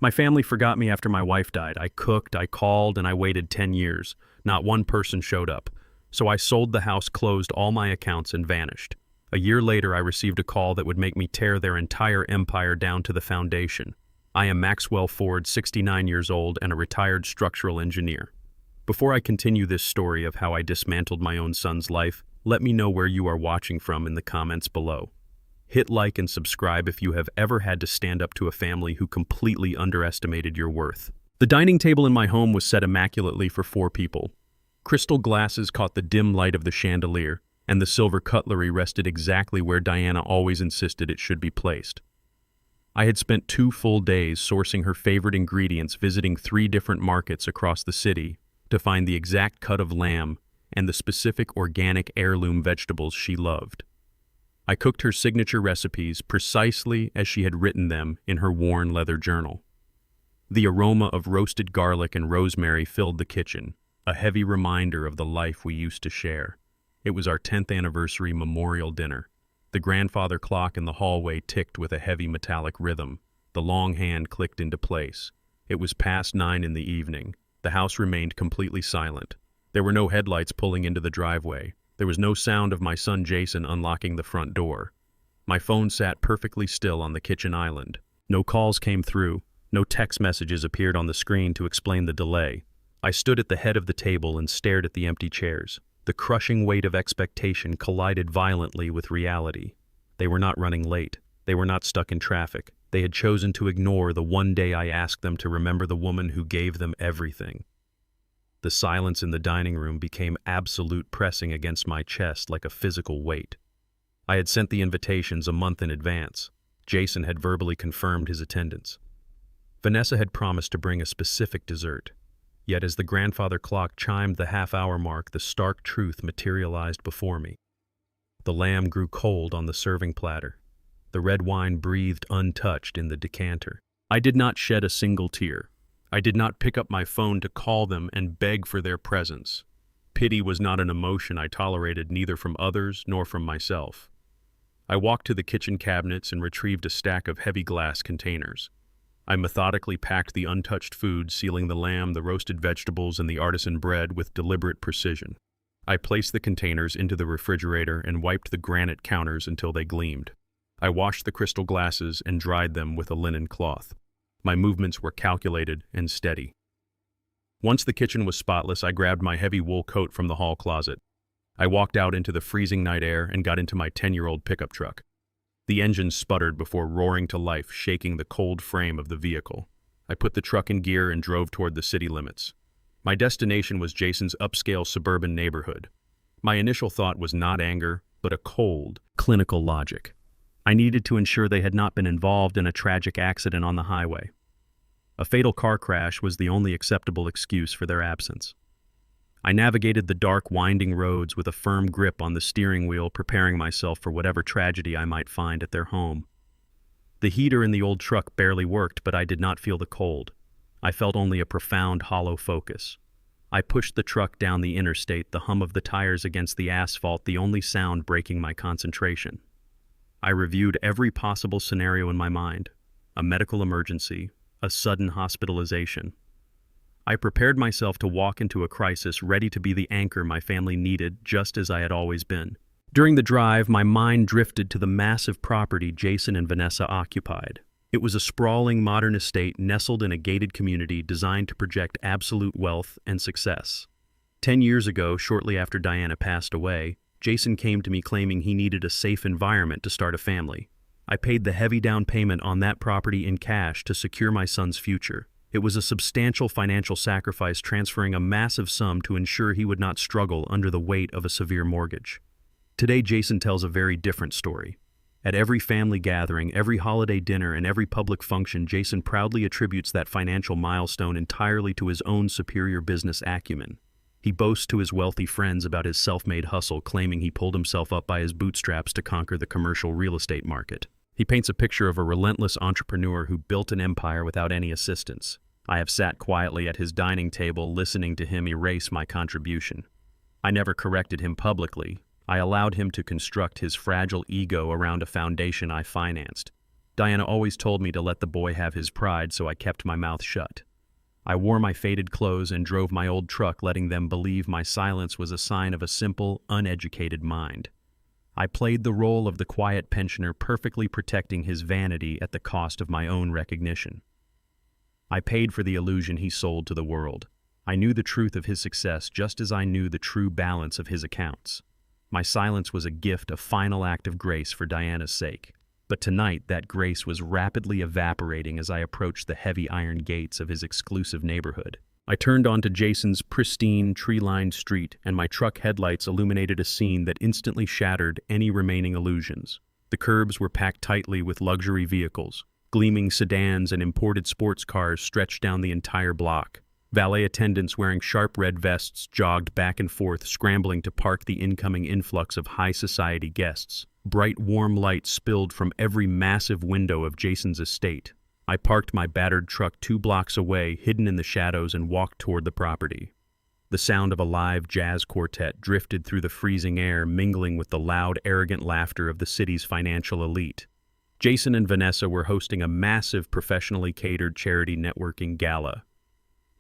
My family forgot me after my wife died. I cooked, I called, and I waited 10 years. Not one person showed up. So I sold the house, closed all my accounts, and vanished. A year later, I received a call that would make me tear their entire empire down to the foundation. I am Maxwell Ford, 69 years old, and a retired structural engineer. Before I continue this story of how I dismantled my own son's life, let me know where you are watching from in the comments below. Hit like and subscribe if you have ever had to stand up to a family who completely underestimated your worth. The dining table in my home was set immaculately for 4 people. Crystal glasses caught the dim light of the chandelier, and the silver cutlery rested exactly where Diana always insisted it should be placed. I had spent 2 full days sourcing her favorite ingredients, visiting 3 different markets across the city to find the exact cut of lamb and the specific organic heirloom vegetables she loved. I cooked her signature recipes precisely as she had written them in her worn leather journal. The aroma of roasted garlic and rosemary filled the kitchen, a heavy reminder of the life we used to share. It was our 10th anniversary memorial dinner. The grandfather clock in the hallway ticked with a heavy metallic rhythm. The long hand clicked into place. It was past 9 in the evening. The house remained completely silent. There were no headlights pulling into the driveway. There was no sound of my son Jason unlocking the front door. My phone sat perfectly still on the kitchen island. No calls came through. No text messages appeared on the screen to explain the delay. I stood at the head of the table and stared at the empty chairs. The crushing weight of expectation collided violently with reality. They were not running late. They were not stuck in traffic. They had chosen to ignore the one day I asked them to remember the woman who gave them everything. The silence in the dining room became absolute, pressing against my chest like a physical weight. I had sent the invitations a month in advance. Jason had verbally confirmed his attendance. Vanessa had promised to bring a specific dessert. Yet as the grandfather clock chimed the half-hour mark, the stark truth materialized before me. The lamb grew cold on the serving platter. The red wine breathed untouched in the decanter. I did not shed a single tear. I did not pick up my phone to call them and beg for their presence. Pity was not an emotion I tolerated neither from others nor from myself. I walked to the kitchen cabinets and retrieved a stack of heavy glass containers. I methodically packed the untouched food, sealing the lamb, the roasted vegetables, and the artisan bread with deliberate precision. I placed the containers into the refrigerator and wiped the granite counters until they gleamed. I washed the crystal glasses and dried them with a linen cloth. My movements were calculated and steady. Once the kitchen was spotless, I grabbed my heavy wool coat from the hall closet. I walked out into the freezing night air and got into my 10-year-old pickup truck. The engine sputtered before roaring to life, shaking the cold frame of the vehicle. I put the truck in gear and drove toward the city limits. My destination was Jason's upscale suburban neighborhood. My initial thought was not anger, but a cold, clinical logic. I needed to ensure they had not been involved in a tragic accident on the highway. A fatal car crash was the only acceptable excuse for their absence. I navigated the dark, winding roads with a firm grip on the steering wheel, preparing myself for whatever tragedy I might find at their home. The heater in the old truck barely worked, but I did not feel the cold. I felt only a profound, hollow focus. I pushed the truck down the interstate, the hum of the tires against the asphalt, the only sound breaking my concentration. I reviewed every possible scenario in my mind: a medical emergency, a sudden hospitalization. I prepared myself to walk into a crisis, ready to be the anchor my family needed, just as I had always been. During the drive, my mind drifted to the massive property Jason and Vanessa occupied. It was a sprawling modern estate nestled in a gated community designed to project absolute wealth and success. 10 years ago, shortly after Diana passed away, Jason came to me claiming he needed a safe environment to start a family. I paid the heavy down payment on that property in cash to secure my son's future. It was a substantial financial sacrifice, transferring a massive sum to ensure he would not struggle under the weight of a severe mortgage. Today, Jason tells a very different story. At every family gathering, every holiday dinner, and every public function, Jason proudly attributes that financial milestone entirely to his own superior business acumen. He boasts to his wealthy friends about his self-made hustle, claiming he pulled himself up by his bootstraps to conquer the commercial real estate market. He paints a picture of a relentless entrepreneur who built an empire without any assistance. I have sat quietly at his dining table, listening to him erase my contribution. I never corrected him publicly. I allowed him to construct his fragile ego around a foundation I financed. Diana always told me to let the boy have his pride, so I kept my mouth shut. I wore my faded clothes and drove my old truck, letting them believe my silence was a sign of a simple, uneducated mind. I played the role of the quiet pensioner, perfectly protecting his vanity at the cost of my own recognition. I paid for the illusion he sold to the world. I knew the truth of his success just as I knew the true balance of his accounts. My silence was a gift, a final act of grace for Diana's sake. But tonight, that grace was rapidly evaporating as I approached the heavy iron gates of his exclusive neighborhood. I turned onto Jason's pristine, tree-lined street, and my truck headlights illuminated a scene that instantly shattered any remaining illusions. The curbs were packed tightly with luxury vehicles. Gleaming sedans and imported sports cars stretched down the entire block. Valet attendants wearing sharp red vests jogged back and forth, scrambling to park the incoming influx of high society guests. Bright, warm light spilled from every massive window of Jason's estate. I parked my battered truck 2 blocks away, hidden in the shadows, and walked toward the property. The sound of a live jazz quartet drifted through the freezing air, mingling with the loud, arrogant laughter of the city's financial elite. Jason and Vanessa were hosting a massive, professionally catered charity networking gala.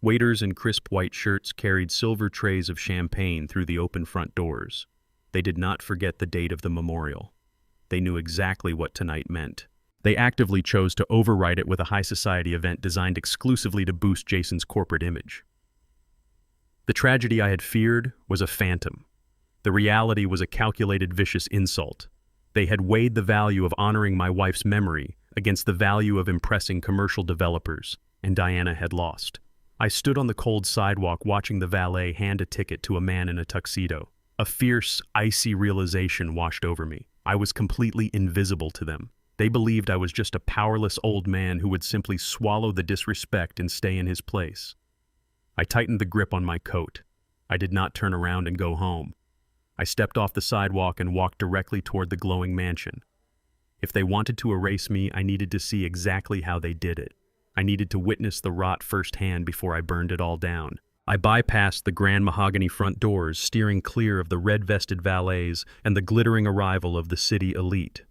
Waiters in crisp white shirts carried silver trays of champagne through the open front doors. They did not forget the date of the memorial. They knew exactly what tonight meant. They actively chose to override it with a high society event designed exclusively to boost Jason's corporate image. The tragedy I had feared was a phantom. The reality was a calculated, vicious insult. They had weighed the value of honoring my wife's memory against the value of impressing commercial developers, and Diana had lost. I stood on the cold sidewalk watching the valet hand a ticket to a man in a tuxedo. A fierce, icy realization washed over me. I was completely invisible to them. They believed I was just a powerless old man who would simply swallow the disrespect and stay in his place. I tightened the grip on my coat. I did not turn around and go home. I stepped off the sidewalk and walked directly toward the glowing mansion. If they wanted to erase me, I needed to see exactly how they did it. I needed to witness the rot firsthand before I burned it all down. I bypassed the grand mahogany front doors, steering clear of the red-vested valets and the glittering arrival of the city elite.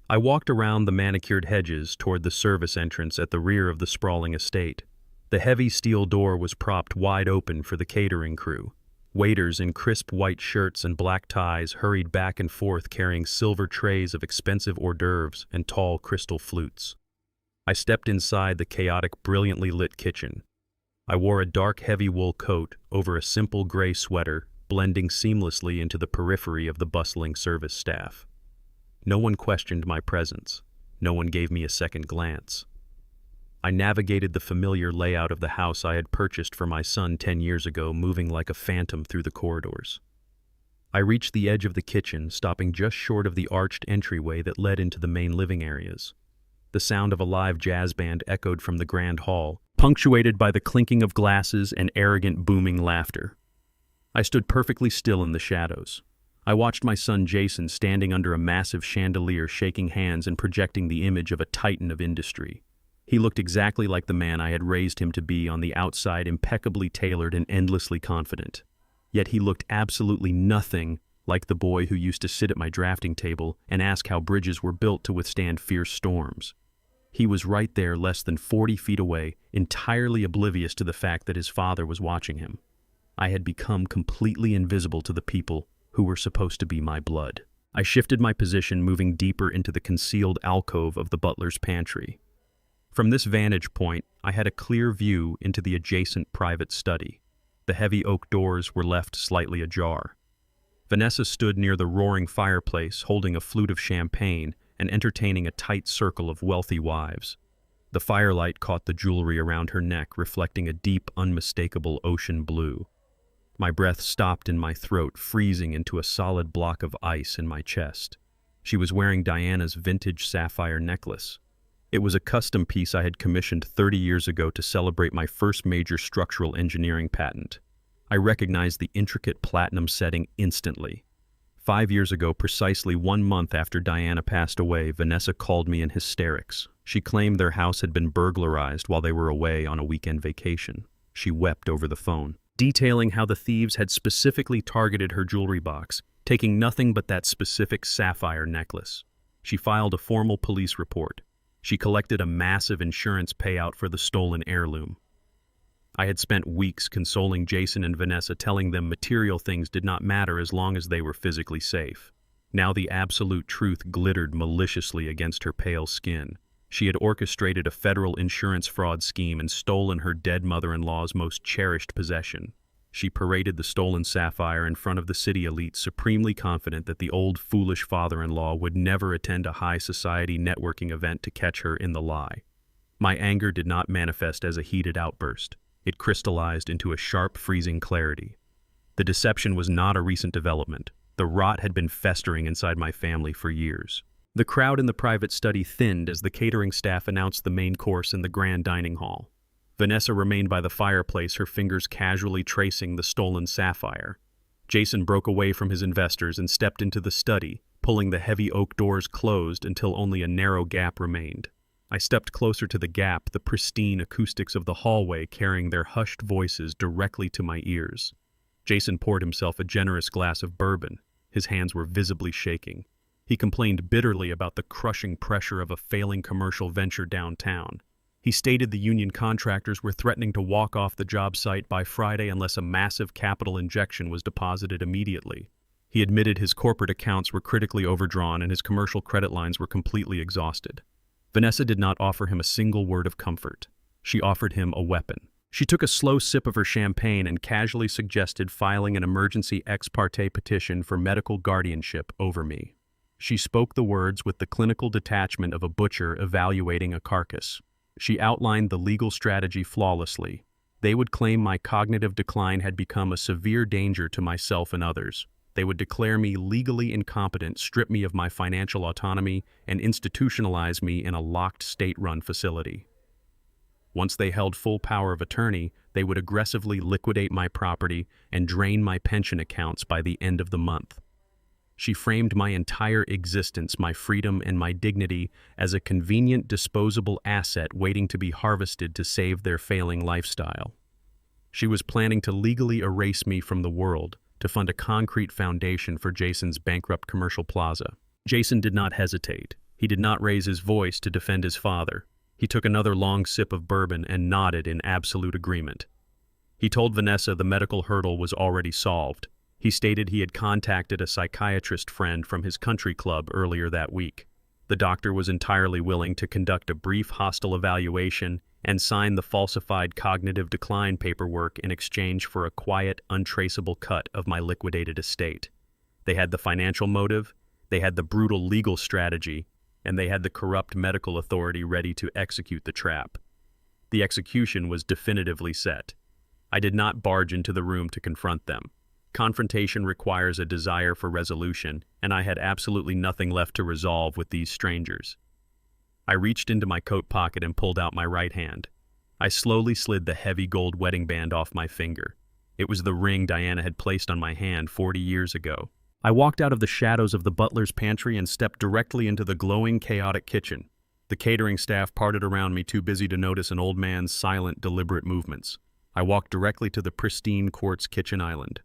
I walked around the manicured hedges toward the service entrance at the rear of the sprawling estate. The heavy steel door was propped wide open for the catering crew. Waiters in crisp white shirts and black ties hurried back and forth carrying silver trays of expensive hors d'oeuvres and tall crystal flutes. I stepped inside the chaotic, brilliantly lit kitchen. I wore a dark, heavy wool coat over a simple gray sweater, blending seamlessly into the periphery of the bustling service staff. No one questioned my presence. No one gave me a second glance. I navigated the familiar layout of the house I had purchased for my son 10 years ago, moving like a phantom through the corridors. I reached the edge of the kitchen, stopping just short of the arched entryway that led into the main living areas. The sound of a live jazz band echoed from the grand hall, punctuated by the clinking of glasses and arrogant, booming laughter. I stood perfectly still in the shadows. I watched my son Jason standing under a massive chandelier, shaking hands and projecting the image of a titan of industry. He looked exactly like the man I had raised him to be on the outside, impeccably tailored and endlessly confident. Yet he looked absolutely nothing like the boy who used to sit at my drafting table and ask how bridges were built to withstand fierce storms. He was right there, less than 40 feet away, entirely oblivious to the fact that his father was watching him. I had become completely invisible to the people who were supposed to be my blood. I shifted my position, moving deeper into the concealed alcove of the butler's pantry. From this vantage point, I had a clear view into the adjacent private study. The heavy oak doors were left slightly ajar. Vanessa stood near the roaring fireplace, holding a flute of champagne and entertaining a tight circle of wealthy wives. The firelight caught the jewelry around her neck, reflecting a deep, unmistakable ocean blue. My breath stopped in my throat, freezing into a solid block of ice in my chest. She was wearing Diana's vintage sapphire necklace. It was a custom piece I had commissioned 30 years ago to celebrate my first major structural engineering patent. I recognized the intricate platinum setting instantly. 5 years ago, precisely 1 month after Diana passed away, Vanessa called me in hysterics. She claimed their house had been burglarized while they were away on a weekend vacation. She wept over the phone, detailing how the thieves had specifically targeted her jewelry box, taking nothing but that specific sapphire necklace. She filed a formal police report, She collected a massive insurance payout for the stolen heirloom. I had spent weeks consoling Jason and Vanessa, telling them material things did not matter as long as they were physically safe. Now the absolute truth glittered maliciously against her pale skin. She had orchestrated a federal insurance fraud scheme and stolen her dead mother-in-law's most cherished possession. She paraded the stolen sapphire in front of the city elite, supremely confident that the old foolish father-in-law would never attend a high society networking event to catch her in the lie. My anger did not manifest as a heated outburst. It crystallized into a sharp, freezing clarity. The deception was not a recent development. The rot had been festering inside my family for years. The crowd in the private study thinned as the catering staff announced the main course in the grand dining hall. Vanessa remained by the fireplace, her fingers casually tracing the stolen sapphire. Jason broke away from his investors and stepped into the study, pulling the heavy oak doors closed until only a narrow gap remained. I stepped closer to the gap, the pristine acoustics of the hallway carrying their hushed voices directly to my ears. Jason poured himself a generous glass of bourbon. His hands were visibly shaking. He complained bitterly about the crushing pressure of a failing commercial venture downtown. He stated the union contractors were threatening to walk off the job site by Friday unless a massive capital injection was deposited immediately. He admitted his corporate accounts were critically overdrawn and his commercial credit lines were completely exhausted. Vanessa did not offer him a single word of comfort. She offered him a weapon. She took a slow sip of her champagne and casually suggested filing an emergency ex parte petition for medical guardianship over me. She spoke the words with the clinical detachment of a butcher evaluating a carcass. She outlined the legal strategy flawlessly. They would claim my cognitive decline had become a severe danger to myself and others. They would declare me legally incompetent, strip me of my financial autonomy, and institutionalize me in a locked state-run facility. Once they held full power of attorney, they would aggressively liquidate my property and drain my pension accounts by the end of the month. She framed my entire existence, my freedom and my dignity, as a convenient, disposable asset waiting to be harvested to save their failing lifestyle. She was planning to legally erase me from the world, to fund a concrete foundation for Jason's bankrupt commercial plaza. Jason did not hesitate. He did not raise his voice to defend his father. He took another long sip of bourbon and nodded in absolute agreement. He told Vanessa the medical hurdle was already solved. He stated he had contacted a psychiatrist friend from his country club earlier that week. The doctor was entirely willing to conduct a brief hostile evaluation and sign the falsified cognitive decline paperwork in exchange for a quiet, untraceable cut of my liquidated estate. They had the financial motive, they had the brutal legal strategy, and they had the corrupt medical authority ready to execute the trap. The execution was definitively set. I did not barge into the room to confront them. Confrontation requires a desire for resolution, and I had absolutely nothing left to resolve with these strangers. I reached into my coat pocket and pulled out my right hand. I slowly slid the heavy gold wedding band off my finger. It was the ring Diana had placed on my hand 40 years ago. I walked out of the shadows of the butler's pantry and stepped directly into the glowing, chaotic kitchen. The catering staff parted around me, too busy to notice an old man's silent, deliberate movements. I walked directly to the pristine quartz kitchen island.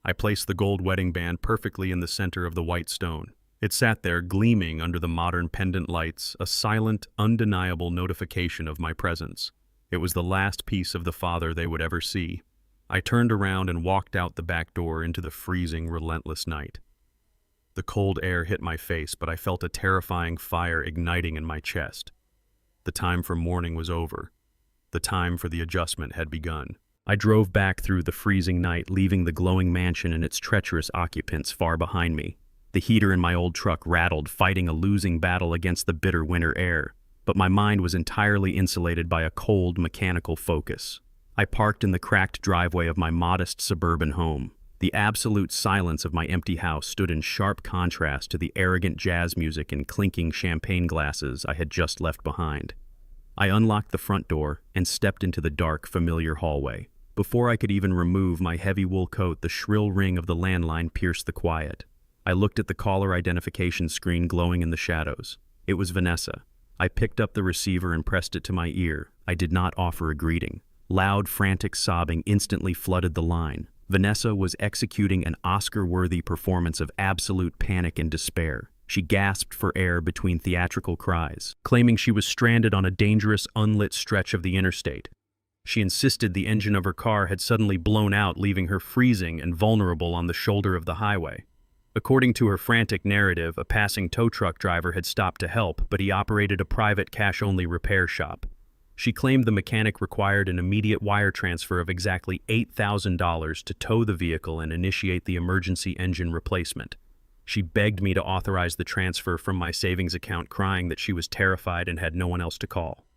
I placed the gold wedding band perfectly in the center of the white stone. It sat there, gleaming under the modern pendant lights, a silent, undeniable notification of my presence. It was the last piece of the father they would ever see. I turned around and walked out the back door into the freezing, relentless night. The cold air hit my face, but I felt a terrifying fire igniting in my chest. The time for mourning was over. The time for the adjustment had begun. I drove back through the freezing night, leaving the glowing mansion and its treacherous occupants far behind me. The heater in my old truck rattled, fighting a losing battle against the bitter winter air, but my mind was entirely insulated by a cold, mechanical focus. I parked in the cracked driveway of my modest suburban home. The absolute silence of my empty house stood in sharp contrast to the arrogant jazz music and clinking champagne glasses I had just left behind. I unlocked the front door and stepped into the dark, familiar hallway. Before I could even remove my heavy wool coat, the shrill ring of the landline pierced the quiet. I looked at the caller identification screen glowing in the shadows. It was Vanessa. I picked up the receiver and pressed it to my ear. I did not offer a greeting. Loud, frantic sobbing instantly flooded the line. Vanessa was executing an Oscar-worthy performance of absolute panic and despair. She gasped for air between theatrical cries, claiming she was stranded on a dangerous, unlit stretch of the interstate. She insisted the engine of her car had suddenly blown out, leaving her freezing and vulnerable on the shoulder of the highway. According to her frantic narrative, a passing tow truck driver had stopped to help, but he operated a private cash-only repair shop. She claimed the mechanic required an immediate wire transfer of exactly $8,000 to tow the vehicle and initiate the emergency engine replacement. She begged me to authorize the transfer from my savings account, crying that she was terrified and had no one else to call.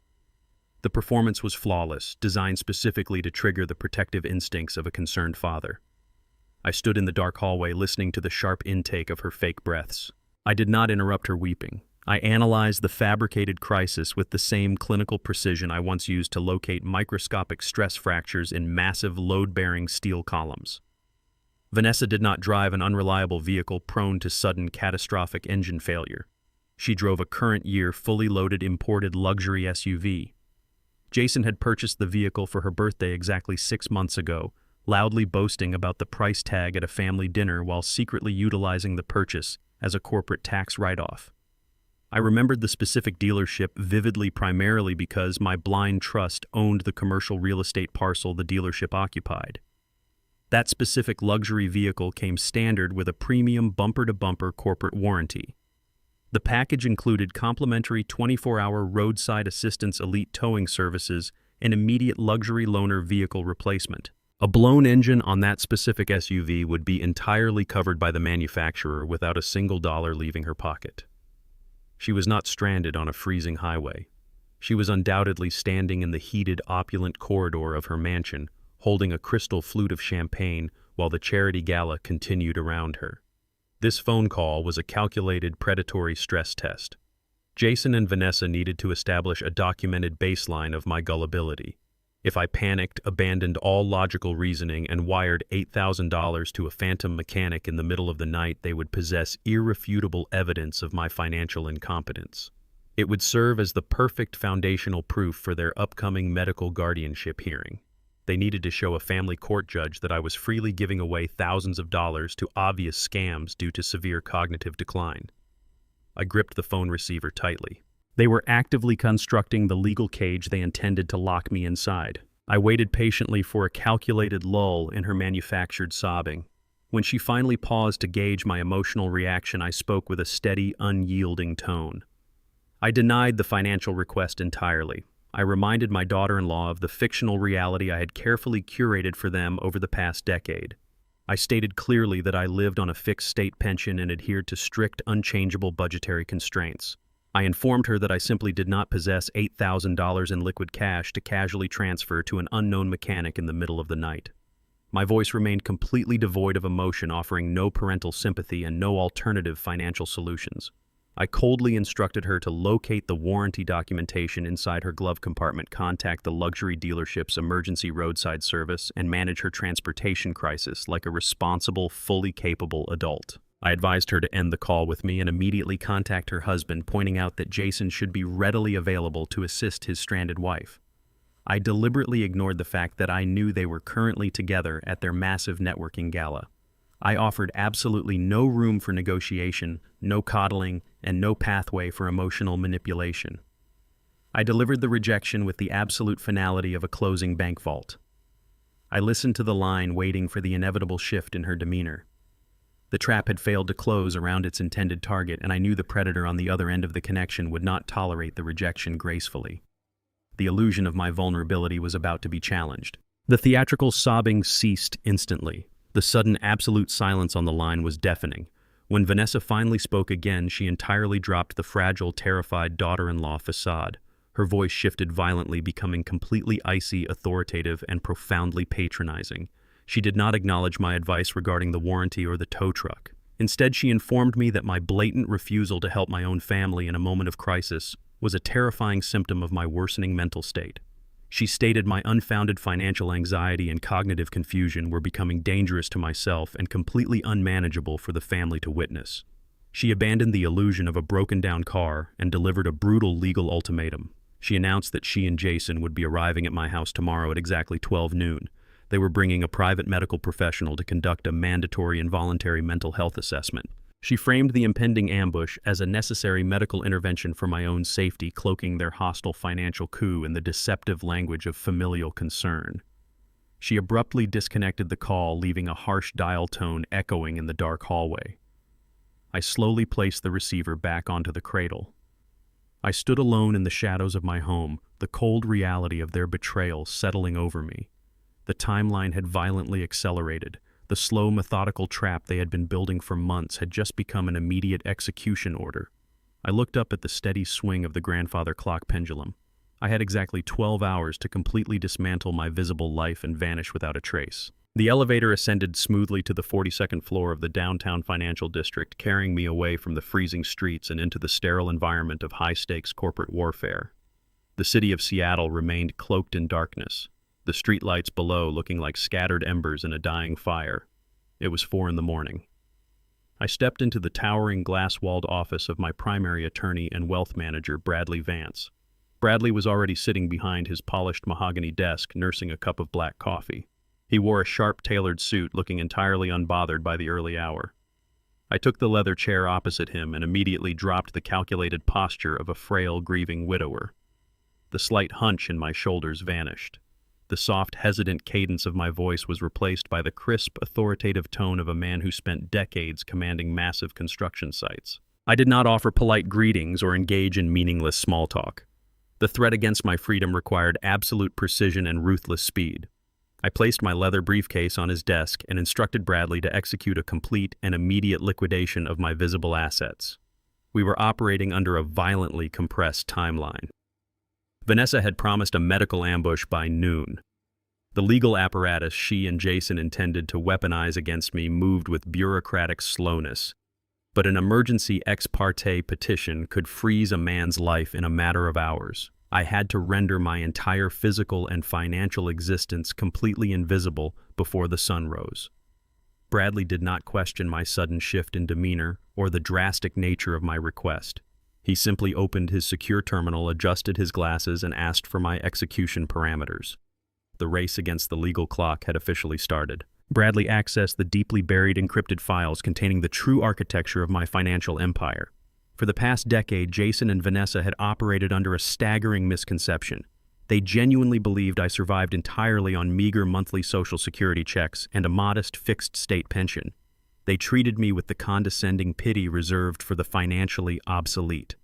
The performance was flawless, designed specifically to trigger the protective instincts of a concerned father. I stood in the dark hallway listening to the sharp intake of her fake breaths. I did not interrupt her weeping. I analyzed the fabricated crisis with the same clinical precision I once used to locate microscopic stress fractures in massive load-bearing steel columns. Vanessa did not drive an unreliable vehicle prone to sudden catastrophic engine failure. She drove a current year fully loaded imported luxury SUV. Jason had purchased the vehicle for her birthday exactly 6 months ago, loudly boasting about the price tag at a family dinner while secretly utilizing the purchase as a corporate tax write-off. I remembered the specific dealership vividly, primarily because my blind trust owned the commercial real estate parcel the dealership occupied. That specific luxury vehicle came standard with a premium bumper-to-bumper corporate warranty. The package included complimentary 24-hour roadside assistance, elite towing services, and immediate luxury loaner vehicle replacement. A blown engine on that specific SUV would be entirely covered by the manufacturer without a single dollar leaving her pocket. She was not stranded on a freezing highway. She was undoubtedly standing in the heated, opulent corridor of her mansion, holding a crystal flute of champagne while the charity gala continued around her. This phone call was a calculated predatory stress test. Jason and Vanessa needed to establish a documented baseline of my gullibility. If I panicked, abandoned all logical reasoning, and wired $8,000 to a phantom mechanic in the middle of the night, they would possess irrefutable evidence of my financial incompetence. It would serve as the perfect foundational proof for their upcoming medical guardianship hearing. They needed to show a family court judge that I was freely giving away thousands of dollars to obvious scams due to severe cognitive decline. I gripped the phone receiver tightly. They were actively constructing the legal cage they intended to lock me inside. I waited patiently for a calculated lull in her manufactured sobbing. When she finally paused to gauge my emotional reaction, I spoke with a steady, unyielding tone. I denied the financial request entirely. I reminded my daughter-in-law of the fictional reality I had carefully curated for them over the past decade. I stated clearly that I lived on a fixed state pension and adhered to strict, unchangeable budgetary constraints. I informed her that I simply did not possess $8,000 in liquid cash to casually transfer to an unknown mechanic in the middle of the night. My voice remained completely devoid of emotion, offering no parental sympathy and no alternative financial solutions. I coldly instructed her to locate the warranty documentation inside her glove compartment, contact the luxury dealership's emergency roadside service, and manage her transportation crisis like a responsible, fully capable adult. I advised her to end the call with me and immediately contact her husband, pointing out that Jason should be readily available to assist his stranded wife. I deliberately ignored the fact that I knew they were currently together at their massive networking gala. I offered absolutely no room for negotiation, no coddling, and no pathway for emotional manipulation. I delivered the rejection with the absolute finality of a closing bank vault. I listened to the line, waiting for the inevitable shift in her demeanor. The trap had failed to close around its intended target, and I knew the predator on the other end of the connection would not tolerate the rejection gracefully. The illusion of my vulnerability was about to be challenged. The theatrical sobbing ceased instantly. The sudden absolute silence on the line was deafening. When Vanessa finally spoke again, she entirely dropped the fragile, terrified daughter-in-law facade. Her voice shifted violently, becoming completely icy, authoritative, and profoundly patronizing. She did not acknowledge my advice regarding the warranty or the tow truck. Instead, she informed me that my blatant refusal to help my own family in a moment of crisis was a terrifying symptom of my worsening mental state. She stated my unfounded financial anxiety and cognitive confusion were becoming dangerous to myself and completely unmanageable for the family to witness. She abandoned the illusion of a broken-down car and delivered a brutal legal ultimatum. She announced that she and Jason would be arriving at my house tomorrow at exactly 12 noon. They were bringing a private medical professional to conduct a mandatory and voluntary mental health assessment. She framed the impending ambush as a necessary medical intervention for my own safety, cloaking their hostile financial coup in the deceptive language of familial concern. She abruptly disconnected the call, leaving a harsh dial tone echoing in the dark hallway. I slowly placed the receiver back onto the cradle. I stood alone in the shadows of my home, the cold reality of their betrayal settling over me. The timeline had violently accelerated. The slow, methodical trap they had been building for months had just become an immediate execution order. I looked up at the steady swing of the grandfather clock pendulum. I had exactly 12 hours to completely dismantle my visible life and vanish without a trace. The elevator ascended smoothly to the 42nd floor of the downtown financial district, carrying me away from the freezing streets and into the sterile environment of high-stakes corporate warfare. The city of Seattle remained cloaked in darkness, the streetlights below looking like scattered embers in a dying fire. It was 4 a.m. I stepped into the towering glass-walled office of my primary attorney and wealth manager, Bradley Vance. Bradley was already sitting behind his polished mahogany desk, nursing a cup of black coffee. He wore a sharp, tailored suit, looking entirely unbothered by the early hour. I took the leather chair opposite him and immediately dropped the calculated posture of a frail, grieving widower. The slight hunch in my shoulders vanished. The soft, hesitant cadence of my voice was replaced by the crisp, authoritative tone of a man who spent decades commanding massive construction sites. I did not offer polite greetings or engage in meaningless small talk. The threat against my freedom required absolute precision and ruthless speed. I placed my leather briefcase on his desk and instructed Bradley to execute a complete and immediate liquidation of my visible assets. We were operating under a violently compressed timeline. Vanessa had promised a medical ambush by noon. The legal apparatus she and Jason intended to weaponize against me moved with bureaucratic slowness, but an emergency ex parte petition could freeze a man's life in a matter of hours. I had to render my entire physical and financial existence completely invisible before the sun rose. Bradley did not question my sudden shift in demeanor or the drastic nature of my request. He simply opened his secure terminal, adjusted his glasses, and asked for my execution parameters. The race against the legal clock had officially started. Bradley accessed the deeply buried encrypted files containing the true architecture of my financial empire. For the past decade, Jason and Vanessa had operated under a staggering misconception. They genuinely believed I survived entirely on meager monthly Social Security checks and a modest fixed state pension. They treated me with the condescending pity reserved for the financially obsolete.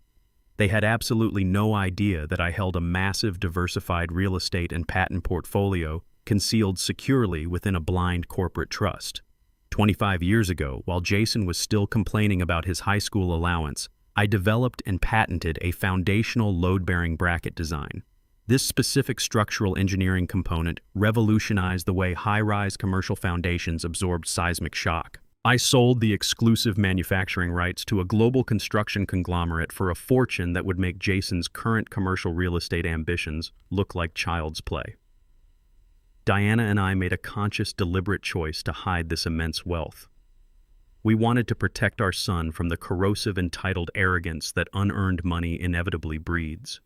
They had absolutely no idea that I held a massive diversified real estate and patent portfolio concealed securely within a blind corporate trust. 25 years ago, while Jason was still complaining about his high school allowance, I developed and patented a foundational load-bearing bracket design. This specific structural engineering component revolutionized the way high-rise commercial foundations absorbed seismic shock. I sold the exclusive manufacturing rights to a global construction conglomerate for a fortune that would make Jason's current commercial real estate ambitions look like child's play. Diana and I made a conscious, deliberate choice to hide this immense wealth. We wanted to protect our son from the corrosive, entitled arrogance that unearned money inevitably breeds.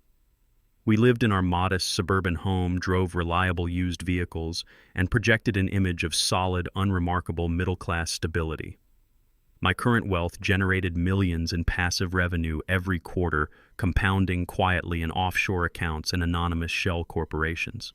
We lived in our modest suburban home, drove reliable used vehicles, and projected an image of solid, unremarkable middle-class stability. My current wealth generated millions in passive revenue every quarter, compounding quietly in offshore accounts and anonymous shell corporations.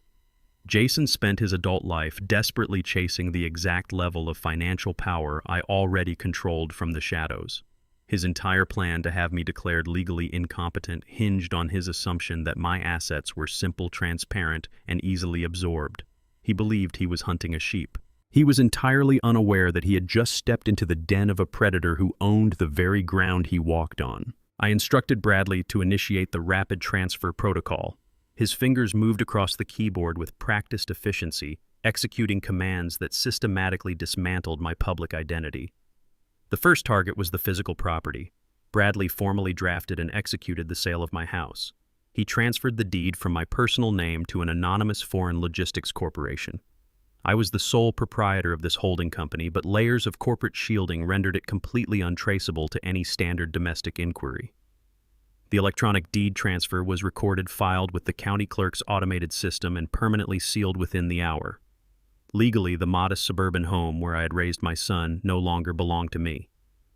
Jason spent his adult life desperately chasing the exact level of financial power I already controlled from the shadows. His entire plan to have me declared legally incompetent hinged on his assumption that my assets were simple, transparent, and easily absorbed. He believed he was hunting a sheep. He was entirely unaware that he had just stepped into the den of a predator who owned the very ground he walked on. I instructed Bradley to initiate the rapid transfer protocol. His fingers moved across the keyboard with practiced efficiency, executing commands that systematically dismantled my public identity. The first target was the physical property. Bradley formally drafted and executed the sale of my house. He transferred the deed from my personal name to an anonymous foreign logistics corporation. I was the sole proprietor of this holding company, but layers of corporate shielding rendered it completely untraceable to any standard domestic inquiry. The electronic deed transfer was recorded, filed with the county clerk's automated system, and permanently sealed within the hour. Legally, the modest suburban home where I had raised my son no longer belonged to me.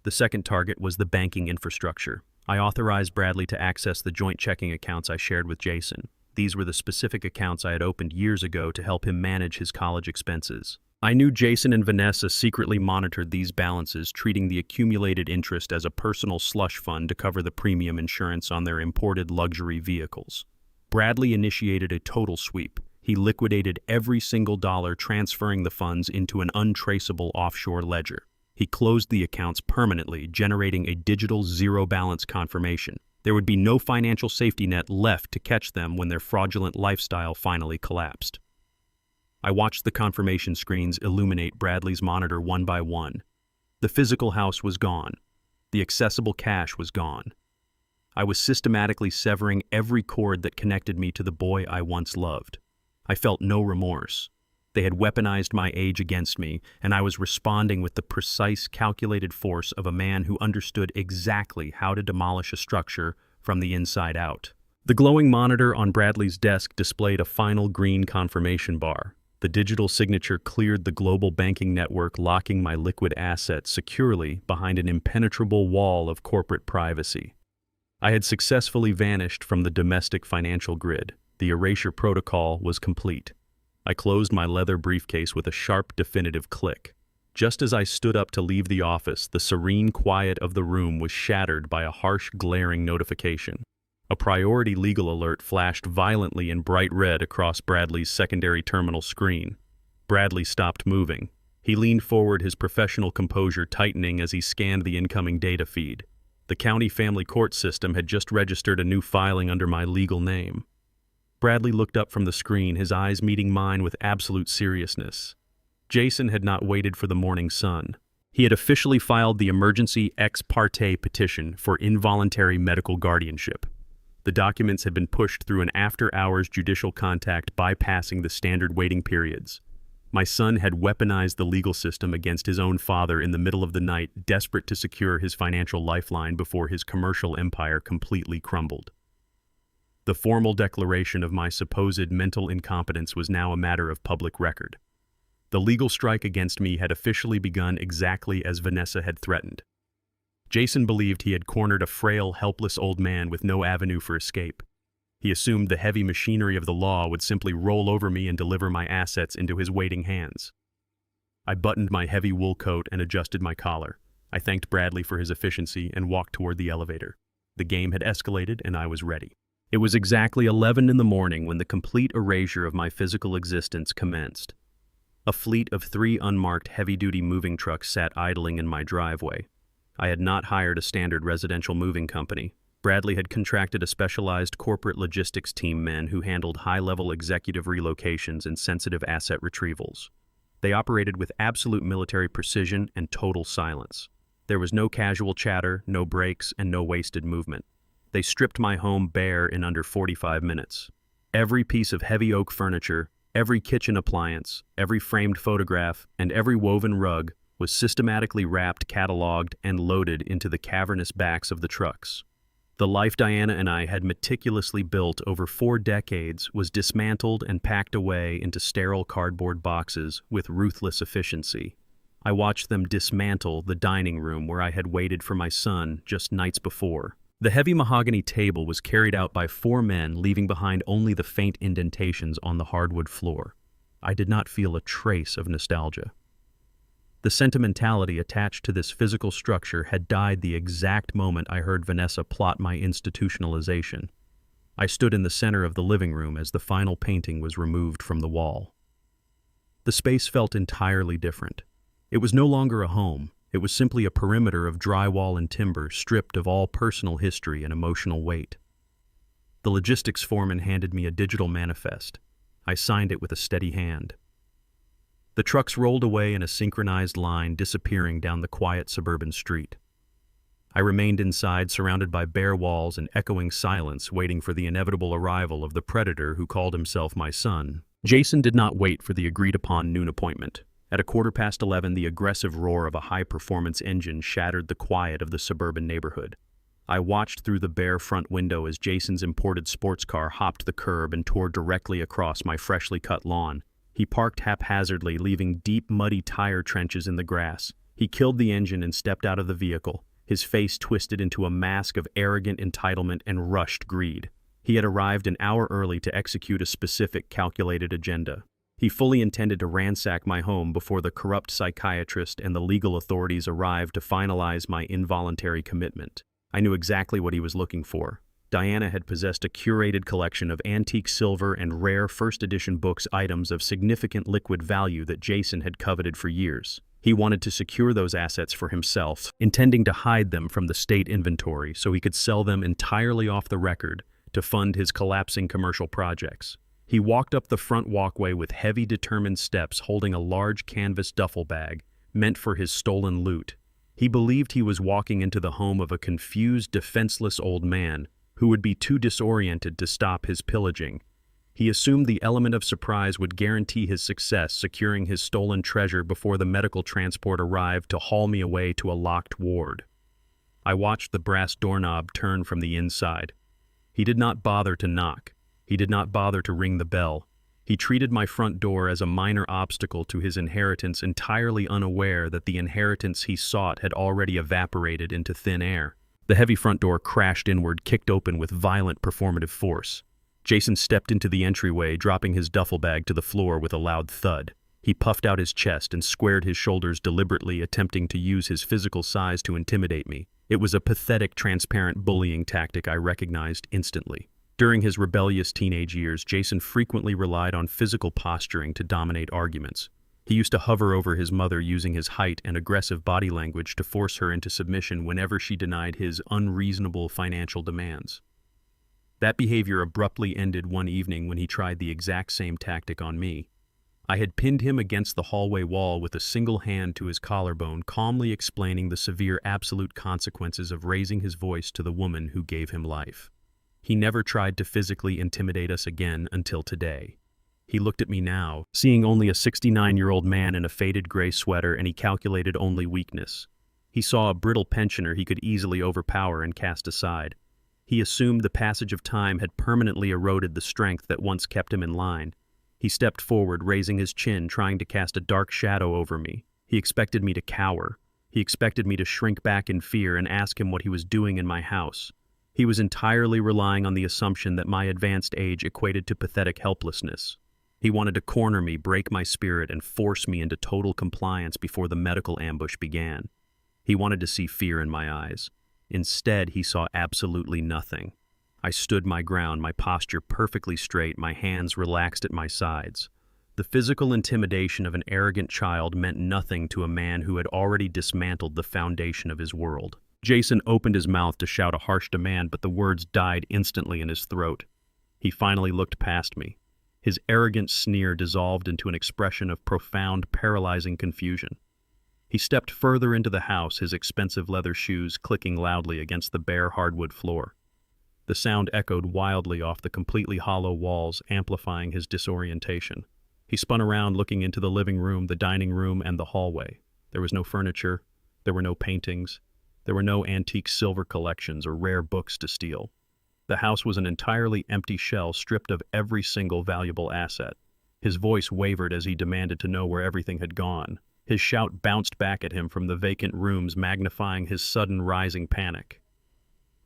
The second target was the banking infrastructure. I authorized Bradley to access the joint checking accounts I shared with Jason. These were the specific accounts I had opened years ago to help him manage his college expenses. I knew Jason and Vanessa secretly monitored these balances, treating the accumulated interest as a personal slush fund to cover the premium insurance on their imported luxury vehicles. Bradley initiated a total sweep. He liquidated every single dollar, transferring the funds into an untraceable offshore ledger. He closed the accounts permanently, generating a digital zero-balance confirmation. There would be no financial safety net left to catch them when their fraudulent lifestyle finally collapsed. I watched the confirmation screens illuminate Bradley's monitor one by one. The physical house was gone. The accessible cash was gone. I was systematically severing every cord that connected me to the boy I once loved. I felt no remorse. They had weaponized my age against me, and I was responding with the precise, calculated force of a man who understood exactly how to demolish a structure from the inside out. The glowing monitor on Bradley's desk displayed a final green confirmation bar. The digital signature cleared the global banking network, locking my liquid assets securely behind an impenetrable wall of corporate privacy. I had successfully vanished from the domestic financial grid. The erasure protocol was complete. I closed my leather briefcase with a sharp, definitive click. Just as I stood up to leave the office, the serene quiet of the room was shattered by a harsh, glaring notification. A priority legal alert flashed violently in bright red across Bradley's secondary terminal screen. Bradley stopped moving. He leaned forward, his professional composure tightening as he scanned the incoming data feed. The county family court system had just registered a new filing under my legal name. Bradley looked up from the screen, his eyes meeting mine with absolute seriousness. Jason had not waited for the morning sun. He had officially filed the emergency ex parte petition for involuntary medical guardianship. The documents had been pushed through an after-hours judicial contact, bypassing the standard waiting periods. My son had weaponized the legal system against his own father in the middle of the night, desperate to secure his financial lifeline before his commercial empire completely crumbled. The formal declaration of my supposed mental incompetence was now a matter of public record. The legal strike against me had officially begun exactly as Vanessa had threatened. Jason believed he had cornered a frail, helpless old man with no avenue for escape. He assumed the heavy machinery of the law would simply roll over me and deliver my assets into his waiting hands. I buttoned my heavy wool coat and adjusted my collar. I thanked Bradley for his efficiency and walked toward the elevator. The game had escalated, and I was ready. It was exactly 11 in the morning when the complete erasure of my physical existence commenced. A fleet of 3 unmarked heavy-duty moving trucks sat idling in my driveway. I had not hired a standard residential moving company. Bradley had contracted a specialized corporate logistics team men who handled high-level executive relocations and sensitive asset retrievals. They operated with absolute military precision and total silence. There was no casual chatter, no breaks, and no wasted movement. They stripped my home bare in under 45 minutes. Every piece of heavy oak furniture, every kitchen appliance, every framed photograph, and every woven rug was systematically wrapped, cataloged, and loaded into the cavernous backs of the trucks. The life Diana and I had meticulously built over 4 decades was dismantled and packed away into sterile cardboard boxes with ruthless efficiency. I watched them dismantle the dining room where I had waited for my son just nights before. The heavy mahogany table was carried out by 4 men, leaving behind only the faint indentations on the hardwood floor. I did not feel a trace of nostalgia. The sentimentality attached to this physical structure had died the exact moment I heard Vanessa plot my institutionalization. I stood in the center of the living room as the final painting was removed from the wall. The space felt entirely different. It was no longer a home. It was simply a perimeter of drywall and timber, stripped of all personal history and emotional weight. The logistics foreman handed me a digital manifest. I signed it with a steady hand. The trucks rolled away in a synchronized line, disappearing down the quiet suburban street. I remained inside, surrounded by bare walls and echoing silence, waiting for the inevitable arrival of the predator who called himself my son. Jason did not wait for the agreed-upon noon appointment. At 11:15, the aggressive roar of a high-performance engine shattered the quiet of the suburban neighborhood. I watched through the bare front window as Jason's imported sports car hopped the curb and tore directly across my freshly cut lawn. He parked haphazardly, leaving deep, muddy tire trenches in the grass. He killed the engine and stepped out of the vehicle, his face twisted into a mask of arrogant entitlement and rushed greed. He had arrived an hour early to execute a specific, calculated agenda. He fully intended to ransack my home before the corrupt psychiatrist and the legal authorities arrived to finalize my involuntary commitment. I knew exactly what he was looking for. Diana had possessed a curated collection of antique silver and rare first-edition books, items of significant liquid value that Jason had coveted for years. He wanted to secure those assets for himself, intending to hide them from the state inventory so he could sell them entirely off the record to fund his collapsing commercial projects. He walked up the front walkway with heavy, determined steps, holding a large canvas duffel bag meant for his stolen loot. He believed he was walking into the home of a confused, defenseless old man who would be too disoriented to stop his pillaging. He assumed the element of surprise would guarantee his success, securing his stolen treasure before the medical transport arrived to haul me away to a locked ward. I watched the brass doorknob turn from the inside. He did not bother to knock. He did not bother to ring the bell. He treated my front door as a minor obstacle to his inheritance, entirely unaware that the inheritance he sought had already evaporated into thin air. The heavy front door crashed inward, kicked open with violent performative force. Jason stepped into the entryway, dropping his duffel bag to the floor with a loud thud. He puffed out his chest and squared his shoulders deliberately, attempting to use his physical size to intimidate me. It was a pathetic, transparent bullying tactic I recognized instantly. During his rebellious teenage years, Jason frequently relied on physical posturing to dominate arguments. He used to hover over his mother, using his height and aggressive body language to force her into submission whenever she denied his unreasonable financial demands. That behavior abruptly ended one evening when he tried the exact same tactic on me. I had pinned him against the hallway wall with a single hand to his collarbone, calmly explaining the severe absolute consequences of raising his voice to the woman who gave him life. He never tried to physically intimidate us again until today. He looked at me now, seeing only a 69-year-old man in a faded gray sweater, and he calculated only weakness. He saw a brittle pensioner he could easily overpower and cast aside. He assumed the passage of time had permanently eroded the strength that once kept him in line. He stepped forward, raising his chin, trying to cast a dark shadow over me. He expected me to cower. He expected me to shrink back in fear and ask him what he was doing in my house. He was entirely relying on the assumption that my advanced age equated to pathetic helplessness. He wanted to corner me, break my spirit, and force me into total compliance before the medical ambush began. He wanted to see fear in my eyes. Instead, he saw absolutely nothing. I stood my ground, my posture perfectly straight, my hands relaxed at my sides. The physical intimidation of an arrogant child meant nothing to a man who had already dismantled the foundation of his world. Jason opened his mouth to shout a harsh demand, but the words died instantly in his throat. He finally looked past me. His arrogant sneer dissolved into an expression of profound, paralyzing confusion. He stepped further into the house, his expensive leather shoes clicking loudly against the bare hardwood floor. The sound echoed wildly off the completely hollow walls, amplifying his disorientation. He spun around, looking into the living room, the dining room, and the hallway. There was no furniture. There were no paintings. There were no antique silver collections or rare books to steal. The house was an entirely empty shell, stripped of every single valuable asset. His voice wavered as he demanded to know where everything had gone. His shout bounced back at him from the vacant rooms, magnifying his sudden rising panic.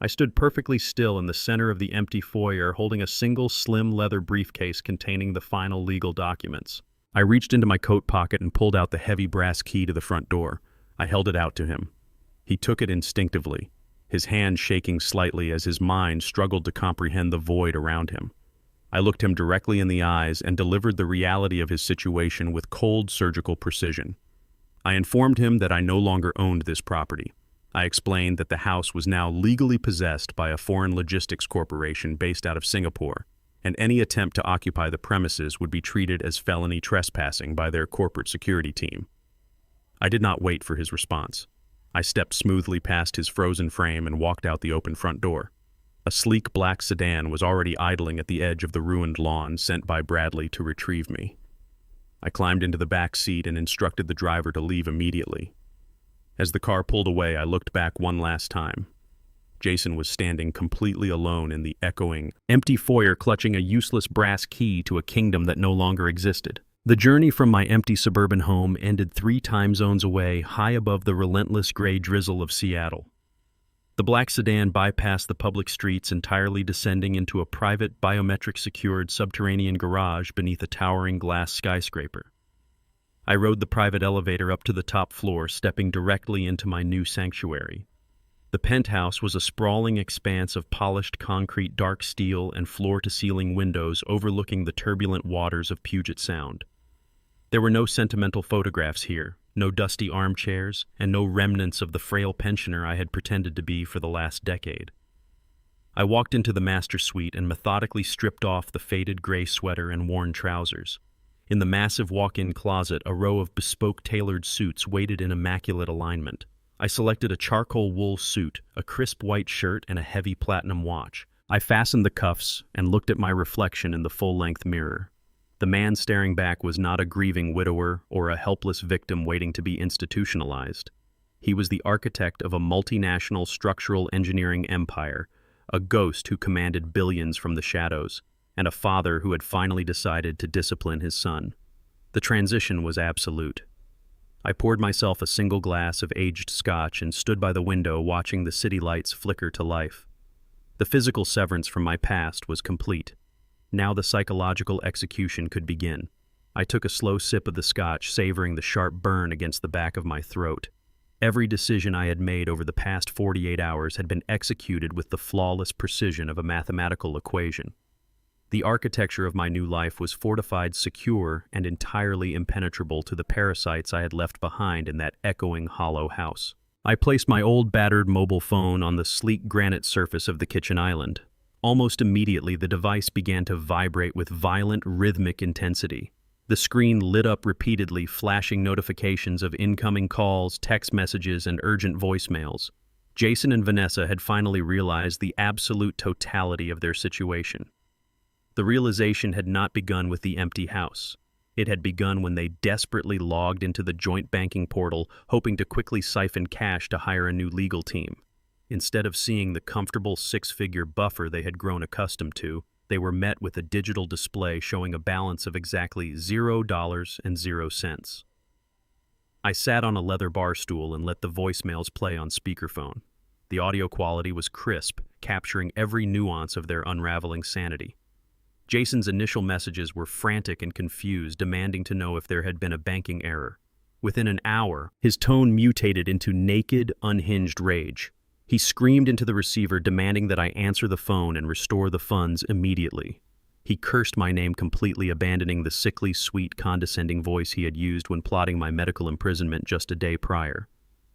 I stood perfectly still in the center of the empty foyer, holding a single slim leather briefcase containing the final legal documents. I reached into my coat pocket and pulled out the heavy brass key to the front door. I held it out to him. He took it instinctively, his hand shaking slightly as his mind struggled to comprehend the void around him. I looked him directly in the eyes and delivered the reality of his situation with cold, surgical precision. I informed him that I no longer owned this property. I explained that the house was now legally possessed by a foreign logistics corporation based out of Singapore, and any attempt to occupy the premises would be treated as felony trespassing by their corporate security team. I did not wait for his response. I stepped smoothly past his frozen frame and walked out the open front door. A sleek black sedan was already idling at the edge of the ruined lawn sent by Bradley to retrieve me. I climbed into the back seat and instructed the driver to leave immediately. As the car pulled away, I looked back one last time. Jason was standing completely alone in the echoing, empty foyer, clutching a useless brass key to a kingdom that no longer existed. The journey from my empty suburban home ended 3 time zones away, high above the relentless gray drizzle of Seattle. The black sedan bypassed the public streets, entirely descending into a private, biometric-secured subterranean garage beneath a towering glass skyscraper. I rode the private elevator up to the top floor, stepping directly into my new sanctuary. The penthouse was a sprawling expanse of polished concrete, dark steel, and floor-to-ceiling windows overlooking the turbulent waters of Puget Sound. There were no sentimental photographs here, no dusty armchairs, and no remnants of the frail pensioner I had pretended to be for the last decade. I walked into the master suite and methodically stripped off the faded gray sweater and worn trousers. In the massive walk-in closet, a row of bespoke tailored suits waited in immaculate alignment. I selected a charcoal wool suit, a crisp white shirt, and a heavy platinum watch. I fastened the cuffs and looked at my reflection in the full-length mirror. The man staring back was not a grieving widower or a helpless victim waiting to be institutionalized. He was the architect of a multinational structural engineering empire, a ghost who commanded billions from the shadows, and a father who had finally decided to discipline his son. The transition was absolute. I poured myself a single glass of aged scotch and stood by the window watching the city lights flicker to life. The physical severance from my past was complete. Now the psychological execution could begin. I took a slow sip of the scotch, savoring the sharp burn against the back of my throat. Every decision I had made over the past 48 hours had been executed with the flawless precision of a mathematical equation. The architecture of my new life was fortified, secure, and entirely impenetrable to the parasites I had left behind in that echoing hollow house. I placed my old battered mobile phone on the sleek granite surface of the kitchen island. Almost immediately, the device began to vibrate with violent, rhythmic intensity. The screen lit up repeatedly, flashing notifications of incoming calls, text messages, and urgent voicemails. Jason and Vanessa had finally realized the absolute totality of their situation. The realization had not begun with the empty house. It had begun when they desperately logged into the joint banking portal, hoping to quickly siphon cash to hire a new legal team. Instead of seeing the comfortable 6-figure buffer they had grown accustomed to, they were met with a digital display showing a balance of exactly $0.00. I sat on a leather bar stool and let the voicemails play on speakerphone. The audio quality was crisp, capturing every nuance of their unraveling sanity. Jason's initial messages were frantic and confused, demanding to know if there had been a banking error. Within an hour, his tone mutated into naked, unhinged rage. He screamed into the receiver, demanding that I answer the phone and restore the funds immediately. He cursed my name completely, abandoning the sickly, sweet, condescending voice he had used when plotting my medical imprisonment just a day prior.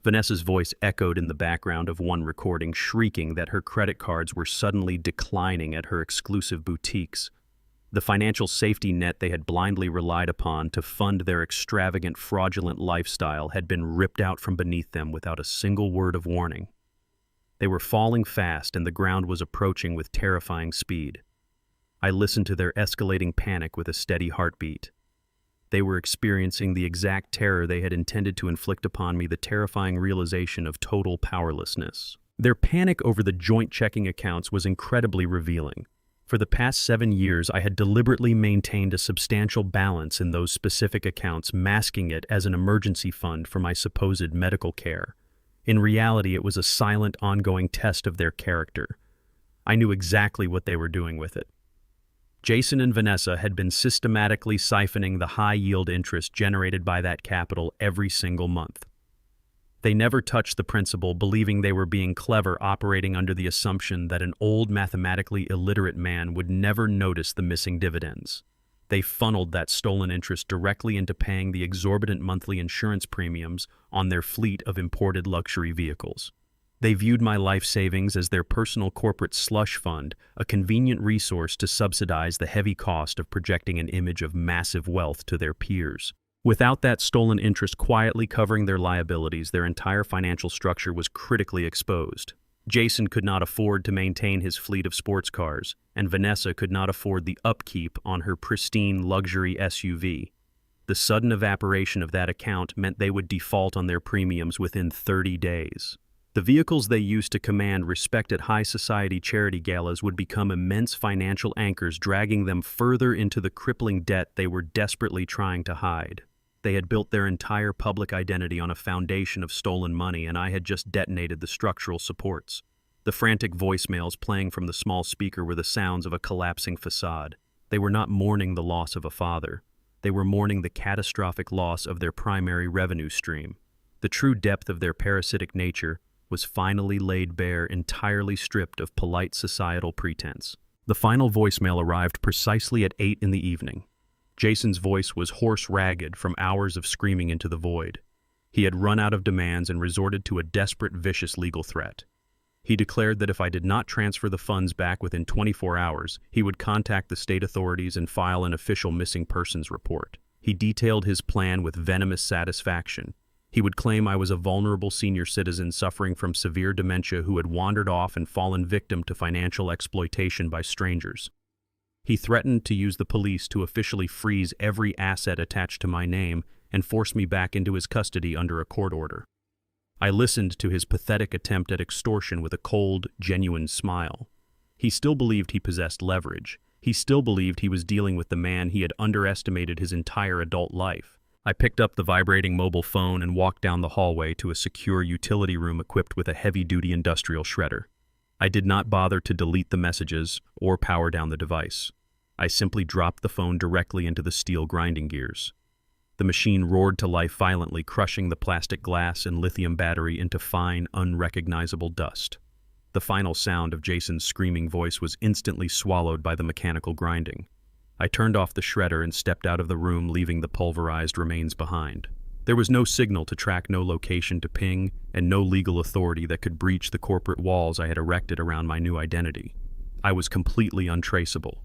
Vanessa's voice echoed in the background of one recording, shrieking that her credit cards were suddenly declining at her exclusive boutiques. The financial safety net they had blindly relied upon to fund their extravagant, fraudulent lifestyle had been ripped out from beneath them without a single word of warning. They were falling fast, and the ground was approaching with terrifying speed. I listened to their escalating panic with a steady heartbeat. They were experiencing the exact terror they had intended to inflict upon me, the terrifying realization of total powerlessness. Their panic over the joint checking accounts was incredibly revealing. For the past 7 years, I had deliberately maintained a substantial balance in those specific accounts, masking it as an emergency fund for my supposed medical care. In reality, it was a silent, ongoing test of their character. I knew exactly what they were doing with it. Jason and Vanessa had been systematically siphoning the high-yield interest generated by that capital every single month. They never touched the principal, believing they were being clever, operating under the assumption that an old, mathematically illiterate man would never notice the missing dividends. They funneled that stolen interest directly into paying the exorbitant monthly insurance premiums on their fleet of imported luxury vehicles. They viewed my life savings as their personal corporate slush fund, a convenient resource to subsidize the heavy cost of projecting an image of massive wealth to their peers. Without that stolen interest quietly covering their liabilities, their entire financial structure was critically exposed. Jason could not afford to maintain his fleet of sports cars, and Vanessa could not afford the upkeep on her pristine luxury SUV. The sudden evaporation of that account meant they would default on their premiums within 30 days. The vehicles they used to command respect at high society charity galas would become immense financial anchors, dragging them further into the crippling debt they were desperately trying to hide. They had built their entire public identity on a foundation of stolen money, and I had just detonated the structural supports. The frantic voicemails playing from the small speaker were the sounds of a collapsing facade. They were not mourning the loss of a father. They were mourning the catastrophic loss of their primary revenue stream. The true depth of their parasitic nature was finally laid bare, entirely stripped of polite societal pretense. The final voicemail arrived precisely at 8 in the evening. Jason's voice was hoarse, ragged from hours of screaming into the void. He had run out of demands and resorted to a desperate, vicious legal threat. He declared that if I did not transfer the funds back within 24 hours, he would contact the state authorities and file an official missing persons report. He detailed his plan with venomous satisfaction. He would claim I was a vulnerable senior citizen suffering from severe dementia who had wandered off and fallen victim to financial exploitation by strangers. He threatened to use the police to officially freeze every asset attached to my name and force me back into his custody under a court order. I listened to his pathetic attempt at extortion with a cold, genuine smile. He still believed he possessed leverage. He still believed he was dealing with the man he had underestimated his entire adult life. I picked up the vibrating mobile phone and walked down the hallway to a secure utility room equipped with a heavy-duty industrial shredder. I did not bother to delete the messages or power down the device. I simply dropped the phone directly into the steel grinding gears. The machine roared to life violently, crushing the plastic glass and lithium battery into fine, unrecognizable dust. The final sound of Jason's screaming voice was instantly swallowed by the mechanical grinding. I turned off the shredder and stepped out of the room, leaving the pulverized remains behind. There was no signal to track, no location to ping, and no legal authority that could breach the corporate walls I had erected around my new identity. I was completely untraceable.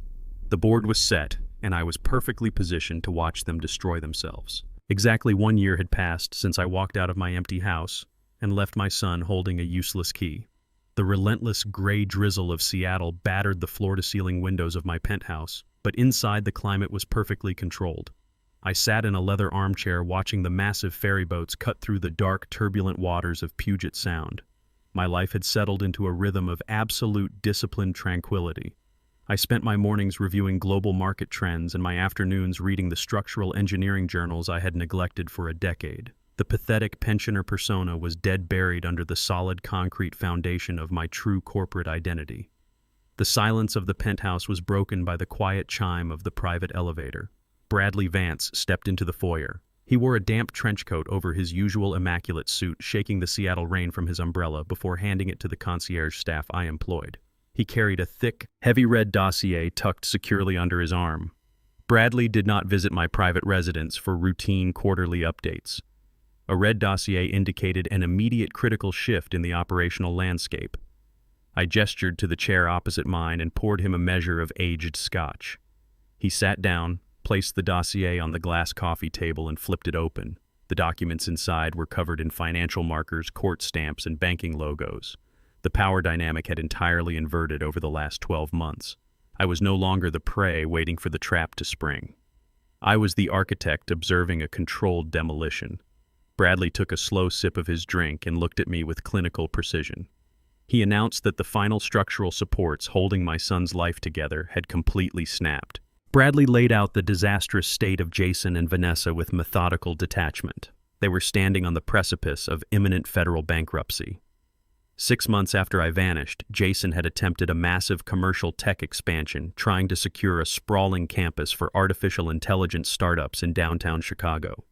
The board was set, and I was perfectly positioned to watch them destroy themselves. Exactly 1 year had passed since I walked out of my empty house and left my son holding a useless key. The relentless gray drizzle of Seattle battered the floor-to-ceiling windows of my penthouse, but inside the climate was perfectly controlled. I sat in a leather armchair watching the massive ferry boats cut through the dark, turbulent waters of Puget Sound. My life had settled into a rhythm of absolute disciplined tranquility. I spent my mornings reviewing global market trends and my afternoons reading the structural engineering journals I had neglected for a decade. The pathetic pensioner persona was dead buried under the solid concrete foundation of my true corporate identity. The silence of the penthouse was broken by the quiet chime of the private elevator. Bradley Vance stepped into the foyer. He wore a damp trench coat over his usual immaculate suit, shaking the Seattle rain from his umbrella before handing it to the concierge staff I employed. He carried a thick, heavy red dossier tucked securely under his arm. Bradley did not visit my private residence for routine quarterly updates. A red dossier indicated an immediate critical shift in the operational landscape. I gestured to the chair opposite mine and poured him a measure of aged scotch. He sat down, placed the dossier on the glass coffee table, and flipped it open. The documents inside were covered in financial markers, court stamps, and banking logos. The power dynamic had entirely inverted over the last 12 months. I was no longer the prey waiting for the trap to spring. I was the architect observing a controlled demolition. Bradley took a slow sip of his drink and looked at me with clinical precision. He announced that the final structural supports holding my son's life together had completely snapped. Bradley laid out the disastrous state of Jason and Vanessa with methodical detachment. They were standing on the precipice of imminent federal bankruptcy. 6 months after I vanished, Jason had attempted a massive commercial tech expansion, trying to secure a sprawling campus for artificial intelligence startups in downtown Chicago.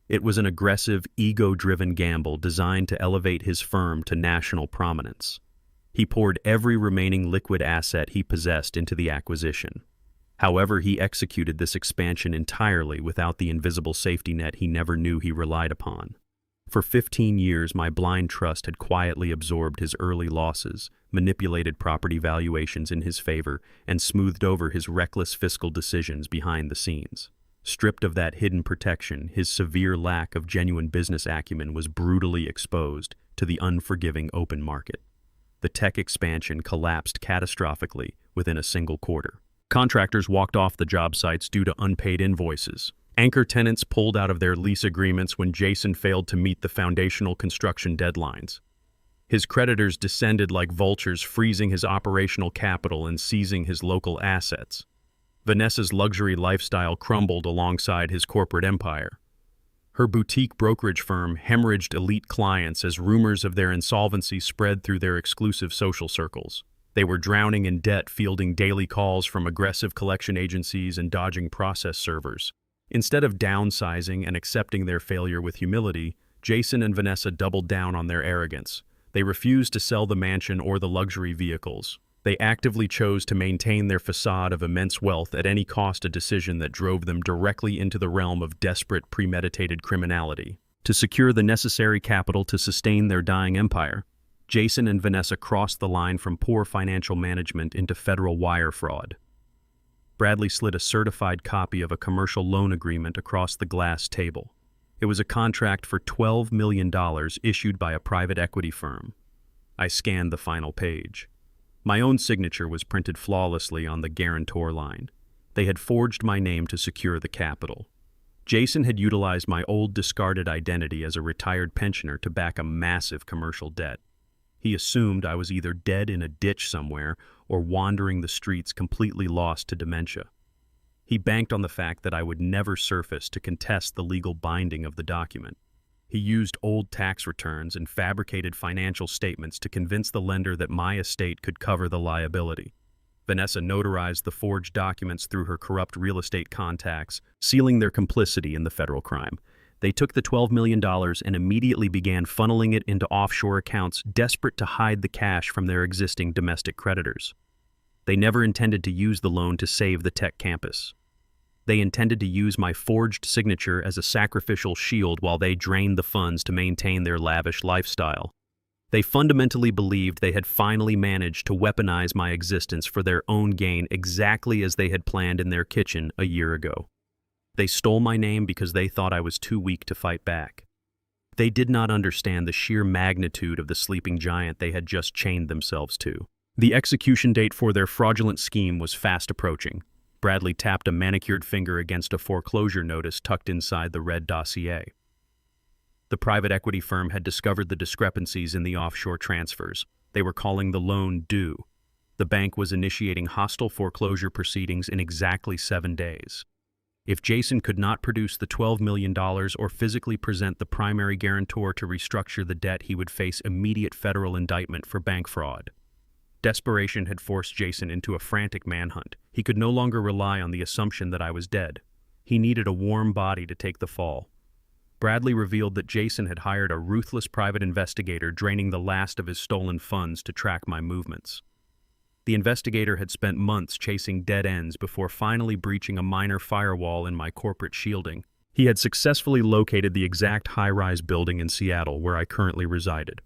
It was an aggressive, ego-driven gamble designed to elevate his firm to national prominence. He poured every remaining liquid asset he possessed into the acquisition. However, he executed this expansion entirely without the invisible safety net he never knew he relied upon. For 15 years, my blind trust had quietly absorbed his early losses, manipulated property valuations in his favor, and smoothed over his reckless fiscal decisions behind the scenes. Stripped of that hidden protection, his severe lack of genuine business acumen was brutally exposed to the unforgiving open market. The tech expansion collapsed catastrophically within a single quarter. Contractors walked off the job sites due to unpaid invoices. Anchor tenants pulled out of their lease agreements when Jason failed to meet the foundational construction deadlines. His creditors descended like vultures, freezing his operational capital and seizing his local assets. Vanessa's luxury lifestyle crumbled alongside his corporate empire. Her boutique brokerage firm hemorrhaged elite clients as rumors of their insolvency spread through their exclusive social circles. They were drowning in debt, fielding daily calls from aggressive collection agencies and dodging process servers. Instead of downsizing and accepting their failure with humility, Jason and Vanessa doubled down on their arrogance. They refused to sell the mansion or the luxury vehicles. They actively chose to maintain their facade of immense wealth at any cost, a decision that drove them directly into the realm of desperate, premeditated criminality. To secure the necessary capital to sustain their dying empire, Jason and Vanessa crossed the line from poor financial management into federal wire fraud. Bradley slid a certified copy of a commercial loan agreement across the glass table. It was a contract for $12 million issued by a private equity firm. I scanned the final page. My own signature was printed flawlessly on the guarantor line. They had forged my name to secure the capital. Jason had utilized my old discarded identity as a retired pensioner to back a massive commercial debt. He assumed I was either dead in a ditch somewhere or wandering the streets completely lost to dementia. He banked on the fact that I would never surface to contest the legal binding of the document. He used old tax returns and fabricated financial statements to convince the lender that my estate could cover the liability. Vanessa notarized the forged documents through her corrupt real estate contacts, sealing their complicity in the federal crime. They took the $12 million and immediately began funneling it into offshore accounts, desperate to hide the cash from their existing domestic creditors. They never intended to use the loan to save the tech campus. They intended to use my forged signature as a sacrificial shield while they drained the funds to maintain their lavish lifestyle. They fundamentally believed they had finally managed to weaponize my existence for their own gain, exactly as they had planned in their kitchen a year ago. They stole my name because they thought I was too weak to fight back. They did not understand the sheer magnitude of the sleeping giant they had just chained themselves to. The execution date for their fraudulent scheme was fast approaching. Bradley tapped a manicured finger against a foreclosure notice tucked inside the red dossier. The private equity firm had discovered the discrepancies in the offshore transfers. They were calling the loan due. The bank was initiating hostile foreclosure proceedings in exactly 7 days. If Jason could not produce the $12 million or physically present the primary guarantor to restructure the debt, he would face immediate federal indictment for bank fraud. Desperation had forced Jason into a frantic manhunt. He could no longer rely on the assumption that I was dead. He needed a warm body to take the fall. Bradley revealed that Jason had hired a ruthless private investigator, draining the last of his stolen funds to track my movements. The investigator had spent months chasing dead ends before finally breaching a minor firewall in my corporate shielding. He had successfully located the exact high-rise building in Seattle where I currently resided.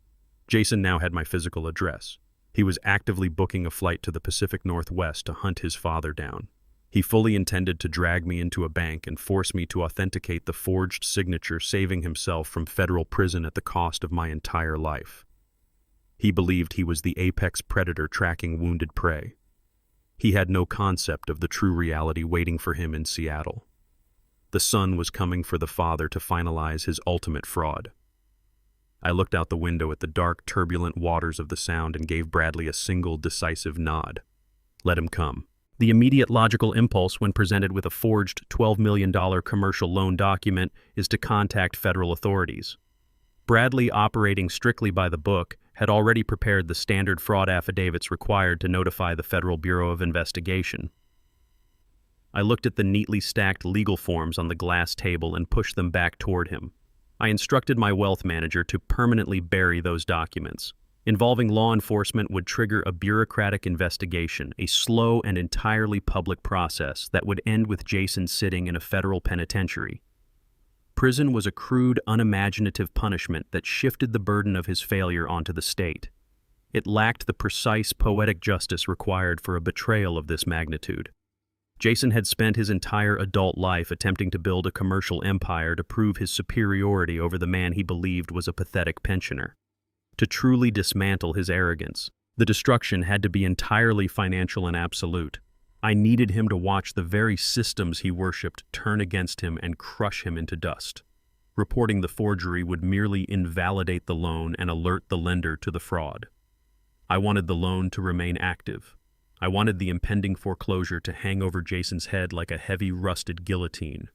Jason now had my physical address. He was actively booking a flight to the Pacific Northwest to hunt his father down. He fully intended to drag me into a bank and force me to authenticate the forged signature, saving himself from federal prison at the cost of my entire life. He believed he was the apex predator tracking wounded prey. He had no concept of the true reality waiting for him in Seattle. The son was coming for the father to finalize his ultimate fraud. I looked out the window at the dark, turbulent waters of the Sound and gave Bradley a single, decisive nod. Let him come. The immediate logical impulse when presented with a forged $12 million commercial loan document is to contact federal authorities. Bradley, operating strictly by the book, had already prepared the standard fraud affidavits required to notify the Federal Bureau of Investigation. I looked at the neatly stacked legal forms on the glass table and pushed them back toward him. I instructed my wealth manager to permanently bury those documents. Involving law enforcement would trigger a bureaucratic investigation, a slow and entirely public process that would end with Jason sitting in a federal penitentiary. Prison was a crude, unimaginative punishment that shifted the burden of his failure onto the state. It lacked the precise, poetic justice required for a betrayal of this magnitude. Jason had spent his entire adult life attempting to build a commercial empire to prove his superiority over the man he believed was a pathetic pensioner. To truly dismantle his arrogance, the destruction had to be entirely financial and absolute. I needed him to watch the very systems he worshipped turn against him and crush him into dust. Reporting the forgery would merely invalidate the loan and alert the lender to the fraud. I wanted the loan to remain active. I wanted the impending foreclosure to hang over Jason's head like a heavy, rusted guillotine.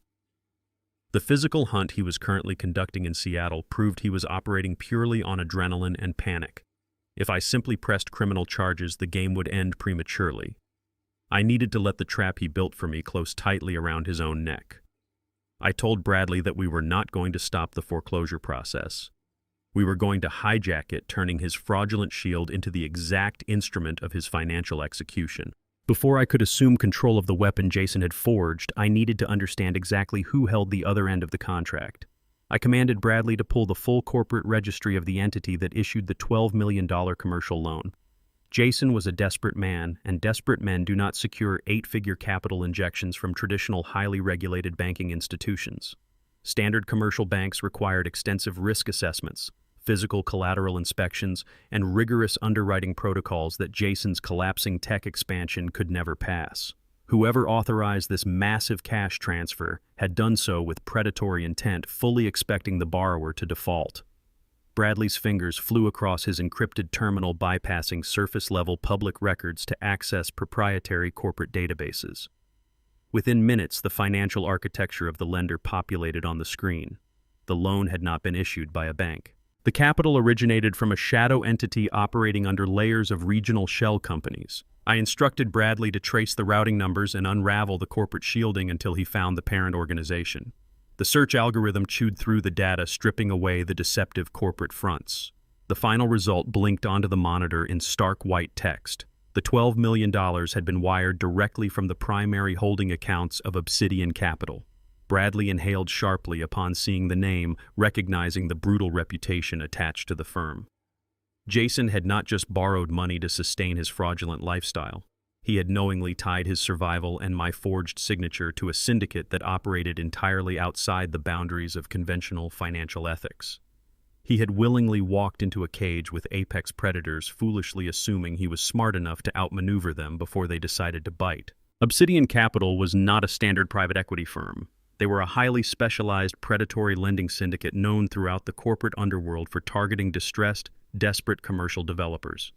The physical hunt he was currently conducting in Seattle proved he was operating purely on adrenaline and panic. If I simply pressed criminal charges, the game would end prematurely. I needed to let the trap he built for me close tightly around his own neck. I told Bradley that we were not going to stop the foreclosure process. We were going to hijack it, turning his fraudulent shield into the exact instrument of his financial execution. Before I could assume control of the weapon Jason had forged, I needed to understand exactly who held the other end of the contract. I commanded Bradley to pull the full corporate registry of the entity that issued the $12 million commercial loan. Jason was a desperate man, and desperate men do not secure eight-figure capital injections from traditional highly regulated banking institutions. Standard commercial banks required extensive risk assessments, physical collateral inspections, and rigorous underwriting protocols that Jason's collapsing tech expansion could never pass. Whoever authorized this massive cash transfer had done so with predatory intent, fully expecting the borrower to default. Bradley's fingers flew across his encrypted terminal, bypassing surface-level public records to access proprietary corporate databases. Within minutes, the financial architecture of the lender populated on the screen. The loan had not been issued by a bank. The capital originated from a shadow entity operating under layers of regional shell companies. I instructed Bradley to trace the routing numbers and unravel the corporate shielding until he found the parent organization. The search algorithm chewed through the data, stripping away the deceptive corporate fronts. The final result blinked onto the monitor in stark white text. The $12 million had been wired directly from the primary holding accounts of Obsidian Capital. Bradley inhaled sharply upon seeing the name, recognizing the brutal reputation attached to the firm. Jason had not just borrowed money to sustain his fraudulent lifestyle. He had knowingly tied his survival and my forged signature to a syndicate that operated entirely outside the boundaries of conventional financial ethics. He had willingly walked into a cage with apex predators, foolishly assuming he was smart enough to outmaneuver them before they decided to bite. Obsidian Capital was not a standard private equity firm. They were a highly specialized predatory lending syndicate known throughout the corporate underworld for targeting distressed, desperate commercial developers.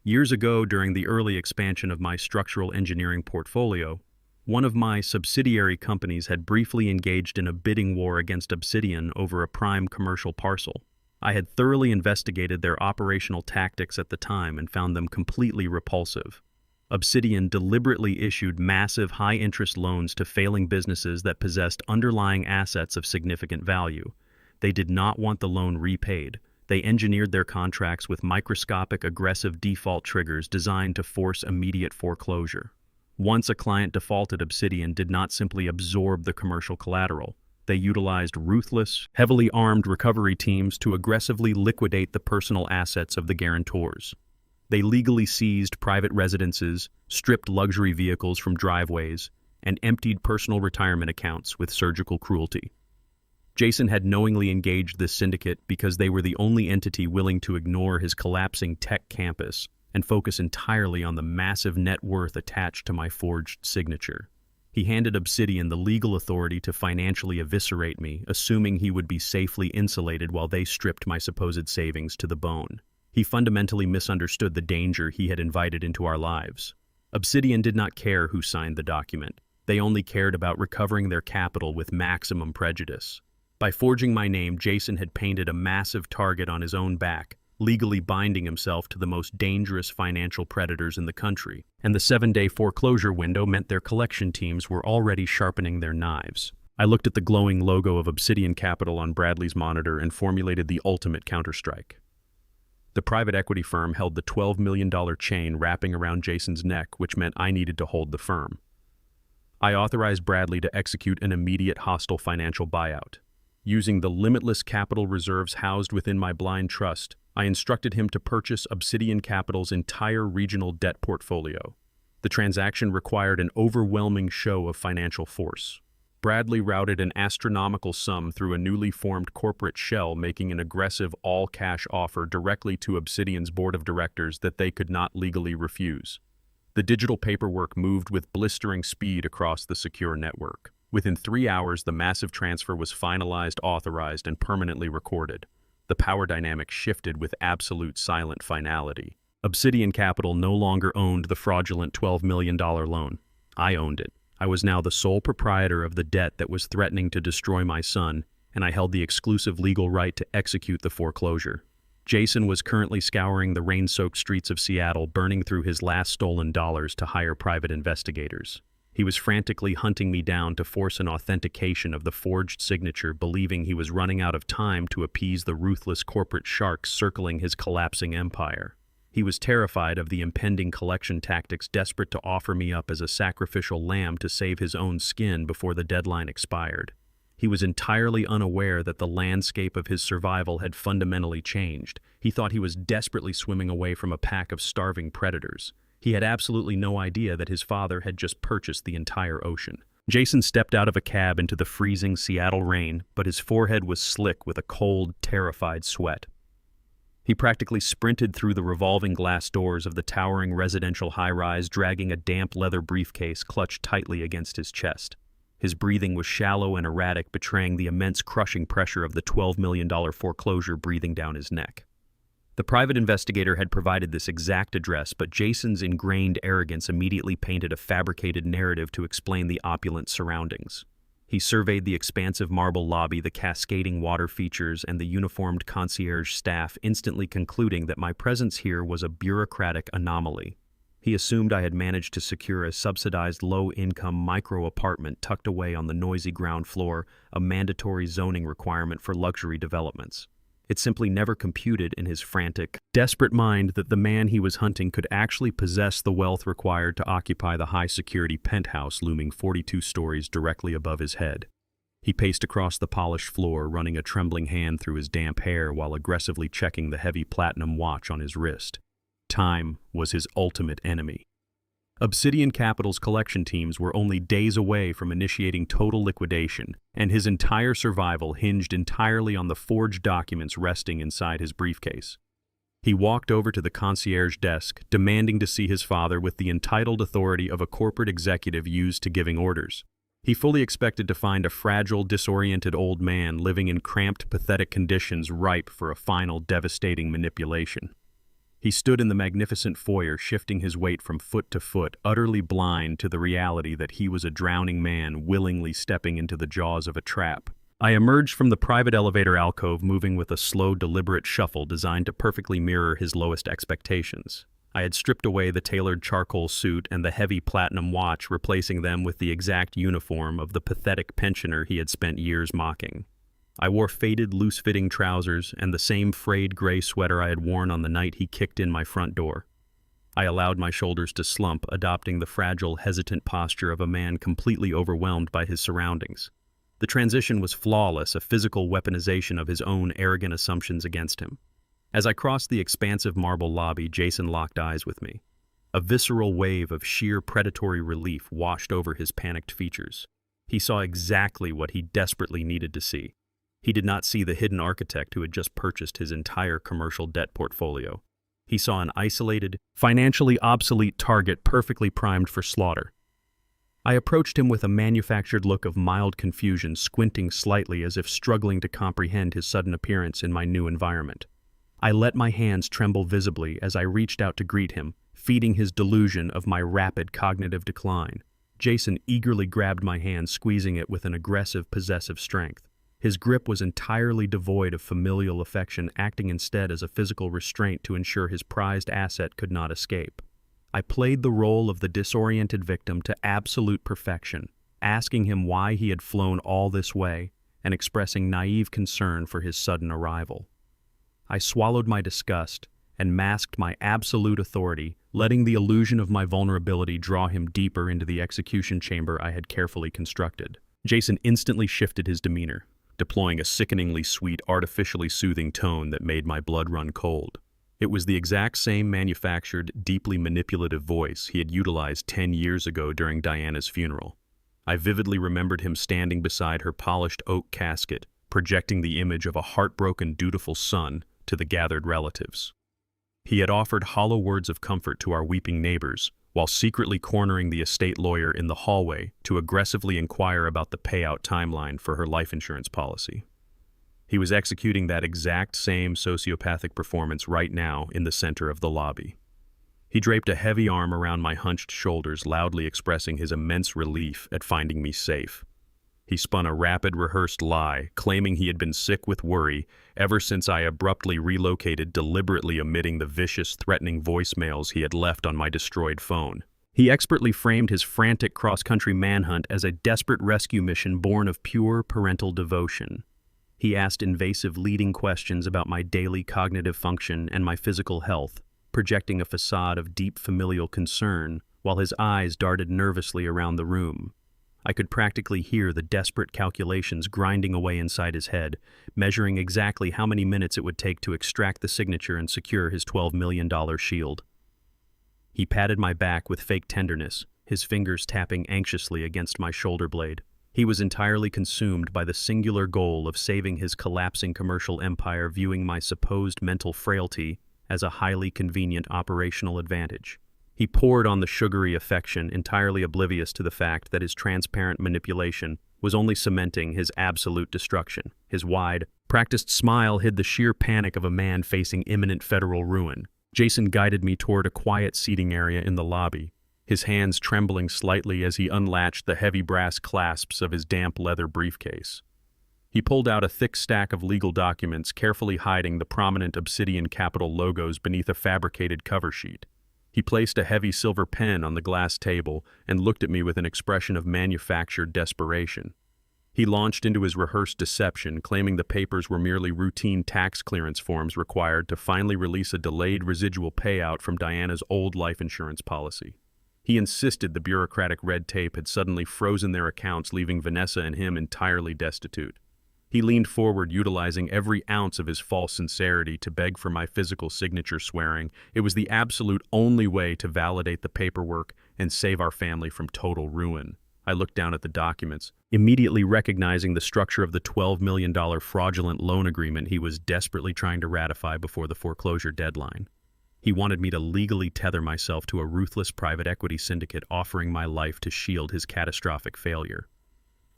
Years ago, during the early expansion of my structural engineering portfolio, one of my subsidiary companies had briefly engaged in a bidding war against Obsidian over a prime commercial parcel. I had thoroughly investigated their operational tactics at the time and found them completely repulsive. Obsidian deliberately issued massive high-interest loans to failing businesses that possessed underlying assets of significant value. They did not want the loan repaid. They engineered their contracts with microscopic, aggressive default triggers designed to force immediate foreclosure. Once a client defaulted, Obsidian did not simply absorb the commercial collateral. They utilized ruthless, heavily armed recovery teams to aggressively liquidate the personal assets of the guarantors. They legally seized private residences, stripped luxury vehicles from driveways, and emptied personal retirement accounts with surgical cruelty. Jason had knowingly engaged this syndicate because they were the only entity willing to ignore his collapsing tech campus and focus entirely on the massive net worth attached to my forged signature. He handed Obsidian the legal authority to financially eviscerate me, assuming he would be safely insulated while they stripped my supposed savings to the bone. He fundamentally misunderstood the danger he had invited into our lives. Obsidian did not care who signed the document. They only cared about recovering their capital with maximum prejudice. By forging my name, Jason had painted a massive target on his own back, legally binding himself to the most dangerous financial predators in the country, and the 7-day foreclosure window meant their collection teams were already sharpening their knives. I looked at the glowing logo of Obsidian Capital on Bradley's monitor and formulated the ultimate counterstrike. The private equity firm held the $12 million chain wrapping around Jason's neck, which meant I needed to hold the firm. I authorized Bradley to execute an immediate hostile financial buyout. Using the limitless capital reserves housed within my blind trust, I instructed him to purchase Obsidian Capital's entire regional debt portfolio. The transaction required an overwhelming show of financial force. Bradley routed an astronomical sum through a newly formed corporate shell, making an aggressive all-cash offer directly to Obsidian's board of directors that they could not legally refuse. The digital paperwork moved with blistering speed across the secure network. Within 3 hours, the massive transfer was finalized, authorized, and permanently recorded. The power dynamic shifted with absolute silent finality. Obsidian Capital no longer owned the fraudulent $12 million loan. I owned it. I was now the sole proprietor of the debt that was threatening to destroy my son, and I held the exclusive legal right to execute the foreclosure. Jason was currently scouring the rain-soaked streets of Seattle, burning through his last stolen dollars to hire private investigators. He was frantically hunting me down to force an authentication of the forged signature, believing he was running out of time to appease the ruthless corporate sharks circling his collapsing empire. He was terrified of the impending collection tactics, desperate to offer me up as a sacrificial lamb to save his own skin before the deadline expired. He was entirely unaware that the landscape of his survival had fundamentally changed. He thought he was desperately swimming away from a pack of starving predators. He had absolutely no idea that his father had just purchased the entire ocean. Jason stepped out of a cab into the freezing Seattle rain, but his forehead was slick with a cold, terrified sweat. He practically sprinted through the revolving glass doors of the towering residential high-rise, dragging a damp leather briefcase clutched tightly against his chest. His breathing was shallow and erratic, betraying the immense crushing pressure of the $12 million foreclosure breathing down his neck. The private investigator had provided this exact address, but Jason's ingrained arrogance immediately painted a fabricated narrative to explain the opulent surroundings. He surveyed the expansive marble lobby, the cascading water features, and the uniformed concierge staff, instantly concluding that my presence here was a bureaucratic anomaly. He assumed I had managed to secure a subsidized low-income micro-apartment tucked away on the noisy ground floor, a mandatory zoning requirement for luxury developments. It simply never computed in his frantic, desperate mind that the man he was hunting could actually possess the wealth required to occupy the high-security penthouse looming 42 stories directly above his head. He paced across the polished floor, running a trembling hand through his damp hair while aggressively checking the heavy platinum watch on his wrist. Time was his ultimate enemy. Obsidian Capital's collection teams were only days away from initiating total liquidation, and his entire survival hinged entirely on the forged documents resting inside his briefcase. He walked over to the concierge desk, demanding to see his father with the entitled authority of a corporate executive used to giving orders. He fully expected to find a fragile, disoriented old man living in cramped, pathetic conditions ripe for a final, devastating manipulation. He stood in the magnificent foyer, shifting his weight from foot to foot, utterly blind to the reality that he was a drowning man willingly stepping into the jaws of a trap. I emerged from the private elevator alcove, moving with a slow, deliberate shuffle designed to perfectly mirror his lowest expectations. I had stripped away the tailored charcoal suit and the heavy platinum watch, replacing them with the exact uniform of the pathetic pensioner he had spent years mocking. I wore faded, loose-fitting trousers and the same frayed gray sweater I had worn on the night he kicked in my front door. I allowed my shoulders to slump, adopting the fragile, hesitant posture of a man completely overwhelmed by his surroundings. The transition was flawless, a physical weaponization of his own arrogant assumptions against him. As I crossed the expansive marble lobby, Jason locked eyes with me. A visceral wave of sheer predatory relief washed over his panicked features. He saw exactly what he desperately needed to see. He did not see the hidden architect who had just purchased his entire commercial debt portfolio. He saw an isolated, financially obsolete target perfectly primed for slaughter. I approached him with a manufactured look of mild confusion, squinting slightly as if struggling to comprehend his sudden appearance in my new environment. I let my hands tremble visibly as I reached out to greet him, feeding his delusion of my rapid cognitive decline. Jason eagerly grabbed my hand, squeezing it with an aggressive, possessive strength. His grip was entirely devoid of familial affection, acting instead as a physical restraint to ensure his prized asset could not escape. I played the role of the disoriented victim to absolute perfection, asking him why he had flown all this way and expressing naive concern for his sudden arrival. I swallowed my disgust and masked my absolute authority, letting the illusion of my vulnerability draw him deeper into the execution chamber I had carefully constructed. Jason instantly shifted his demeanor, deploying a sickeningly sweet, artificially soothing tone that made my blood run cold. It was the exact same manufactured, deeply manipulative voice he had utilized 10 years ago during Diana's funeral. I vividly remembered him standing beside her polished oak casket, projecting the image of a heartbroken, dutiful son to the gathered relatives. He had offered hollow words of comfort to our weeping neighbors, while secretly cornering the estate lawyer in the hallway to aggressively inquire about the payout timeline for her life insurance policy. He was executing that exact same sociopathic performance right now in the center of the lobby. He draped a heavy arm around my hunched shoulders, loudly expressing his immense relief at finding me safe. He spun a rapid, rehearsed lie, claiming he had been sick with worry ever since I abruptly relocated, deliberately omitting the vicious, threatening voicemails he had left on my destroyed phone. He expertly framed his frantic cross-country manhunt as a desperate rescue mission born of pure parental devotion. He asked invasive leading questions about my daily cognitive function and my physical health, projecting a facade of deep familial concern while his eyes darted nervously around the room. I could practically hear the desperate calculations grinding away inside his head, measuring exactly how many minutes it would take to extract the signature and secure his $12 million shield. He patted my back with fake tenderness, his fingers tapping anxiously against my shoulder blade. He was entirely consumed by the singular goal of saving his collapsing commercial empire, viewing my supposed mental frailty as a highly convenient operational advantage. He poured on the sugary affection, entirely oblivious to the fact that his transparent manipulation was only cementing his absolute destruction. His wide, practiced smile hid the sheer panic of a man facing imminent federal ruin. Jason guided me toward a quiet seating area in the lobby, his hands trembling slightly as he unlatched the heavy brass clasps of his damp leather briefcase. He pulled out a thick stack of legal documents, carefully hiding the prominent Obsidian Capital logos beneath a fabricated cover sheet. He placed a heavy silver pen on the glass table and looked at me with an expression of manufactured desperation. He launched into his rehearsed deception, claiming the papers were merely routine tax clearance forms required to finally release a delayed residual payout from Diana's old life insurance policy. He insisted the bureaucratic red tape had suddenly frozen their accounts, leaving Vanessa and him entirely destitute. He leaned forward, utilizing every ounce of his false sincerity to beg for my physical signature, swearing it was the absolute only way to validate the paperwork and save our family from total ruin. I looked down at the documents, immediately recognizing the structure of the $12 million fraudulent loan agreement he was desperately trying to ratify before the foreclosure deadline. He wanted me to legally tether myself to a ruthless private equity syndicate, offering my life to shield his catastrophic failure.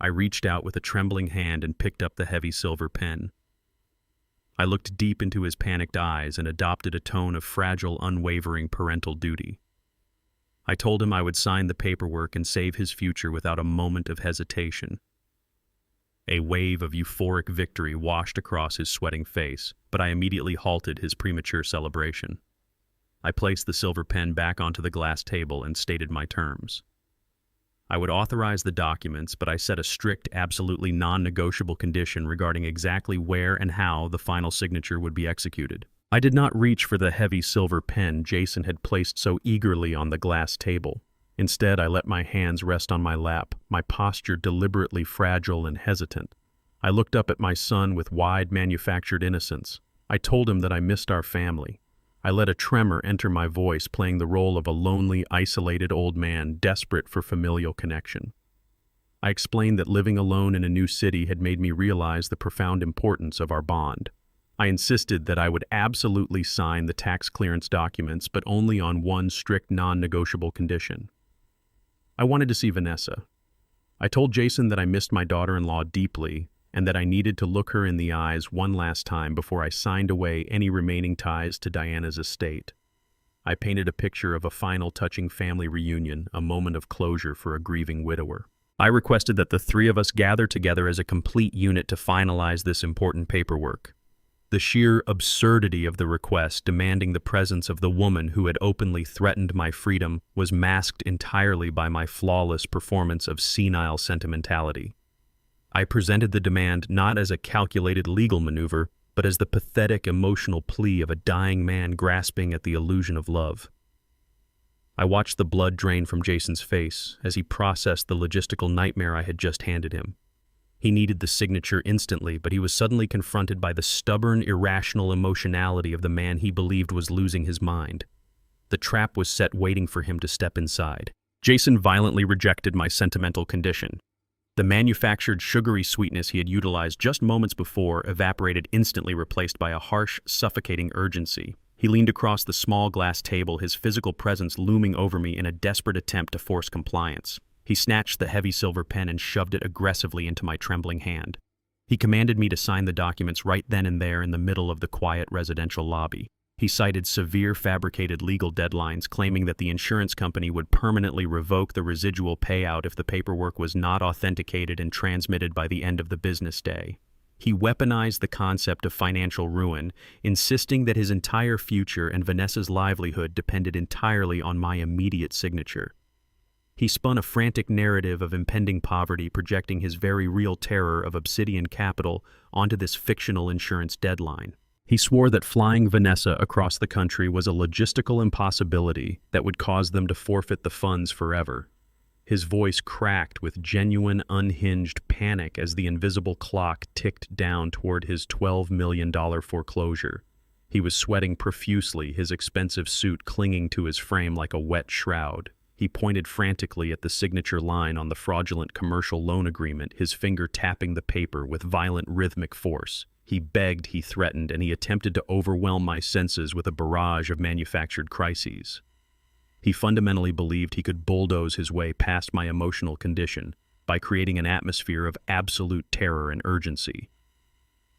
I reached out with a trembling hand and picked up the heavy silver pen. I looked deep into his panicked eyes and adopted a tone of fragile, unwavering parental duty. I told him I would sign the paperwork and save his future without a moment of hesitation. A wave of euphoric victory washed across his sweating face, but I immediately halted his premature celebration. I placed the silver pen back onto the glass table and stated my terms. I would authorize the documents, but I set a strict, absolutely non-negotiable condition regarding exactly where and how the final signature would be executed. I did not reach for the heavy silver pen Jason had placed so eagerly on the glass table. Instead, I let my hands rest on my lap, my posture deliberately fragile and hesitant. I looked up at my son with wide, manufactured innocence. I told him that I missed our family. I let a tremor enter my voice, playing the role of a lonely, isolated old man desperate for familial connection. I explained that living alone in a new city had made me realize the profound importance of our bond. I insisted that I would absolutely sign the tax clearance documents, but only on one strict, non-negotiable condition. I wanted to see Vanessa. I told Jason that I missed my daughter-in-law deeply, and that I needed to look her in the eyes one last time before I signed away any remaining ties to Diana's estate. I painted a picture of a final touching family reunion, a moment of closure for a grieving widower. I requested that the three of us gather together as a complete unit to finalize this important paperwork. The sheer absurdity of the request, demanding the presence of the woman who had openly threatened my freedom, was masked entirely by my flawless performance of senile sentimentality. I presented the demand not as a calculated legal maneuver, but as the pathetic emotional plea of a dying man grasping at the illusion of love. I watched the blood drain from Jason's face as he processed the logistical nightmare I had just handed him. He needed the signature instantly, but he was suddenly confronted by the stubborn, irrational emotionality of the man he believed was losing his mind. The trap was set, waiting for him to step inside. Jason violently rejected my sentimental condition. The manufactured sugary sweetness he had utilized just moments before evaporated instantly, replaced by a harsh, suffocating urgency. He leaned across the small glass table, his physical presence looming over me in a desperate attempt to force compliance. He snatched the heavy silver pen and shoved it aggressively into my trembling hand. He commanded me to sign the documents right then and there in the middle of the quiet residential lobby. He cited severe fabricated legal deadlines, claiming that the insurance company would permanently revoke the residual payout if the paperwork was not authenticated and transmitted by the end of the business day. He weaponized the concept of financial ruin, insisting that his entire future and Vanessa's livelihood depended entirely on my immediate signature. He spun a frantic narrative of impending poverty, projecting his very real terror of obsidian capital onto this fictional insurance deadline. He swore that flying Vanessa across the country was a logistical impossibility that would cause them to forfeit the funds forever. His voice cracked with genuine, unhinged panic as the invisible clock ticked down toward his $12 million foreclosure. He was sweating profusely, his expensive suit clinging to his frame like a wet shroud. He pointed frantically at the signature line on the fraudulent commercial loan agreement, his finger tapping the paper with violent rhythmic force. He begged, he threatened, and he attempted to overwhelm my senses with a barrage of manufactured crises. He fundamentally believed he could bulldoze his way past my emotional condition by creating an atmosphere of absolute terror and urgency.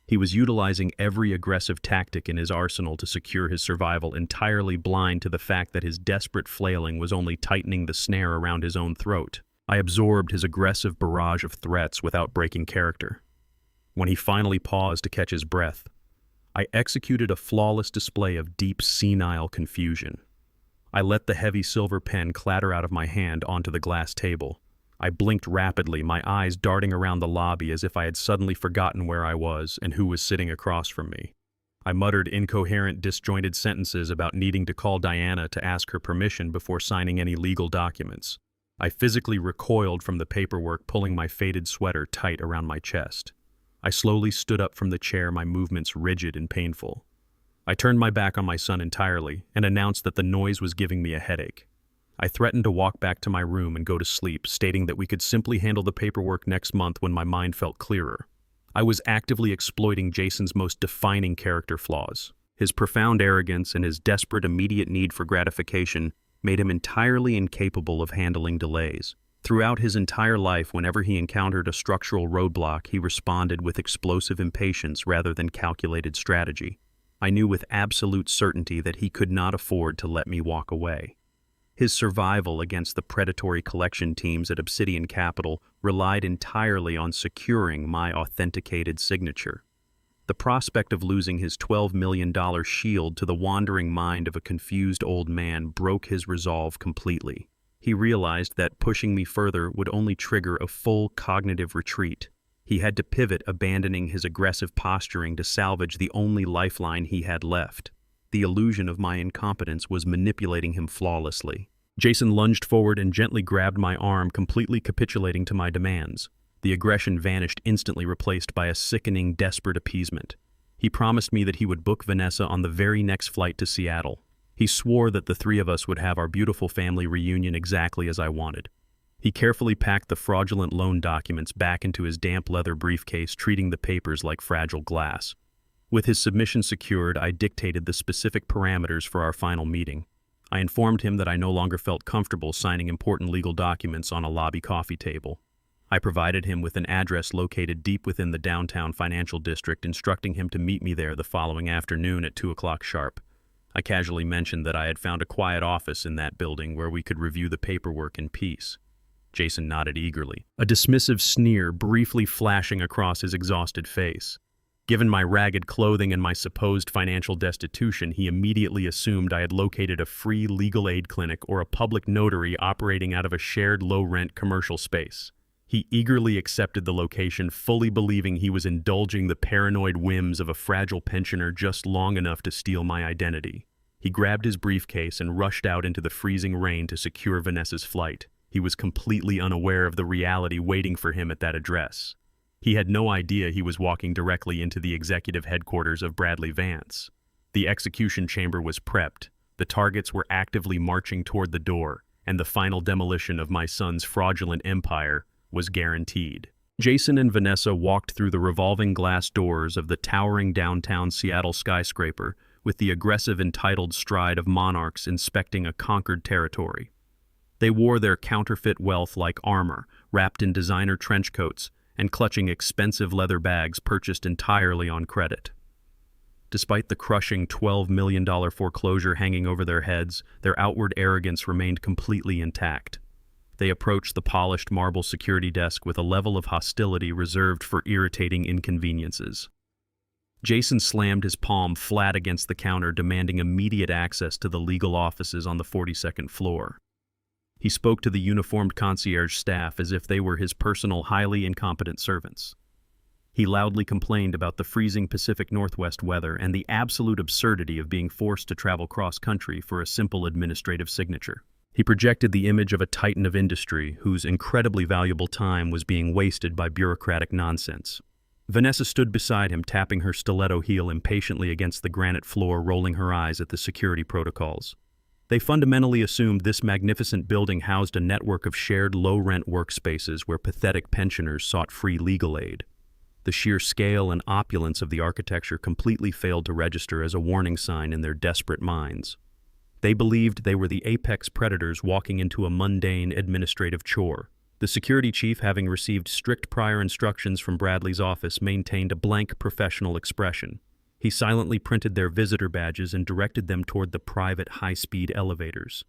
He was utilizing every aggressive tactic in his arsenal to secure his survival, entirely blind to the fact that his desperate flailing was only tightening the snare around his own throat. I absorbed his aggressive barrage of threats without breaking character. When he finally paused to catch his breath, I executed a flawless display of deep, senile confusion. I let the heavy silver pen clatter out of my hand onto the glass table. I blinked rapidly, my eyes darting around the lobby as if I had suddenly forgotten where I was and who was sitting across from me. I muttered incoherent, disjointed sentences about needing to call Diana to ask her permission before signing any legal documents. I physically recoiled from the paperwork, pulling my faded sweater tight around my chest. I slowly stood up from the chair, my movements rigid and painful. I turned my back on my son entirely and announced that the noise was giving me a headache. I threatened to walk back to my room and go to sleep, stating that we could simply handle the paperwork next month when my mind felt clearer. I was actively exploiting Jason's most defining character flaws. His profound arrogance and his desperate immediate need for gratification made him entirely incapable of handling delays. Throughout his entire life, whenever he encountered a structural roadblock, he responded with explosive impatience rather than calculated strategy. I knew with absolute certainty that he could not afford to let me walk away. His survival against the predatory collection teams at Obsidian Capital relied entirely on securing my authenticated signature. The prospect of losing his $12 million shield to the wandering mind of a confused old man broke his resolve completely. He realized that pushing me further would only trigger a full cognitive retreat. He had to pivot, abandoning his aggressive posturing to salvage the only lifeline he had left. The illusion of my incompetence was manipulating him flawlessly. Jason lunged forward and gently grabbed my arm, completely capitulating to my demands. The aggression vanished, instantly replaced by a sickening, desperate appeasement. He promised me that he would book Vanessa on the very next flight to Seattle. He swore that the three of us would have our beautiful family reunion exactly as I wanted. He carefully packed the fraudulent loan documents back into his damp leather briefcase, treating the papers like fragile glass. With his submission secured, I dictated the specific parameters for our final meeting. I informed him that I no longer felt comfortable signing important legal documents on a lobby coffee table. I provided him with an address located deep within the downtown financial district, instructing him to meet me there the following afternoon at 2 o'clock sharp. I casually mentioned that I had found a quiet office in that building where we could review the paperwork in peace. Jason nodded eagerly, a dismissive sneer briefly flashing across his exhausted face. Given my ragged clothing and my supposed financial destitution, he immediately assumed I had located a free legal aid clinic or a public notary operating out of a shared low-rent commercial space. He eagerly accepted the location, fully believing he was indulging the paranoid whims of a fragile pensioner just long enough to steal my identity. He grabbed his briefcase and rushed out into the freezing rain to secure Vanessa's flight. He was completely unaware of the reality waiting for him at that address. He had no idea he was walking directly into the executive headquarters of Bradley Vance. The execution chamber was prepped, the targets were actively marching toward the door, and the final demolition of my son's fraudulent empire was guaranteed. Jason and Vanessa walked through the revolving glass doors of the towering downtown Seattle skyscraper with the aggressive entitled stride of monarchs inspecting a conquered territory. They wore their counterfeit wealth like armor, wrapped in designer trench coats and clutching expensive leather bags purchased entirely on credit. Despite the crushing $12 million foreclosure hanging over their heads, their outward arrogance remained completely intact. They approached the polished marble security desk with a level of hostility reserved for irritating inconveniences. Jason slammed his palm flat against the counter, demanding immediate access to the legal offices on the 42nd floor. He spoke to the uniformed concierge staff as if they were his personal, highly incompetent servants. He loudly complained about the freezing Pacific Northwest weather and the absolute absurdity of being forced to travel cross-country for a simple administrative signature. He projected the image of a titan of industry whose incredibly valuable time was being wasted by bureaucratic nonsense. Vanessa stood beside him, tapping her stiletto heel impatiently against the granite floor, rolling her eyes at the security protocols. They fundamentally assumed this magnificent building housed a network of shared low-rent workspaces where pathetic pensioners sought free legal aid. The sheer scale and opulence of the architecture completely failed to register as a warning sign in their desperate minds. They believed they were the apex predators walking into a mundane administrative chore. The security chief, having received strict prior instructions from Bradley's office, maintained a blank professional expression. He silently printed their visitor badges and directed them toward the private high-speed elevators.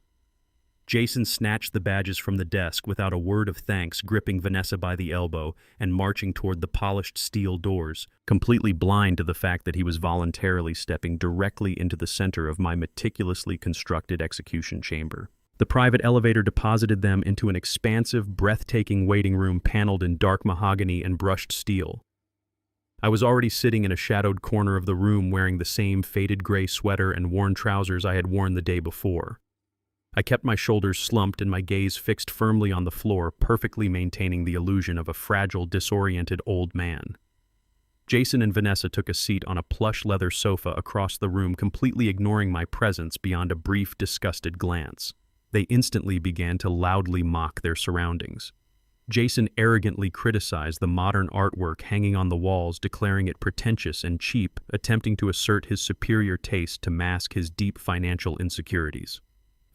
Jason snatched the badges from the desk without a word of thanks, gripping Vanessa by the elbow and marching toward the polished steel doors, completely blind to the fact that he was voluntarily stepping directly into the center of my meticulously constructed execution chamber. The private elevator deposited them into an expansive, breathtaking waiting room paneled in dark mahogany and brushed steel. I was already sitting in a shadowed corner of the room wearing the same faded gray sweater and worn trousers I had worn the day before. I kept my shoulders slumped and my gaze fixed firmly on the floor, perfectly maintaining the illusion of a fragile, disoriented old man. Jason and Vanessa took a seat on a plush leather sofa across the room, completely ignoring my presence beyond a brief, disgusted glance. They instantly began to loudly mock their surroundings. Jason arrogantly criticized the modern artwork hanging on the walls, declaring it pretentious and cheap, attempting to assert his superior taste to mask his deep financial insecurities.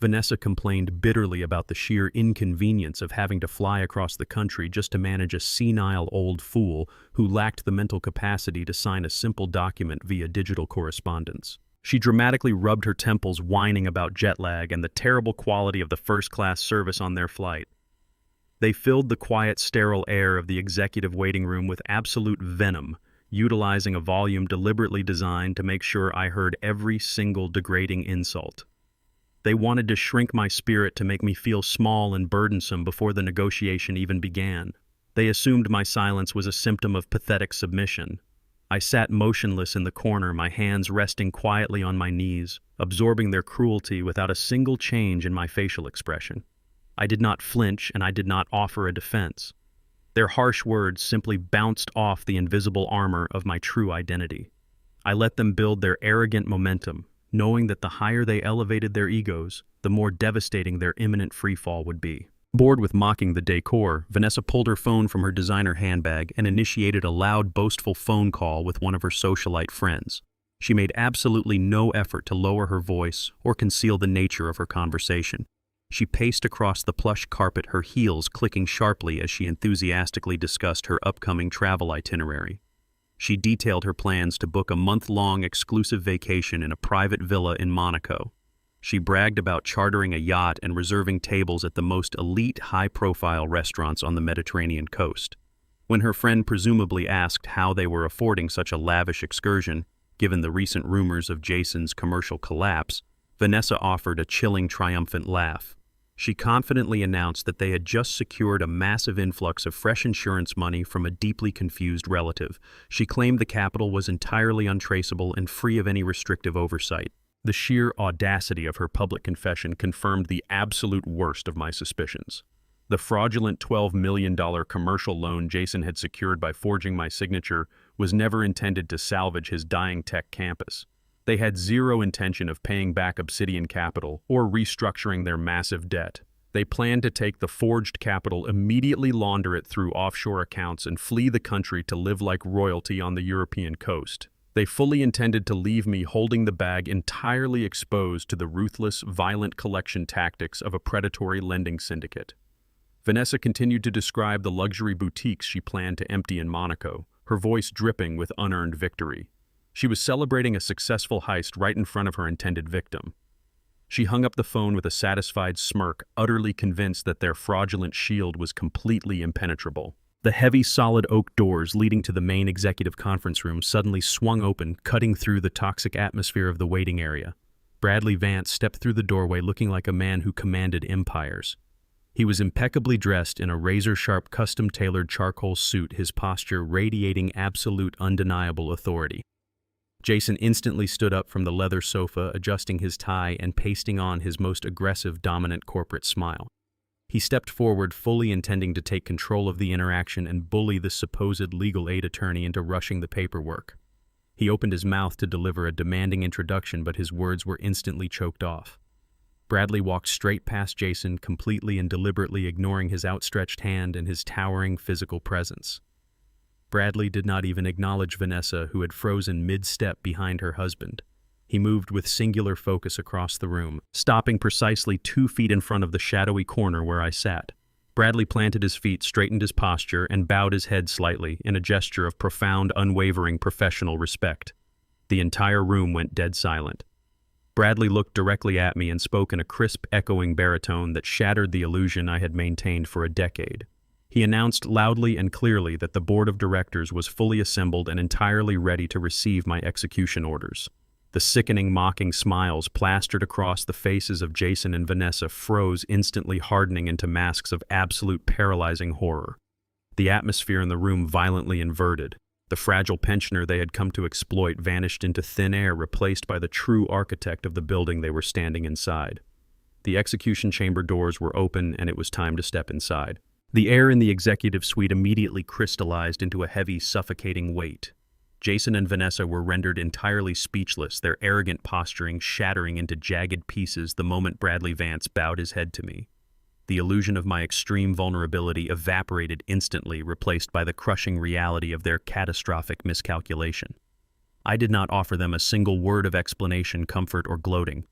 Vanessa complained bitterly about the sheer inconvenience of having to fly across the country just to manage a senile old fool who lacked the mental capacity to sign a simple document via digital correspondence. She dramatically rubbed her temples, whining about jet lag and the terrible quality of the first-class service on their flight. They filled the quiet, sterile air of the executive waiting room with absolute venom, utilizing a volume deliberately designed to make sure I heard every single degrading insult. They wanted to shrink my spirit to make me feel small and burdensome before the negotiation even began. They assumed my silence was a symptom of pathetic submission. I sat motionless in the corner, my hands resting quietly on my knees, absorbing their cruelty without a single change in my facial expression. I did not flinch, and I did not offer a defense. Their harsh words simply bounced off the invisible armor of my true identity. I let them build their arrogant momentum, knowing that the higher they elevated their egos, the more devastating their imminent freefall would be. Bored with mocking the decor, Vanessa pulled her phone from her designer handbag and initiated a loud, boastful phone call with one of her socialite friends. She made absolutely no effort to lower her voice or conceal the nature of her conversation. She paced across the plush carpet, her heels clicking sharply as she enthusiastically discussed her upcoming travel itinerary. She detailed her plans to book a month-long exclusive vacation in a private villa in Monaco. She bragged about chartering a yacht and reserving tables at the most elite, high-profile restaurants on the Mediterranean coast. When her friend presumably asked how they were affording such a lavish excursion, given the recent rumors of Jason's commercial collapse, Vanessa offered a chilling, triumphant laugh. She confidently announced that they had just secured a massive influx of fresh insurance money from a deeply confused relative. She claimed the capital was entirely untraceable and free of any restrictive oversight. The sheer audacity of her public confession confirmed the absolute worst of my suspicions. The fraudulent $12 million commercial loan Jason had secured by forging my signature was never intended to salvage his dying tech campus. They had zero intention of paying back Obsidian Capital or restructuring their massive debt. They planned to take the forged capital, immediately launder it through offshore accounts, and flee the country to live like royalty on the European coast. They fully intended to leave me holding the bag entirely exposed to the ruthless, violent collection tactics of a predatory lending syndicate. Vanessa continued to describe the luxury boutiques she planned to empty in Monaco, her voice dripping with unearned victory. She was celebrating a successful heist right in front of her intended victim. She hung up the phone with a satisfied smirk, utterly convinced that their fraudulent shield was completely impenetrable. The heavy, solid oak doors leading to the main executive conference room suddenly swung open, cutting through the toxic atmosphere of the waiting area. Bradley Vance stepped through the doorway looking like a man who commanded empires. He was impeccably dressed in a razor-sharp, custom-tailored charcoal suit, his posture radiating absolute, undeniable authority. Jason instantly stood up from the leather sofa, adjusting his tie and pasting on his most aggressive, dominant corporate smile. He stepped forward, fully intending to take control of the interaction and bully the supposed legal aid attorney into rushing the paperwork. He opened his mouth to deliver a demanding introduction, but his words were instantly choked off. Bradley walked straight past Jason, completely and deliberately ignoring his outstretched hand and his towering physical presence. Bradley did not even acknowledge Vanessa, who had frozen mid-step behind her husband. He moved with singular focus across the room, stopping precisely 2 feet in front of the shadowy corner where I sat. Bradley planted his feet, straightened his posture, and bowed his head slightly in a gesture of profound, unwavering professional respect. The entire room went dead silent. Bradley looked directly at me and spoke in a crisp, echoing baritone that shattered the illusion I had maintained for a decade. He announced loudly and clearly that the board of directors was fully assembled and entirely ready to receive my execution orders. The sickening, mocking smiles plastered across the faces of Jason and Vanessa froze, instantly hardening into masks of absolute paralyzing horror. The atmosphere in the room violently inverted. The fragile pensioner they had come to exploit vanished into thin air, replaced by the true architect of the building they were standing inside. The execution chamber doors were open, and it was time to step inside. The air in the executive suite immediately crystallized into a heavy, suffocating weight. Jason and Vanessa were rendered entirely speechless, their arrogant posturing shattering into jagged pieces the moment Bradley Vance bowed his head to me. The illusion of my extreme vulnerability evaporated instantly, replaced by the crushing reality of their catastrophic miscalculation. I did not offer them a single word of explanation, comfort, or gloating.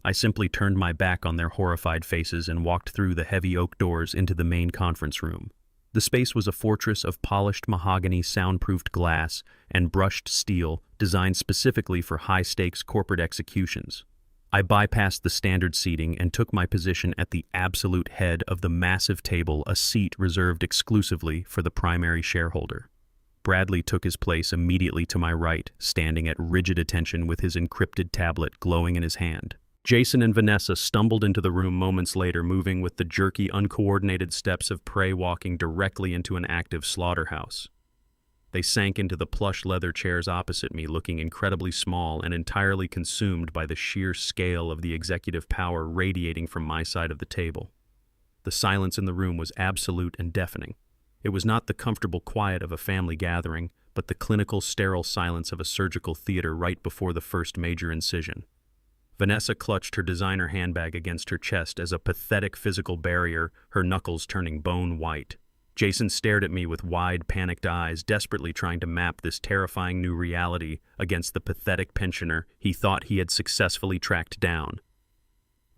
I simply turned my back on their horrified faces and walked through the heavy oak doors into the main conference room. The space was a fortress of polished mahogany, soundproofed glass, and brushed steel, designed specifically for high-stakes corporate executions. I bypassed the standard seating and took my position at the absolute head of the massive table, a seat reserved exclusively for the primary shareholder. Bradley took his place immediately to my right, standing at rigid attention with his encrypted tablet glowing in his hand. Jason and Vanessa stumbled into the room moments later, moving with the jerky, uncoordinated steps of prey walking directly into an active slaughterhouse. They sank into the plush leather chairs opposite me, looking incredibly small and entirely consumed by the sheer scale of the executive power radiating from my side of the table. The silence in the room was absolute and deafening. It was not the comfortable quiet of a family gathering, but the clinical, sterile silence of a surgical theater right before the first major incision. Vanessa clutched her designer handbag against her chest as a pathetic physical barrier, her knuckles turning bone white. Jason stared at me with wide, panicked eyes, desperately trying to map this terrifying new reality against the pathetic pensioner he thought he had successfully tracked down.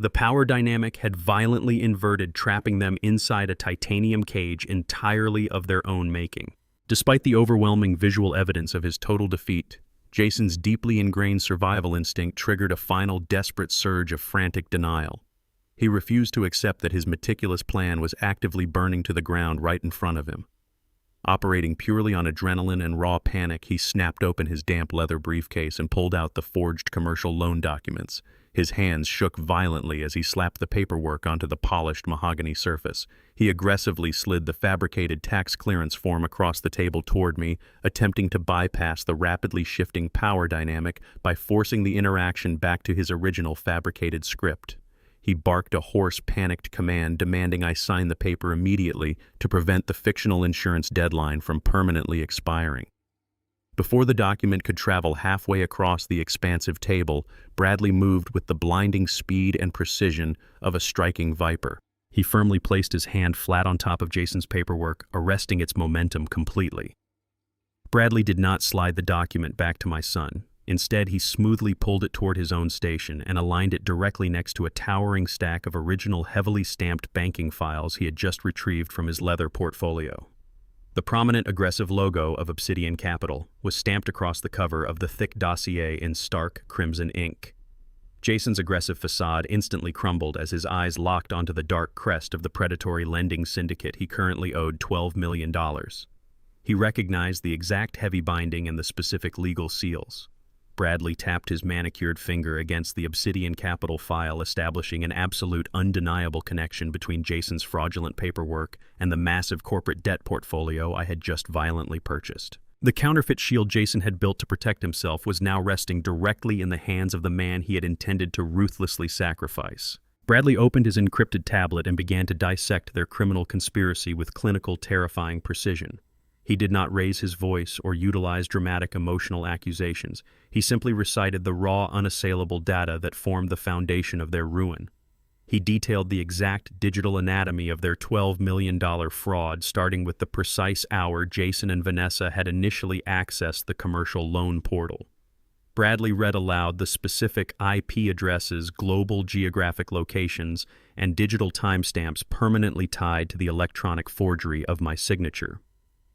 The power dynamic had violently inverted, trapping them inside a titanium cage entirely of their own making. Despite the overwhelming visual evidence of his total defeat, Jason's deeply ingrained survival instinct triggered a final desperate surge of frantic denial. He refused to accept that his meticulous plan was actively burning to the ground right in front of him. Operating purely on adrenaline and raw panic, he snapped open his damp leather briefcase and pulled out the forged commercial loan documents. His hands shook violently as he slapped the paperwork onto the polished mahogany surface. He aggressively slid the fabricated tax clearance form across the table toward me, attempting to bypass the rapidly shifting power dynamic by forcing the interaction back to his original fabricated script. He barked a hoarse, panicked command demanding I sign the paper immediately to prevent the fictional insurance deadline from permanently expiring. Before the document could travel halfway across the expansive table, Bradley moved with the blinding speed and precision of a striking viper. He firmly placed his hand flat on top of Jason's paperwork, arresting its momentum completely. Bradley did not slide the document back to my son. Instead, he smoothly pulled it toward his own station and aligned it directly next to a towering stack of original heavily stamped banking files he had just retrieved from his leather portfolio. The prominent aggressive logo of Obsidian Capital was stamped across the cover of the thick dossier in stark crimson ink. Jason's aggressive facade instantly crumbled as his eyes locked onto the dark crest of the predatory lending syndicate he currently owed $12 million. He recognized the exact heavy binding and the specific legal seals. Bradley tapped his manicured finger against the Obsidian Capital file, establishing an absolute, undeniable connection between Jason's fraudulent paperwork and the massive corporate debt portfolio I had just violently purchased. The counterfeit shield Jason had built to protect himself was now resting directly in the hands of the man he had intended to ruthlessly sacrifice. Bradley opened his encrypted tablet and began to dissect their criminal conspiracy with clinical, terrifying precision. He did not raise his voice or utilize dramatic emotional accusations. He simply recited the raw, unassailable data that formed the foundation of their ruin. He detailed the exact digital anatomy of their $12 million fraud, starting with the precise hour Jason and Vanessa had initially accessed the commercial loan portal. Bradley read aloud the specific IP addresses, global geographic locations, and digital timestamps permanently tied to the electronic forgery of my signature.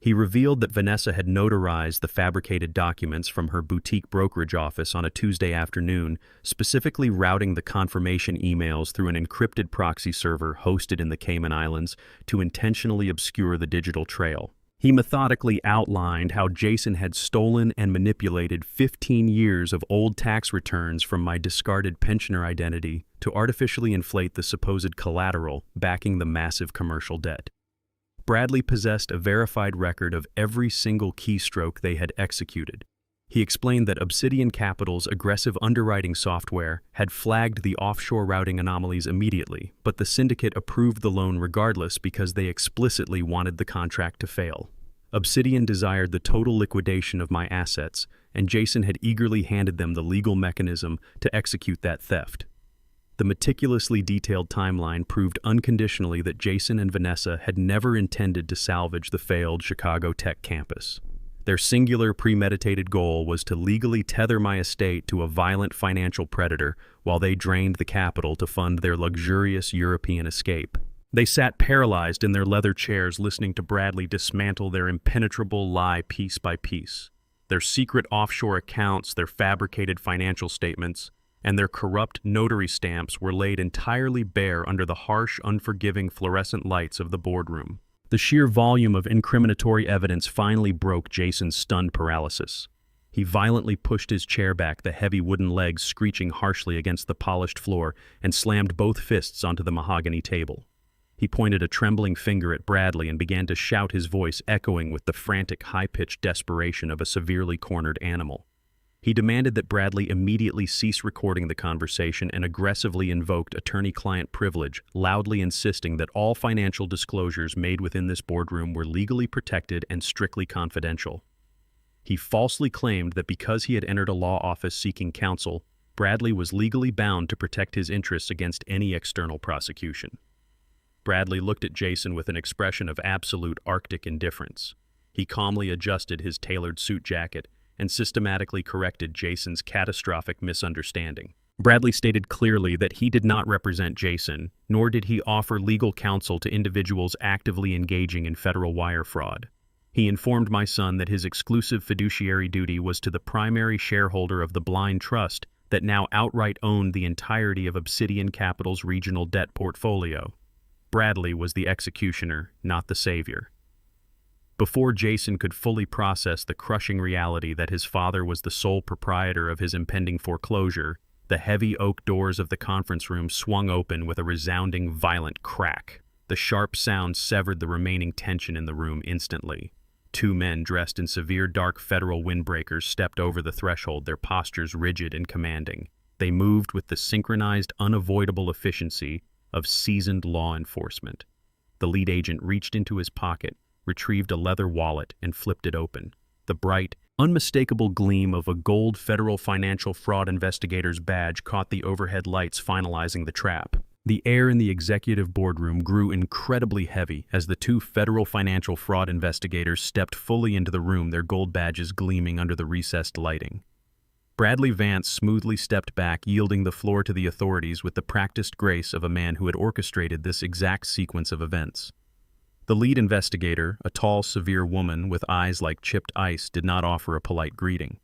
He revealed that Vanessa had notarized the fabricated documents from her boutique brokerage office on a Tuesday afternoon, specifically routing the confirmation emails through an encrypted proxy server hosted in the Cayman Islands to intentionally obscure the digital trail. He methodically outlined how Jason had stolen and manipulated 15 years of old tax returns from my discarded pensioner identity to artificially inflate the supposed collateral backing the massive commercial debt. Bradley possessed a verified record of every single keystroke they had executed. He explained that Obsidian Capital's aggressive underwriting software had flagged the offshore routing anomalies immediately, but the syndicate approved the loan regardless because they explicitly wanted the contract to fail. Obsidian desired the total liquidation of my assets, and Jason had eagerly handed them the legal mechanism to execute that theft. The meticulously detailed timeline proved unconditionally that Jason and Vanessa had never intended to salvage the failed Chicago Tech campus. Their singular premeditated goal was to legally tether my estate to a violent financial predator while they drained the capital to fund their luxurious European escape. They sat paralyzed in their leather chairs listening to Bradley dismantle their impenetrable lie piece by piece. Their secret offshore accounts, their fabricated financial statements, and their corrupt notary stamps were laid entirely bare under the harsh, unforgiving fluorescent lights of the boardroom. The sheer volume of incriminatory evidence finally broke Jason's stunned paralysis. He violently pushed his chair back, the heavy wooden legs screeching harshly against the polished floor, and slammed both fists onto the mahogany table. He pointed a trembling finger at Bradley and began to shout, his voice echoing with the frantic, high-pitched desperation of a severely cornered animal. He demanded that Bradley immediately cease recording the conversation and aggressively invoked attorney-client privilege, loudly insisting that all financial disclosures made within this boardroom were legally protected and strictly confidential. He falsely claimed that because he had entered a law office seeking counsel, Bradley was legally bound to protect his interests against any external prosecution. Bradley looked at Jason with an expression of absolute Arctic indifference. He calmly adjusted his tailored suit jacket and systematically corrected Jason's catastrophic misunderstanding. Bradley stated clearly that he did not represent Jason, nor did he offer legal counsel to individuals actively engaging in federal wire fraud. He informed my son that his exclusive fiduciary duty was to the primary shareholder of the blind trust that now outright owned the entirety of Obsidian Capital's regional debt portfolio. Bradley was the executioner, not the savior. Before Jason could fully process the crushing reality that his father was the sole proprietor of his impending foreclosure, the heavy oak doors of the conference room swung open with a resounding, violent crack. The sharp sound severed the remaining tension in the room instantly. Two men dressed in severe dark federal windbreakers stepped over the threshold, their postures rigid and commanding. They moved with the synchronized, unavoidable efficiency of seasoned law enforcement. The lead agent reached into his pocket, retrieved a leather wallet, and flipped it open. The bright, unmistakable gleam of a gold federal financial fraud investigator's badge caught the overhead lights finalizing the trap. The air in the executive boardroom grew incredibly heavy as the two federal financial fraud investigators stepped fully into the room, their gold badges gleaming under the recessed lighting. Bradley Vance smoothly stepped back, yielding the floor to the authorities with the practiced grace of a man who had orchestrated this exact sequence of events. The lead investigator, a tall, severe woman with eyes like chipped ice, did not offer a polite greeting.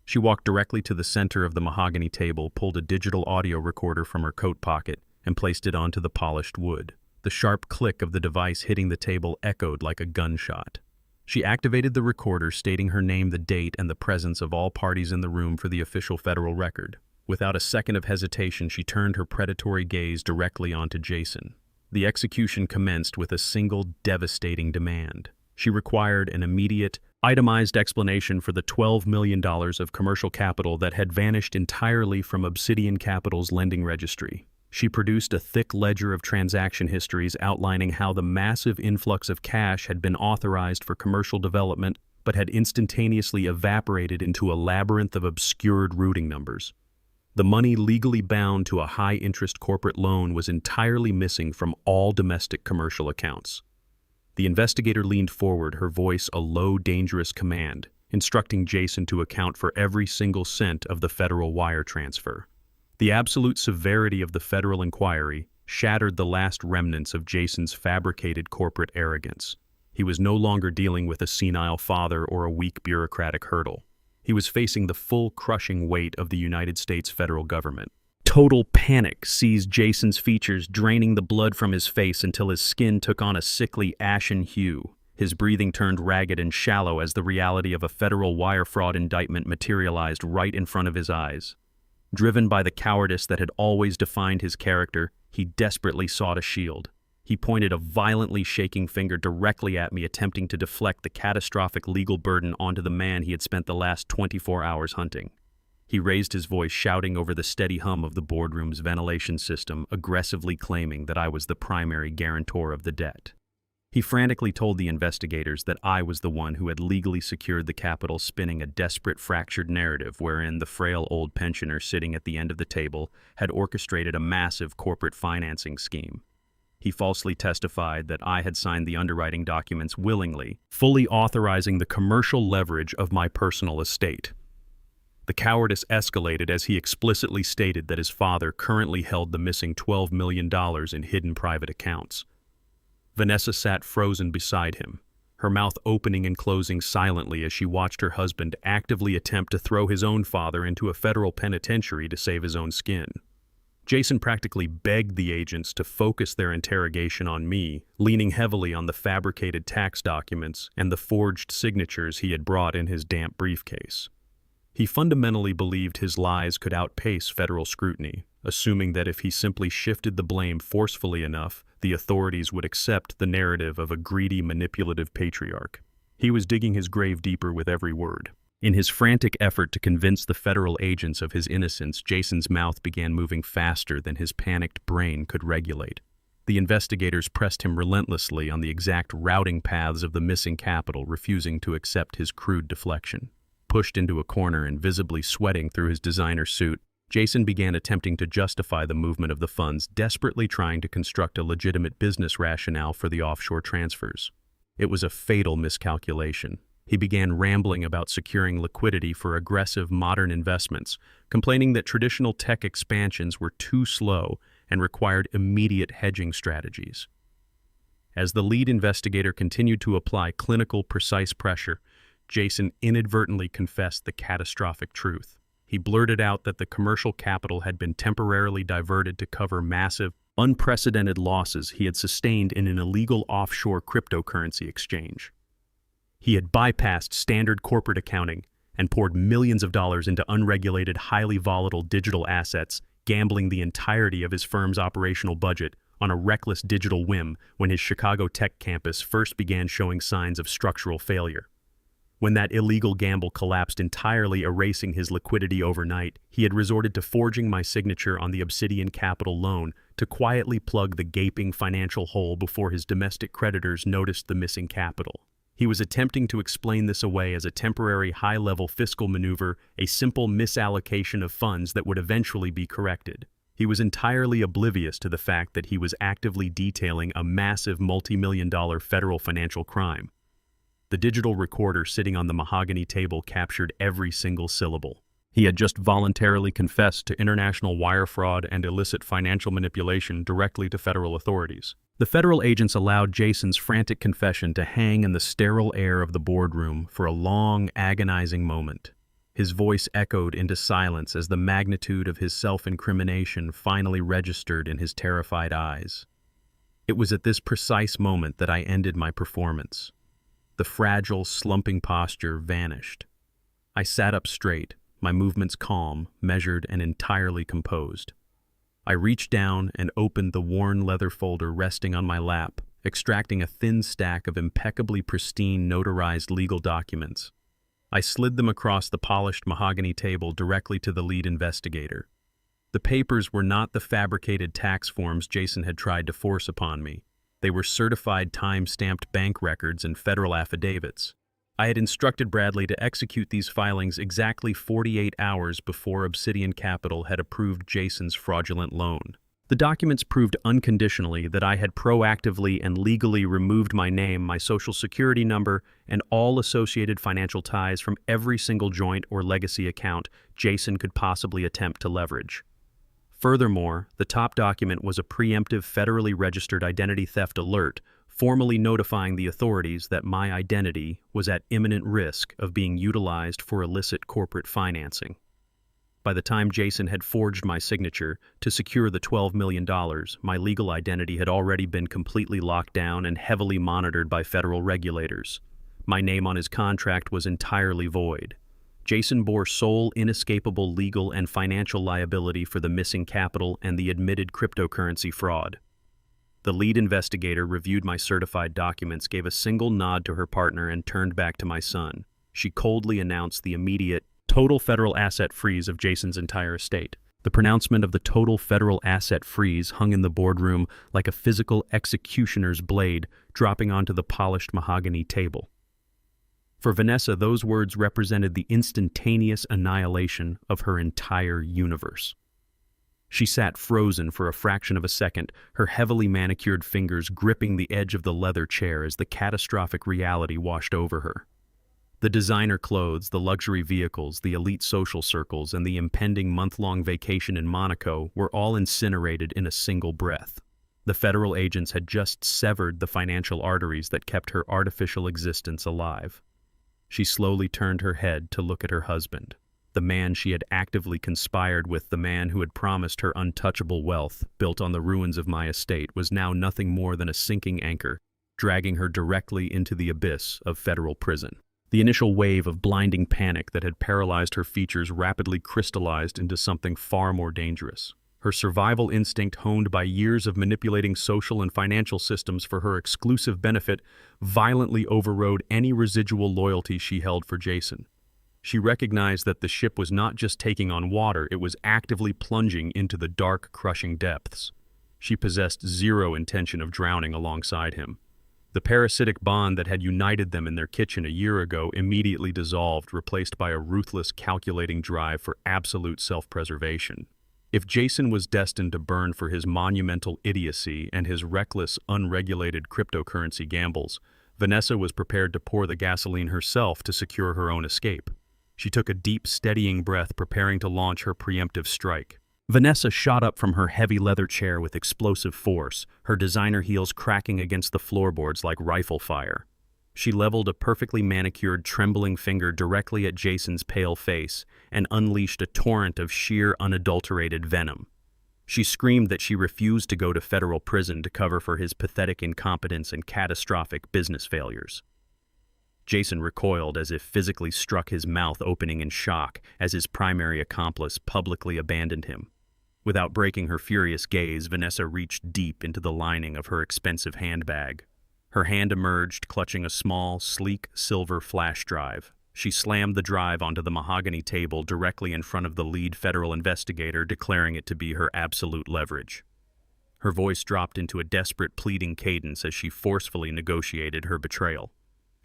She walked directly to the center of the mahogany table, pulled a digital audio recorder from her coat pocket, and placed it onto the polished wood. The sharp click of the device hitting the table echoed like a gunshot. She activated the recorder, stating her name, the date, and the presence of all parties in the room for the official federal record. Without a second of hesitation, she turned her predatory gaze directly onto Jason. The execution commenced with a single devastating demand. She required an immediate, itemized explanation for the $12 million of commercial capital that had vanished entirely from Obsidian Capital's lending registry. She produced a thick ledger of transaction histories outlining how the massive influx of cash had been authorized for commercial development but had instantaneously evaporated into a labyrinth of obscured routing numbers. The money legally bound to a high-interest corporate loan was entirely missing from all domestic commercial accounts. The investigator leaned forward, her voice a low, dangerous command, instructing Jason to account for every single cent of the federal wire transfer. The absolute severity of the federal inquiry shattered the last remnants of Jason's fabricated corporate arrogance. He was no longer dealing with a senile father or a weak bureaucratic hurdle. He was facing the full crushing weight of the United States federal government. Total panic seized Jason's features, draining the blood from his face until his skin took on a sickly ashen hue. His breathing turned ragged and shallow as the reality of a federal wire fraud indictment materialized right in front of his eyes. Driven by the cowardice that had always defined his character, he desperately sought a shield. He pointed a violently shaking finger directly at me, attempting to deflect the catastrophic legal burden onto the man he had spent the last 24 hours hunting. He raised his voice, shouting over the steady hum of the boardroom's ventilation system, aggressively claiming that I was the primary guarantor of the debt. He frantically told the investigators that I was the one who had legally secured the capital, spinning a desperate, fractured narrative wherein the frail old pensioner sitting at the end of the table had orchestrated a massive corporate financing scheme. He falsely testified that I had signed the underwriting documents willingly, fully authorizing the commercial leverage of my personal estate. The cowardice escalated as he explicitly stated that his father currently held the missing $12 million in hidden private accounts. Vanessa sat frozen beside him, her mouth opening and closing silently as she watched her husband actively attempt to throw his own father into a federal penitentiary to save his own skin. Jason practically begged the agents to focus their interrogation on me, leaning heavily on the fabricated tax documents and the forged signatures he had brought in his damp briefcase. He fundamentally believed his lies could outpace federal scrutiny, assuming that if he simply shifted the blame forcefully enough, the authorities would accept the narrative of a greedy, manipulative patriarch. He was digging his grave deeper with every word. In his frantic effort to convince the federal agents of his innocence, Jason's mouth began moving faster than his panicked brain could regulate. The investigators pressed him relentlessly on the exact routing paths of the missing capital, refusing to accept his crude deflection. Pushed into a corner and visibly sweating through his designer suit, Jason began attempting to justify the movement of the funds, desperately trying to construct a legitimate business rationale for the offshore transfers. It was a fatal miscalculation. He began rambling about securing liquidity for aggressive modern investments, complaining that traditional tech expansions were too slow and required immediate hedging strategies. As the lead investigator continued to apply clinical, precise pressure, Jason inadvertently confessed the catastrophic truth. He blurted out that the commercial capital had been temporarily diverted to cover massive, unprecedented losses he had sustained in an illegal offshore cryptocurrency exchange. He had bypassed standard corporate accounting and poured millions of dollars into unregulated, highly volatile digital assets, gambling the entirety of his firm's operational budget on a reckless digital whim when his Chicago tech campus first began showing signs of structural failure. When that illegal gamble collapsed, entirely erasing his liquidity overnight, he had resorted to forging my signature on the Obsidian Capital loan to quietly plug the gaping financial hole before his domestic creditors noticed the missing capital. He was attempting to explain this away as a temporary high-level fiscal maneuver, a simple misallocation of funds that would eventually be corrected. He was entirely oblivious to the fact that he was actively detailing a massive multi-million-dollar federal financial crime. The digital recorder sitting on the mahogany table captured every single syllable. He had just voluntarily confessed to international wire fraud and illicit financial manipulation directly to federal authorities. The federal agents allowed Jason's frantic confession to hang in the sterile air of the boardroom for a long, agonizing moment. His voice echoed into silence as the magnitude of his self-incrimination finally registered in his terrified eyes. It was at this precise moment that I ended my performance. The fragile, slumping posture vanished. I sat up straight, my movements calm, measured, and entirely composed. I reached down and opened the worn leather folder resting on my lap, extracting a thin stack of impeccably pristine notarized legal documents. I slid them across the polished mahogany table directly to the lead investigator. The papers were not the fabricated tax forms Jason had tried to force upon me. They were certified time-stamped bank records and federal affidavits. I had instructed Bradley to execute these filings exactly 48 hours before Obsidian Capital had approved Jason's fraudulent loan. The documents proved unconditionally that I had proactively and legally removed my name, my social security number, and all associated financial ties from every single joint or legacy account Jason could possibly attempt to leverage. Furthermore, the top document was a preemptive federally registered identity theft alert, formally notifying the authorities that my identity was at imminent risk of being utilized for illicit corporate financing. By the time Jason had forged my signature to secure the $12 million, my legal identity had already been completely locked down and heavily monitored by federal regulators. My name on his contract was entirely void. Jason bore sole, inescapable legal and financial liability for the missing capital and the admitted cryptocurrency fraud. The lead investigator reviewed my certified documents, gave a single nod to her partner, and turned back to my son. She coldly announced the immediate total federal asset freeze of Jason's entire estate. The pronouncement of the total federal asset freeze hung in the boardroom like a physical executioner's blade dropping onto the polished mahogany table. For Vanessa, those words represented the instantaneous annihilation of her entire universe. She sat frozen for a fraction of a second, her heavily manicured fingers gripping the edge of the leather chair as the catastrophic reality washed over her. The designer clothes, the luxury vehicles, the elite social circles, and the impending month-long vacation in Monaco were all incinerated in a single breath. The federal agents had just severed the financial arteries that kept her artificial existence alive. She slowly turned her head to look at her husband. The man she had actively conspired with, the man who had promised her untouchable wealth built on the ruins of my estate, was now nothing more than a sinking anchor, dragging her directly into the abyss of federal prison. The initial wave of blinding panic that had paralyzed her features rapidly crystallized into something far more dangerous. Her survival instinct, honed by years of manipulating social and financial systems for her exclusive benefit, violently overrode any residual loyalty she held for Jason. She recognized that the ship was not just taking on water, it was actively plunging into the dark, crushing depths. She possessed zero intention of drowning alongside him. The parasitic bond that had united them in their kitchen a year ago immediately dissolved, replaced by a ruthless, calculating drive for absolute self-preservation. If Jason was destined to burn for his monumental idiocy and his reckless, unregulated cryptocurrency gambles, Vanessa was prepared to pour the gasoline herself to secure her own escape. She took a deep, steadying breath, preparing to launch her preemptive strike. Vanessa shot up from her heavy leather chair with explosive force, her designer heels cracking against the floorboards like rifle fire. She leveled a perfectly manicured, trembling finger directly at Jason's pale face and unleashed a torrent of sheer, unadulterated venom. She screamed that she refused to go to federal prison to cover for his pathetic incompetence and catastrophic business failures. Jason recoiled as if physically struck, his mouth opening in shock as his primary accomplice publicly abandoned him. Without breaking her furious gaze, Vanessa reached deep into the lining of her expensive handbag. Her hand emerged, clutching a small, sleek, silver flash drive. She slammed the drive onto the mahogany table directly in front of the lead federal investigator, declaring it to be her absolute leverage. Her voice dropped into a desperate, pleading cadence as she forcefully negotiated her betrayal.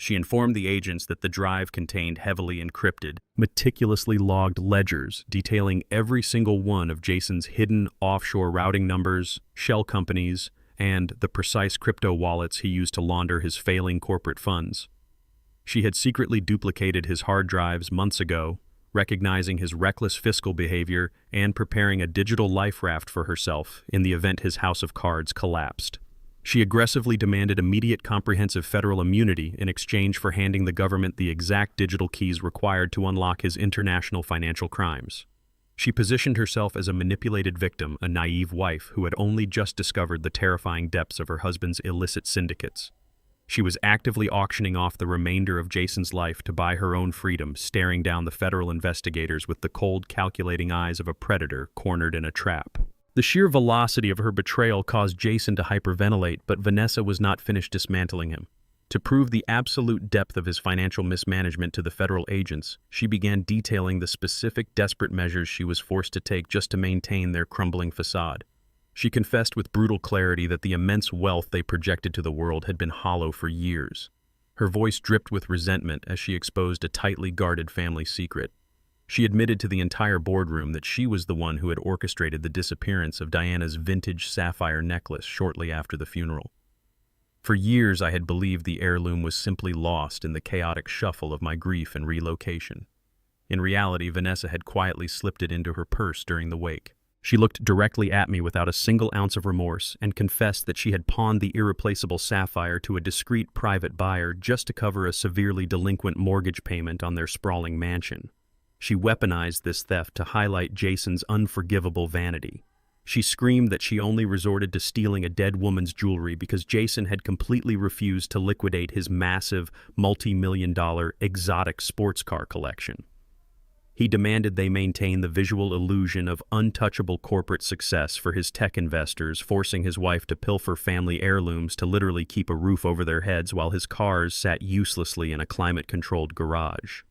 She informed the agents that the drive contained heavily encrypted, meticulously logged ledgers detailing every single one of Jason's hidden offshore routing numbers, shell companies, and the precise crypto wallets he used to launder his failing corporate funds. She had secretly duplicated his hard drives months ago, recognizing his reckless fiscal behavior and preparing a digital life raft for herself in the event his house of cards collapsed. She aggressively demanded immediate comprehensive federal immunity in exchange for handing the government the exact digital keys required to unlock his international financial crimes. She positioned herself as a manipulated victim, a naive wife who had only just discovered the terrifying depths of her husband's illicit syndicates. She was actively auctioning off the remainder of Jason's life to buy her own freedom, staring down the federal investigators with the cold, calculating eyes of a predator cornered in a trap. The sheer velocity of her betrayal caused Jason to hyperventilate, but Vanessa was not finished dismantling him. To prove the absolute depth of his financial mismanagement to the federal agents, she began detailing the specific, desperate measures she was forced to take just to maintain their crumbling facade. She confessed with brutal clarity that the immense wealth they projected to the world had been hollow for years. Her voice dripped with resentment as she exposed a tightly guarded family secret. She admitted to the entire boardroom that she was the one who had orchestrated the disappearance of Diana's vintage sapphire necklace shortly after the funeral. For years I had believed the heirloom was simply lost in the chaotic shuffle of my grief and relocation. In reality, Vanessa had quietly slipped it into her purse during the wake. She looked directly at me without a single ounce of remorse and confessed that she had pawned the irreplaceable sapphire to a discreet private buyer just to cover a severely delinquent mortgage payment on their sprawling mansion. She weaponized this theft to highlight Jason's unforgivable vanity. She screamed that she only resorted to stealing a dead woman's jewelry because Jason had completely refused to liquidate his massive, multi-million-dollar exotic sports car collection. He demanded they maintain the visual illusion of untouchable corporate success for his tech investors, forcing his wife to pilfer family heirlooms to literally keep a roof over their heads while his cars sat uselessly in a climate-controlled garage.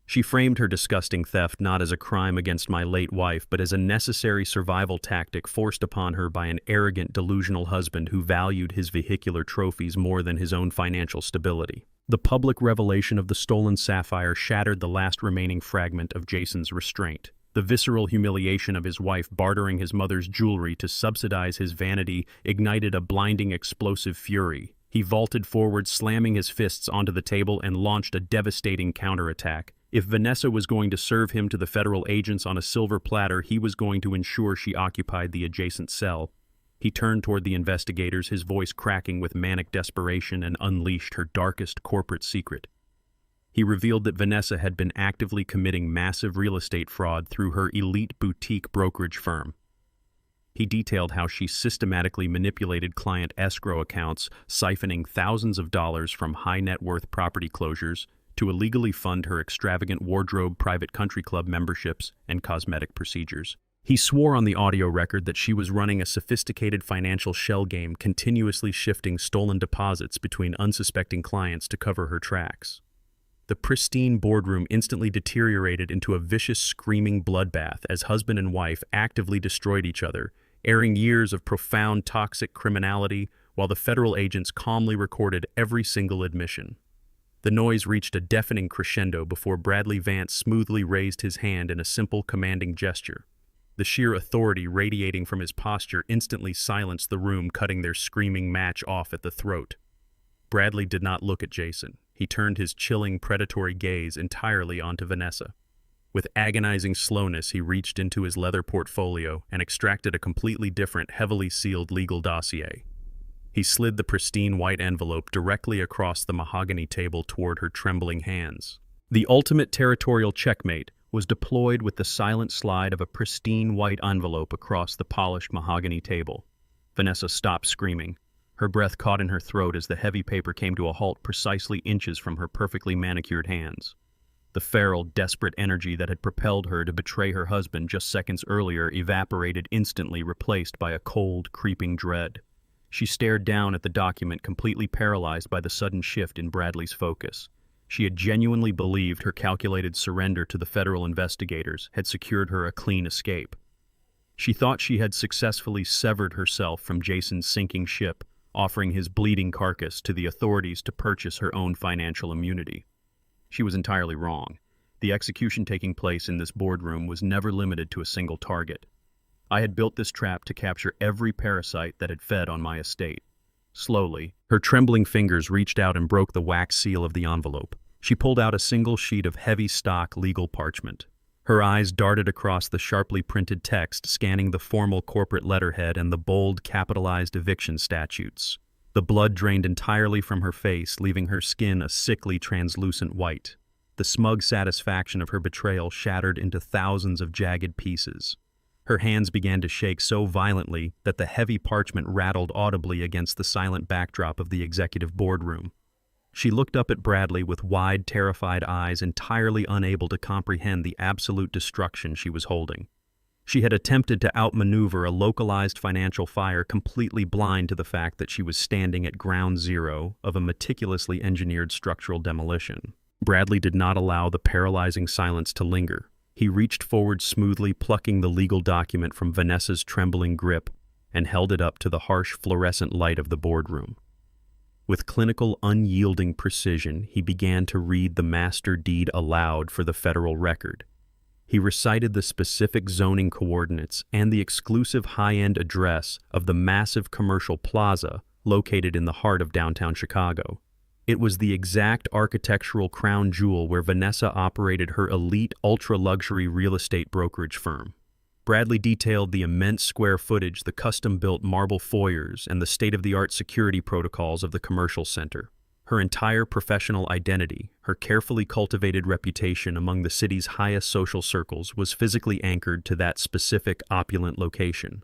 She framed her disgusting theft not as a crime against my late wife, but as a necessary survival tactic forced upon her by an arrogant, delusional husband who valued his vehicular trophies more than his own financial stability. The public revelation of the stolen sapphire shattered the last remaining fragment of Jason's restraint. The visceral humiliation of his wife bartering his mother's jewelry to subsidize his vanity ignited a blinding, explosive fury. He vaulted forward, slamming his fists onto the table, and launched a devastating counterattack. If Vanessa was going to serve him to the federal agents on a silver platter, he was going to ensure she occupied the adjacent cell. He turned toward the investigators, his voice cracking with manic desperation, and unleashed her darkest corporate secret. He revealed that Vanessa had been actively committing massive real estate fraud through her elite boutique brokerage firm. He detailed how she systematically manipulated client escrow accounts, siphoning thousands of dollars from high-net-worth property closures to illegally fund her extravagant wardrobe, private country club memberships, and cosmetic procedures. He swore on the audio record that she was running a sophisticated financial shell game, continuously shifting stolen deposits between unsuspecting clients to cover her tracks. The pristine boardroom instantly deteriorated into a vicious, screaming bloodbath as husband and wife actively destroyed each other, airing years of profound, toxic criminality while the federal agents calmly recorded every single admission. The noise reached a deafening crescendo before Bradley Vance smoothly raised his hand in a simple, commanding gesture. The sheer authority radiating from his posture instantly silenced the room, cutting their screaming match off at the throat. Bradley did not look at Jason. He turned his chilling, predatory gaze entirely onto Vanessa. With agonizing slowness, he reached into his leather portfolio and extracted a completely different, heavily sealed legal dossier. He slid the pristine white envelope directly across the mahogany table toward her trembling hands. The ultimate territorial checkmate was deployed with the silent slide of a pristine white envelope across the polished mahogany table. Vanessa stopped screaming. Her breath caught in her throat as the heavy paper came to a halt precisely inches from her perfectly manicured hands. The feral, desperate energy that had propelled her to betray her husband just seconds earlier evaporated instantly, replaced by a cold, creeping dread. She stared down at the document, completely paralyzed by the sudden shift in Bradley's focus. She had genuinely believed her calculated surrender to the federal investigators had secured her a clean escape. She thought she had successfully severed herself from Jason's sinking ship, offering his bleeding carcass to the authorities to purchase her own financial immunity. She was entirely wrong. The execution taking place in this boardroom was never limited to a single target. I had built this trap to capture every parasite that had fed on my estate. Slowly, her trembling fingers reached out and broke the wax seal of the envelope. She pulled out a single sheet of heavy stock legal parchment. Her eyes darted across the sharply printed text, scanning the formal corporate letterhead and the bold, capitalized eviction statutes. The blood drained entirely from her face, leaving her skin a sickly, translucent white. The smug satisfaction of her betrayal shattered into thousands of jagged pieces. Her hands began to shake so violently that the heavy parchment rattled audibly against the silent backdrop of the executive boardroom. She looked up at Bradley with wide, terrified eyes, entirely unable to comprehend the absolute destruction she was holding. She had attempted to outmaneuver a localized financial fire, completely blind to the fact that she was standing at ground zero of a meticulously engineered structural demolition. Bradley did not allow the paralyzing silence to linger. He reached forward smoothly, plucking the legal document from Vanessa's trembling grip, and held it up to the harsh fluorescent light of the boardroom. With clinical, unyielding precision, he began to read the master deed aloud for the federal record. He recited the specific zoning coordinates and the exclusive high-end address of the massive commercial plaza located in the heart of downtown Chicago. It was the exact architectural crown jewel where Vanessa operated her elite, ultra-luxury real estate brokerage firm. Bradley detailed the immense square footage, the custom-built marble foyers, and the state-of-the-art security protocols of the commercial center. Her entire professional identity, her carefully cultivated reputation among the city's highest social circles, was physically anchored to that specific, opulent location.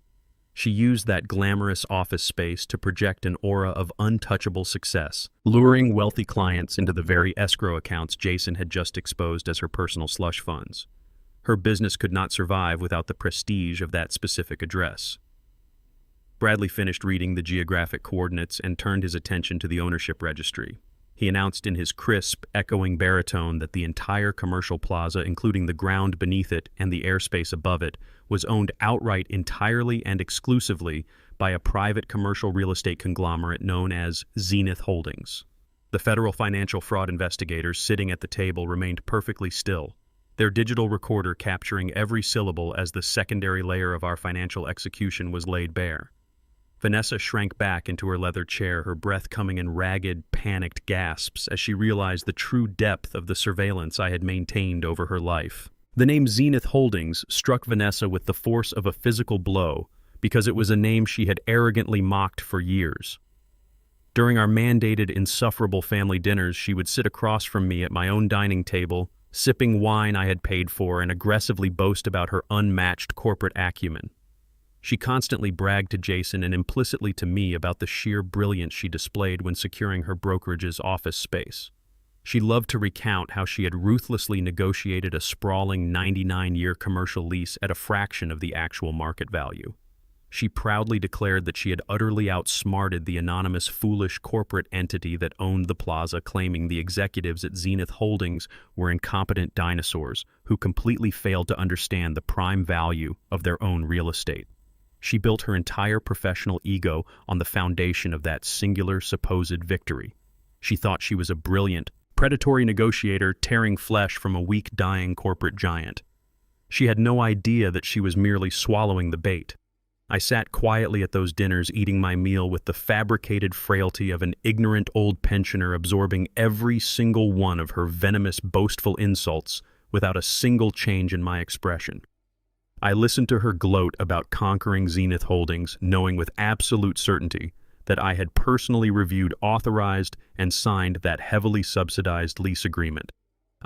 She used that glamorous office space to project an aura of untouchable success, luring wealthy clients into the very escrow accounts Jason had just exposed as her personal slush funds. Her business could not survive without the prestige of that specific address. Bradley finished reading the geographic coordinates and turned his attention to the ownership registry. He announced in his crisp, echoing baritone that the entire commercial plaza, including the ground beneath it and the airspace above it, was owned outright entirely and exclusively by a private commercial real estate conglomerate known as Zenith Holdings. The federal financial fraud investigators sitting at the table remained perfectly still, their digital recorder capturing every syllable as the secondary layer of our financial execution was laid bare. Vanessa shrank back into her leather chair, her breath coming in ragged, panicked gasps as she realized the true depth of the surveillance I had maintained over her life. The name Zenith Holdings struck Vanessa with the force of a physical blow because it was a name she had arrogantly mocked for years. During our mandated, insufferable family dinners, she would sit across from me at my own dining table, sipping wine I had paid for, and aggressively boast about her unmatched corporate acumen. She constantly bragged to Jason and implicitly to me about the sheer brilliance she displayed when securing her brokerage's office space. She loved to recount how she had ruthlessly negotiated a sprawling 99-year commercial lease at a fraction of the actual market value. She proudly declared that she had utterly outsmarted the anonymous, foolish corporate entity that owned the plaza, claiming the executives at Zenith Holdings were incompetent dinosaurs who completely failed to understand the prime value of their own real estate. She built her entire professional ego on the foundation of that singular supposed victory. She thought she was a brilliant, predatory negotiator tearing flesh from a weak, dying corporate giant. She had no idea that she was merely swallowing the bait. I sat quietly at those dinners, eating my meal with the fabricated frailty of an ignorant old pensioner, absorbing every single one of her venomous, boastful insults without a single change in my expression. I listened to her gloat about conquering Zenith Holdings, knowing with absolute certainty that I had personally reviewed, authorized, and signed that heavily subsidized lease agreement.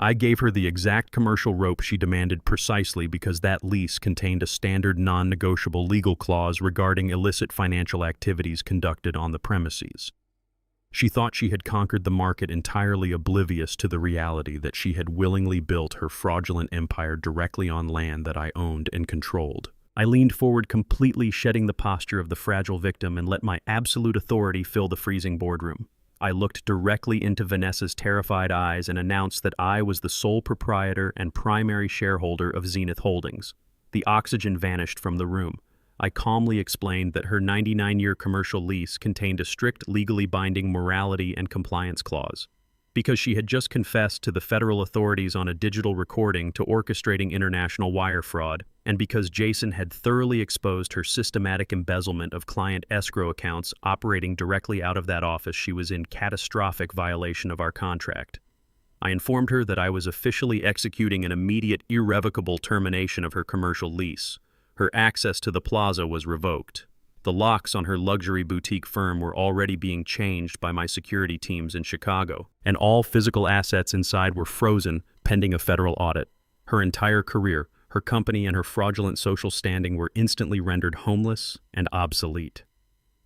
I gave her the exact commercial rope she demanded precisely because that lease contained a standard non-negotiable legal clause regarding illicit financial activities conducted on the premises. She thought she had conquered the market, entirely oblivious to the reality that she had willingly built her fraudulent empire directly on land that I owned and controlled. I leaned forward, completely shedding the posture of the fragile victim, and let my absolute authority fill the freezing boardroom. I looked directly into Vanessa's terrified eyes and announced that I was the sole proprietor and primary shareholder of Zenith Holdings. The oxygen vanished from the room. I calmly explained that her 99-year commercial lease contained a strict legally binding morality and compliance clause. Because she had just confessed to the federal authorities on a digital recording to orchestrating international wire fraud, and because Jason had thoroughly exposed her systematic embezzlement of client escrow accounts operating directly out of that office, she was in catastrophic violation of our contract. I informed her that I was officially executing an immediate, irrevocable termination of her commercial lease. Her access to the plaza was revoked. The locks on her luxury boutique firm were already being changed by my security teams in Chicago, and all physical assets inside were frozen pending a federal audit. Her entire career, her company, and her fraudulent social standing were instantly rendered homeless and obsolete.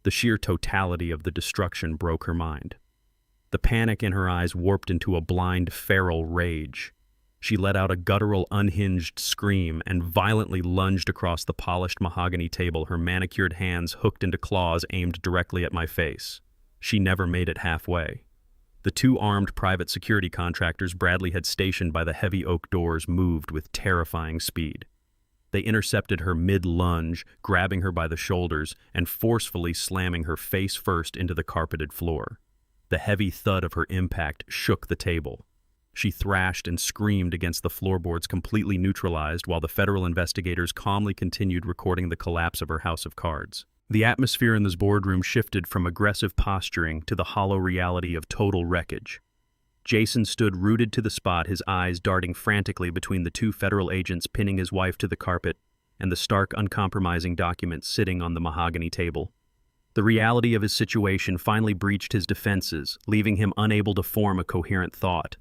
The sheer totality of the destruction broke her mind. The panic in her eyes warped into a blind, feral rage. She let out a guttural, unhinged scream and violently lunged across the polished mahogany table, her manicured hands hooked into claws aimed directly at my face. She never made it halfway. The two armed private security contractors Bradley had stationed by the heavy oak doors moved with terrifying speed. They intercepted her mid-lunge, grabbing her by the shoulders and forcefully slamming her face first into the carpeted floor. The heavy thud of her impact shook the table. She thrashed and screamed against the floorboards, completely neutralized, while the federal investigators calmly continued recording the collapse of her house of cards. The atmosphere in this boardroom shifted from aggressive posturing to the hollow reality of total wreckage. Jason stood rooted to the spot, his eyes darting frantically between the two federal agents pinning his wife to the carpet and the stark, uncompromising document sitting on the mahogany table. The reality of his situation finally breached his defenses, leaving him unable to form a coherent thought.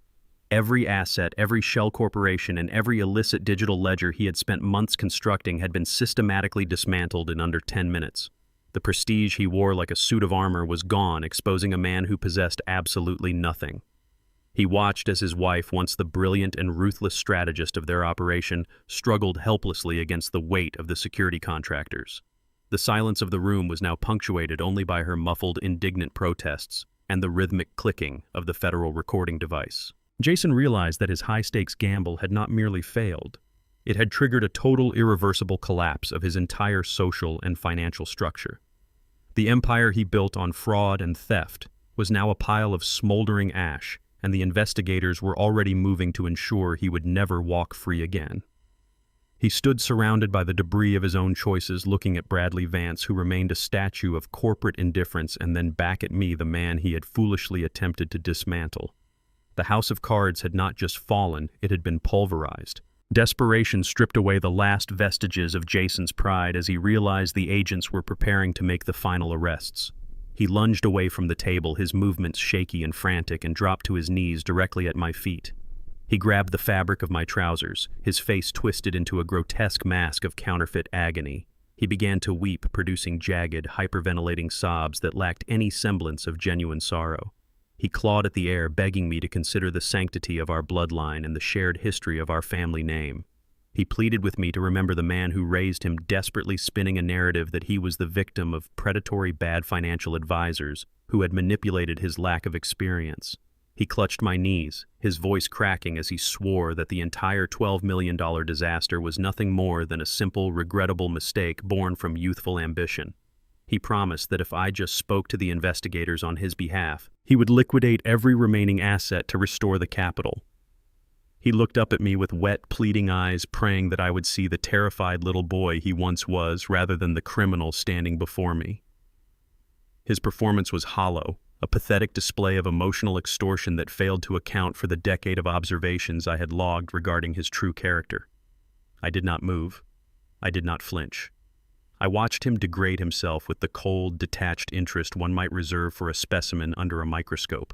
Every asset, every shell corporation, and every illicit digital ledger he had spent months constructing had been systematically dismantled in under 10 minutes. The prestige he wore like a suit of armor was gone, exposing a man who possessed absolutely nothing. He watched as his wife, once the brilliant and ruthless strategist of their operation, struggled helplessly against the weight of the security contractors. The silence of the room was now punctuated only by her muffled, indignant protests and the rhythmic clicking of the federal recording device. Jason realized that his high-stakes gamble had not merely failed. It had triggered a total, irreversible collapse of his entire social and financial structure. The empire he built on fraud and theft was now a pile of smoldering ash, and the investigators were already moving to ensure he would never walk free again. He stood surrounded by the debris of his own choices, looking at Bradley Vance, who remained a statue of corporate indifference, and then back at me, the man he had foolishly attempted to dismantle. The house of cards had not just fallen, it had been pulverized. Desperation stripped away the last vestiges of Jason's pride as he realized the agents were preparing to make the final arrests. He lunged away from the table, his movements shaky and frantic, and dropped to his knees directly at my feet. He grabbed the fabric of my trousers, his face twisted into a grotesque mask of counterfeit agony. He began to weep, producing jagged, hyperventilating sobs that lacked any semblance of genuine sorrow. He clawed at the air, begging me to consider the sanctity of our bloodline and the shared history of our family name. He pleaded with me to remember the man who raised him, desperately spinning a narrative that he was the victim of predatory bad financial advisors who had manipulated his lack of experience. He clutched my knees, his voice cracking as he swore that the entire $12 million disaster was nothing more than a simple, regrettable mistake born from youthful ambition. He promised that if I just spoke to the investigators on his behalf, he would liquidate every remaining asset to restore the capital. He looked up at me with wet, pleading eyes, praying that I would see the terrified little boy he once was rather than the criminal standing before me. His performance was hollow, a pathetic display of emotional extortion that failed to account for the decade of observations I had logged regarding his true character. I did not move. I did not flinch. I watched him degrade himself with the cold, detached interest one might reserve for a specimen under a microscope.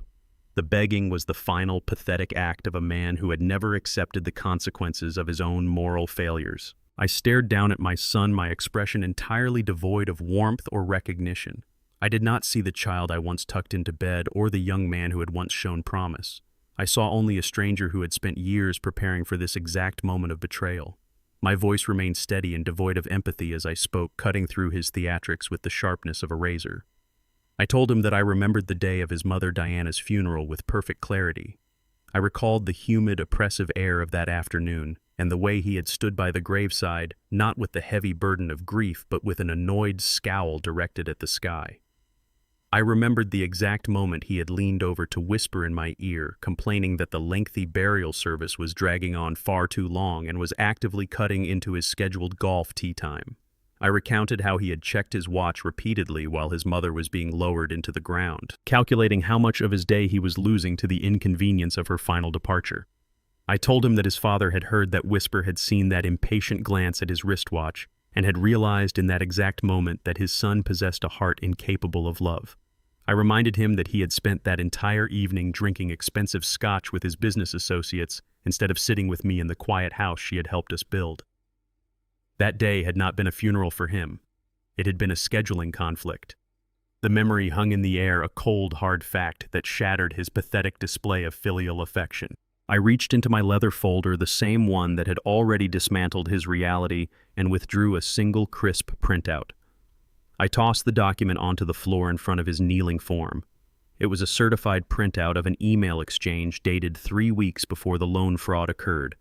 The begging was the final, pathetic act of a man who had never accepted the consequences of his own moral failures. I stared down at my son, my expression entirely devoid of warmth or recognition. I did not see the child I once tucked into bed or the young man who had once shown promise. I saw only a stranger who had spent years preparing for this exact moment of betrayal. My voice remained steady and devoid of empathy as I spoke, cutting through his theatrics with the sharpness of a razor. I told him that I remembered the day of his mother Diana's funeral with perfect clarity. I recalled the humid, oppressive air of that afternoon, and the way he had stood by the graveside, not with the heavy burden of grief, but with an annoyed scowl directed at the sky. I remembered the exact moment he had leaned over to whisper in my ear, complaining that the lengthy burial service was dragging on far too long and was actively cutting into his scheduled golf tee time. I recounted how he had checked his watch repeatedly while his mother was being lowered into the ground, calculating how much of his day he was losing to the inconvenience of her final departure. I told him that his father had heard that whisper, had seen that impatient glance at his wristwatch, and had realized in that exact moment that his son possessed a heart incapable of love. I reminded him that he had spent that entire evening drinking expensive scotch with his business associates instead of sitting with me in the quiet house she had helped us build. That day had not been a funeral for him. It had been a scheduling conflict. The memory hung in the air, a cold, hard fact that shattered his pathetic display of filial affection. I reached into my leather folder, the same one that had already dismantled his reality, and withdrew a single crisp printout. I tossed the document onto the floor in front of his kneeling form. It was a certified printout of an email exchange dated 3 weeks before the loan fraud occurred.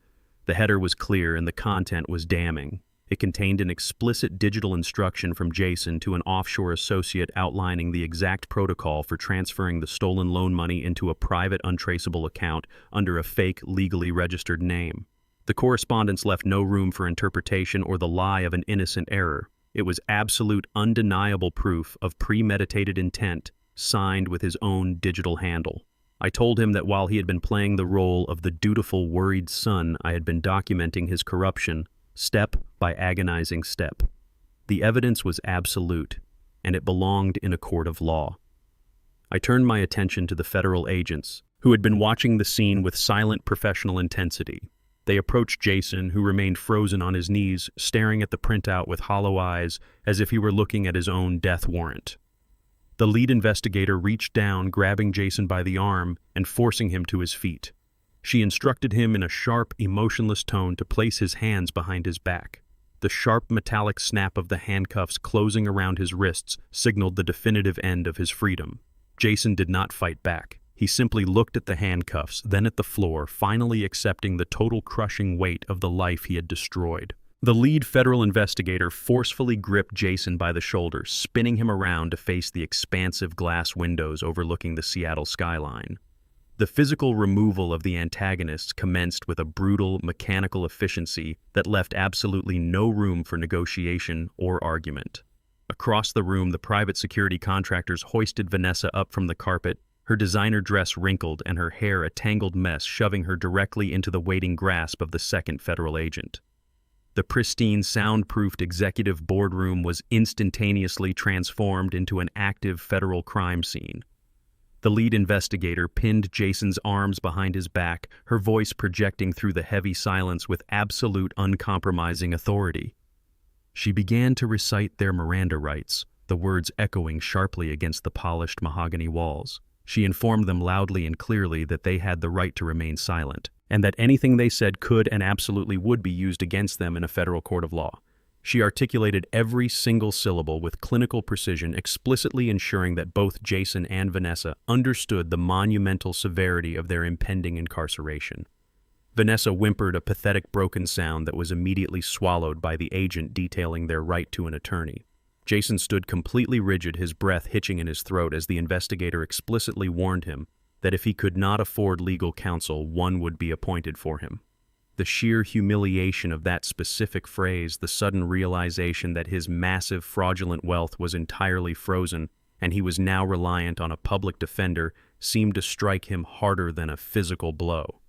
The header was clear and the content was damning. It contained an explicit digital instruction from Jason to an offshore associate outlining the exact protocol for transferring the stolen loan money into a private, untraceable account under a fake, legally registered name. The correspondence left no room for interpretation or the lie of an innocent error. It was absolute, undeniable proof of premeditated intent, signed with his own digital handle. I told him that while he had been playing the role of the dutiful, worried son, I had been documenting his corruption, step by agonizing step. The evidence was absolute, and it belonged in a court of law. I turned my attention to the federal agents, who had been watching the scene with silent professional intensity. They approached Jason, who remained frozen on his knees, staring at the printout with hollow eyes, as if he were looking at his own death warrant. The lead investigator reached down, grabbing Jason by the arm and forcing him to his feet. She instructed him in a sharp, emotionless tone to place his hands behind his back. The sharp, metallic snap of the handcuffs closing around his wrists signaled the definitive end of his freedom. Jason did not fight back. He simply looked at the handcuffs, then at the floor, finally accepting the total crushing weight of the life he had destroyed. The lead federal investigator forcefully gripped Jason by the shoulder, spinning him around to face the expansive glass windows overlooking the Seattle skyline. The physical removal of the antagonists commenced with a brutal, mechanical efficiency that left absolutely no room for negotiation or argument. Across the room, the private security contractors hoisted Vanessa up from the carpet, her designer dress wrinkled and her hair a tangled mess, shoving her directly into the waiting grasp of the second federal agent. The pristine, soundproofed executive boardroom was instantaneously transformed into an active federal crime scene. The lead investigator pinned Jason's arms behind his back, her voice projecting through the heavy silence with absolute, uncompromising authority. She began to recite their Miranda rights, the words echoing sharply against the polished mahogany walls. She informed them loudly and clearly that they had the right to remain silent, and that anything they said could and absolutely would be used against them in a federal court of law. She articulated every single syllable with clinical precision, explicitly ensuring that both Jason and Vanessa understood the monumental severity of their impending incarceration. Vanessa whimpered a pathetic broken sound that was immediately swallowed by the agent detailing their right to an attorney. Jason stood completely rigid, his breath hitching in his throat as the investigator explicitly warned him that if he could not afford legal counsel, one would be appointed for him. The sheer humiliation of that specific phrase, the sudden realization that his massive fraudulent wealth was entirely frozen and he was now reliant on a public defender, seemed to strike him harder than a physical blow.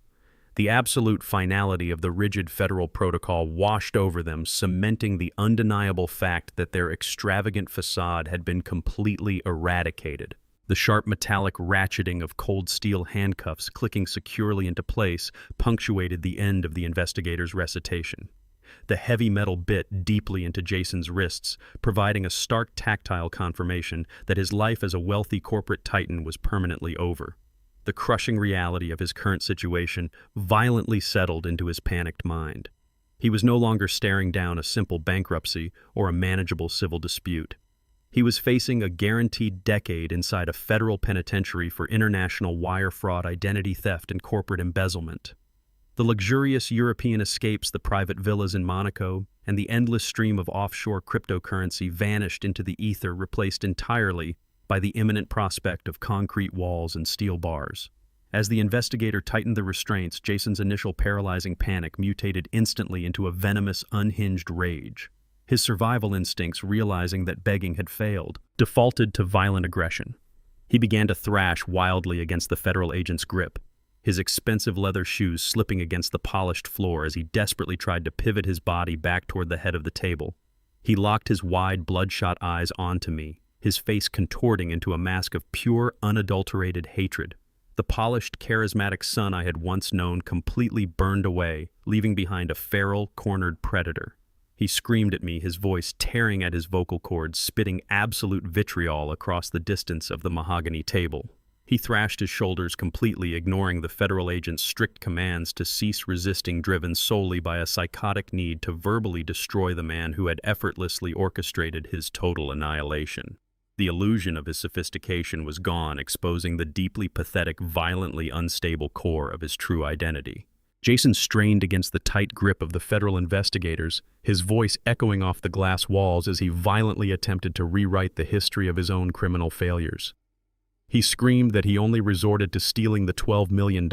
The absolute finality of the rigid federal protocol washed over them, cementing the undeniable fact that their extravagant facade had been completely eradicated. The sharp metallic ratcheting of cold steel handcuffs clicking securely into place punctuated the end of the investigator's recitation. The heavy metal bit deeply into Jason's wrists, providing a stark tactile confirmation that his life as a wealthy corporate titan was permanently over. The crushing reality of his current situation violently settled into his panicked mind. He was no longer staring down a simple bankruptcy or a manageable civil dispute. He was facing a guaranteed decade inside a federal penitentiary for international wire fraud, identity theft, and corporate embezzlement. The luxurious European escapes, the private villas in Monaco, and the endless stream of offshore cryptocurrency vanished into the ether, replaced entirely by the imminent prospect of concrete walls and steel bars. As the investigator tightened the restraints, Jason's initial paralyzing panic mutated instantly into a venomous, unhinged rage. His survival instincts, realizing that begging had failed, defaulted to violent aggression. He began to thrash wildly against the federal agent's grip, his expensive leather shoes slipping against the polished floor as he desperately tried to pivot his body back toward the head of the table. He locked his wide, bloodshot eyes onto me, his face contorting into a mask of pure, unadulterated hatred. The polished, charismatic son I had once known completely burned away, leaving behind a feral, cornered predator. He screamed at me, his voice tearing at his vocal cords, spitting absolute vitriol across the distance of the mahogany table. He thrashed his shoulders completely, ignoring the federal agent's strict commands to cease resisting, driven solely by a psychotic need to verbally destroy the man who had effortlessly orchestrated his total annihilation. The illusion of his sophistication was gone, exposing the deeply pathetic, violently unstable core of his true identity. Jason strained against the tight grip of the federal investigators, his voice echoing off the glass walls as he violently attempted to rewrite the history of his own criminal failures. He screamed that he only resorted to stealing the $12 million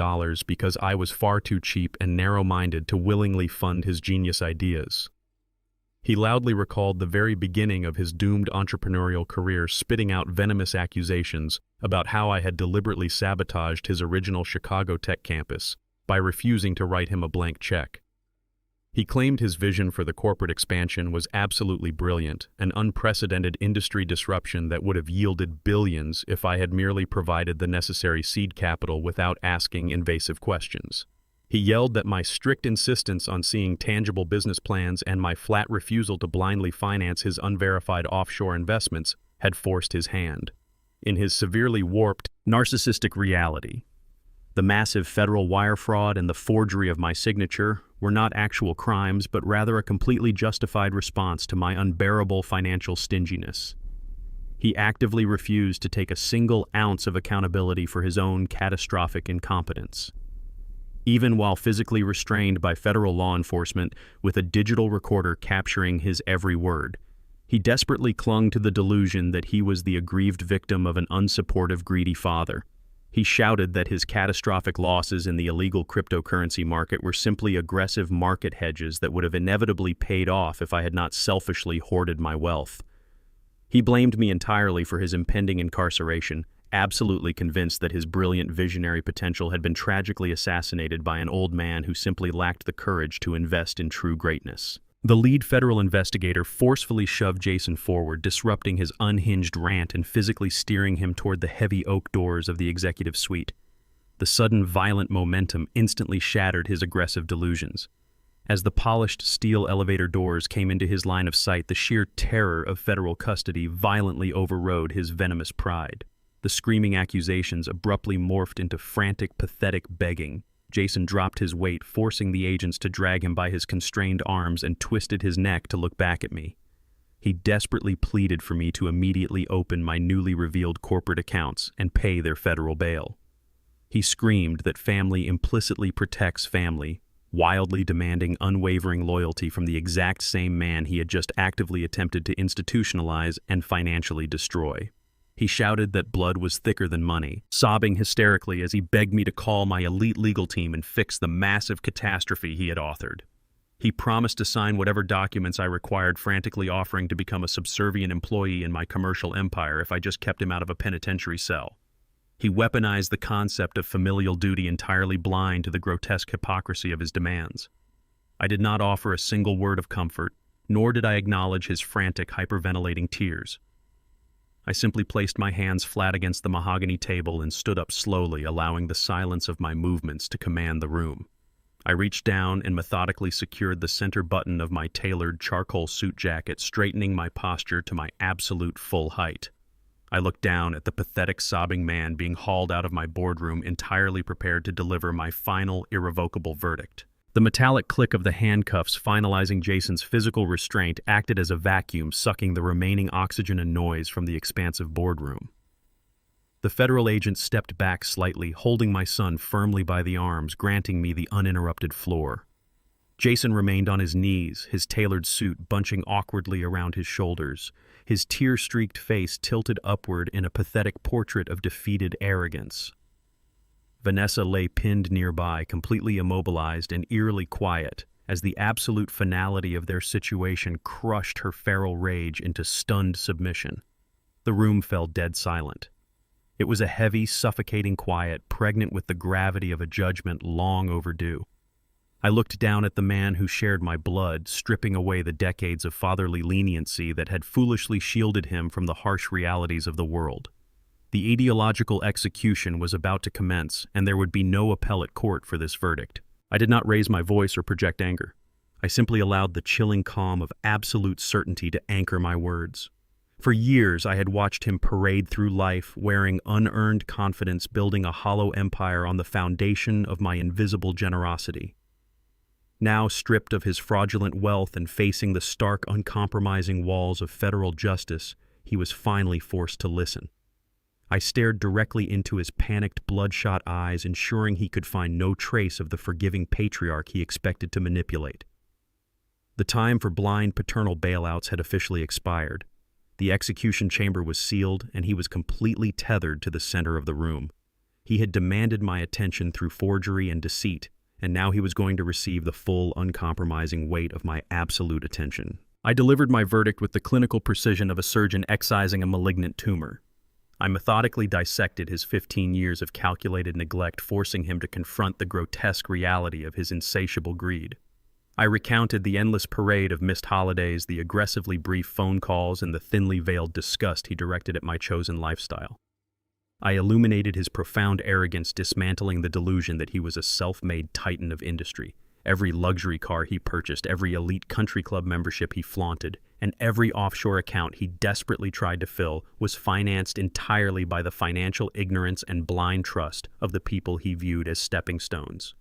because I was far too cheap and narrow-minded to willingly fund his genius ideas. He loudly recalled the very beginning of his doomed entrepreneurial career, spitting out venomous accusations about how I had deliberately sabotaged his original Chicago tech campus by refusing to write him a blank check. He claimed his vision for the corporate expansion was absolutely brilliant, an unprecedented industry disruption that would have yielded billions if I had merely provided the necessary seed capital without asking invasive questions. He yelled that my strict insistence on seeing tangible business plans and my flat refusal to blindly finance his unverified offshore investments had forced his hand. In his severely warped, narcissistic reality, the massive federal wire fraud and the forgery of my signature were not actual crimes, but rather a completely justified response to my unbearable financial stinginess. He actively refused to take a single ounce of accountability for his own catastrophic incompetence. Even while physically restrained by federal law enforcement with a digital recorder capturing his every word, he desperately clung to the delusion that he was the aggrieved victim of an unsupportive, greedy father. He shouted that his catastrophic losses in the illegal cryptocurrency market were simply aggressive market hedges that would have inevitably paid off if I had not selfishly hoarded my wealth. He blamed me entirely for his impending incarceration, absolutely convinced that his brilliant visionary potential had been tragically assassinated by an old man who simply lacked the courage to invest in true greatness. The lead federal investigator forcefully shoved Jason forward, disrupting his unhinged rant and physically steering him toward the heavy oak doors of the executive suite. The sudden violent momentum instantly shattered his aggressive delusions. As the polished steel elevator doors came into his line of sight, the sheer terror of federal custody violently overrode his venomous pride. The screaming accusations abruptly morphed into frantic, pathetic begging. Jason dropped his weight, forcing the agents to drag him by his constrained arms, and twisted his neck to look back at me. He desperately pleaded for me to immediately open my newly revealed corporate accounts and pay their federal bail. He screamed that family implicitly protects family, wildly demanding unwavering loyalty from the exact same man he had just actively attempted to institutionalize and financially destroy. He shouted that blood was thicker than money, sobbing hysterically as he begged me to call my elite legal team and fix the massive catastrophe he had authored. He promised to sign whatever documents I required, frantically offering to become a subservient employee in my commercial empire if I just kept him out of a penitentiary cell. He weaponized the concept of familial duty, entirely blind to the grotesque hypocrisy of his demands. I did not offer a single word of comfort, nor did I acknowledge his frantic, hyperventilating tears. I simply placed my hands flat against the mahogany table and stood up slowly, allowing the silence of my movements to command the room. I reached down and methodically secured the center button of my tailored charcoal suit jacket, straightening my posture to my absolute full height. I looked down at the pathetic, sobbing man being hauled out of my boardroom, entirely prepared to deliver my final, irrevocable verdict. The metallic click of the handcuffs finalizing Jason's physical restraint acted as a vacuum, sucking the remaining oxygen and noise from the expansive boardroom. The federal agent stepped back slightly, holding my son firmly by the arms, granting me the uninterrupted floor. Jason remained on his knees, his tailored suit bunching awkwardly around his shoulders, his tear-streaked face tilted upward in a pathetic portrait of defeated arrogance. Vanessa lay pinned nearby, completely immobilized and eerily quiet, as the absolute finality of their situation crushed her feral rage into stunned submission. The room fell dead silent. It was a heavy, suffocating quiet, pregnant with the gravity of a judgment long overdue. I looked down at the man who shared my blood, stripping away the decades of fatherly leniency that had foolishly shielded him from the harsh realities of the world. The ideological execution was about to commence, and there would be no appellate court for this verdict. I did not raise my voice or project anger. I simply allowed the chilling calm of absolute certainty to anchor my words. For years, I had watched him parade through life, wearing unearned confidence, building a hollow empire on the foundation of my invisible generosity. Now, stripped of his fraudulent wealth and facing the stark, uncompromising walls of federal justice, he was finally forced to listen. I stared directly into his panicked, bloodshot eyes, ensuring he could find no trace of the forgiving patriarch he expected to manipulate. The time for blind paternal bailouts had officially expired. The execution chamber was sealed, and he was completely tethered to the center of the room. He had demanded my attention through forgery and deceit, and now he was going to receive the full, uncompromising weight of my absolute attention. I delivered my verdict with the clinical precision of a surgeon excising a malignant tumor. I methodically dissected his 15 years of calculated neglect, forcing him to confront the grotesque reality of his insatiable greed. I recounted the endless parade of missed holidays, the aggressively brief phone calls, and the thinly veiled disgust he directed at my chosen lifestyle. I illuminated his profound arrogance, dismantling the delusion that he was a self-made titan of industry. Every luxury car he purchased, every elite country club membership he flaunted, and every offshore account he desperately tried to fill was financed entirely by the financial ignorance and blind trust of the people he viewed as stepping stones.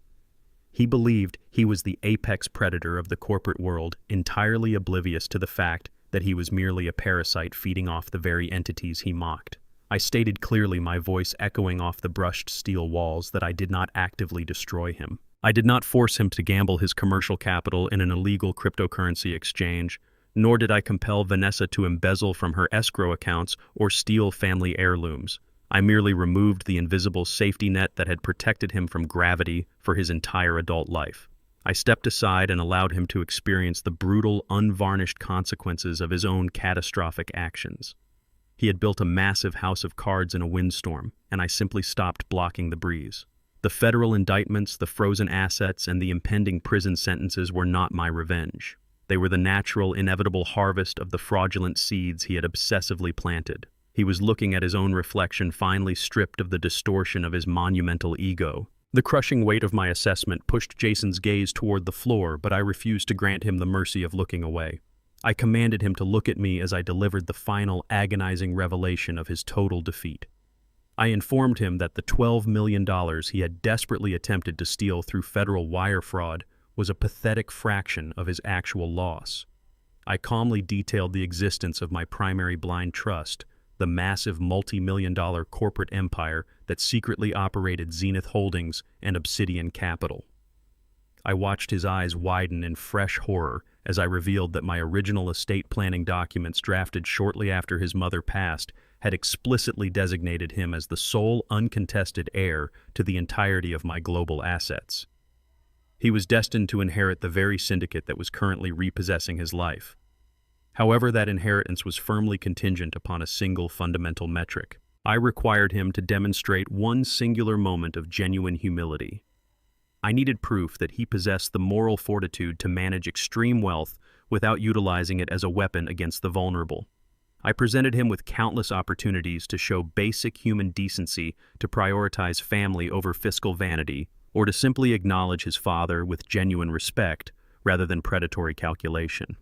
He believed he was the apex predator of the corporate world, entirely oblivious to the fact that he was merely a parasite feeding off the very entities he mocked. I stated clearly, my voice echoing off the brushed steel walls, that I did not actively destroy him. I did not force him to gamble his commercial capital in an illegal cryptocurrency exchange, nor did I compel Vanessa to embezzle from her escrow accounts or steal family heirlooms. I merely removed the invisible safety net that had protected him from gravity for his entire adult life. I stepped aside and allowed him to experience the brutal, unvarnished consequences of his own catastrophic actions. He had built a massive house of cards in a windstorm, and I simply stopped blocking the breeze. The federal indictments, the frozen assets, and the impending prison sentences were not my revenge. They were the natural, inevitable harvest of the fraudulent seeds he had obsessively planted. He was looking at his own reflection, finally stripped of the distortion of his monumental ego. The crushing weight of my assessment pushed Jason's gaze toward the floor, but I refused to grant him the mercy of looking away. I commanded him to look at me as I delivered the final, agonizing revelation of his total defeat. I informed him that the $12 million he had desperately attempted to steal through federal wire fraud was a pathetic fraction of his actual loss. I calmly detailed the existence of my primary blind trust, the massive multi-million-dollar corporate empire that secretly operated Zenith Holdings and Obsidian Capital. I watched his eyes widen in fresh horror as I revealed that my original estate planning documents, drafted shortly after his mother passed, had explicitly designated him as the sole uncontested heir to the entirety of my global assets. He was destined to inherit the very syndicate that was currently repossessing his life. However, that inheritance was firmly contingent upon a single fundamental metric. I required him to demonstrate one singular moment of genuine humility. I needed proof that he possessed the moral fortitude to manage extreme wealth without utilizing it as a weapon against the vulnerable. I presented him with countless opportunities to show basic human decency, to prioritize family over fiscal vanity, or to simply acknowledge his father with genuine respect rather than predatory calculation.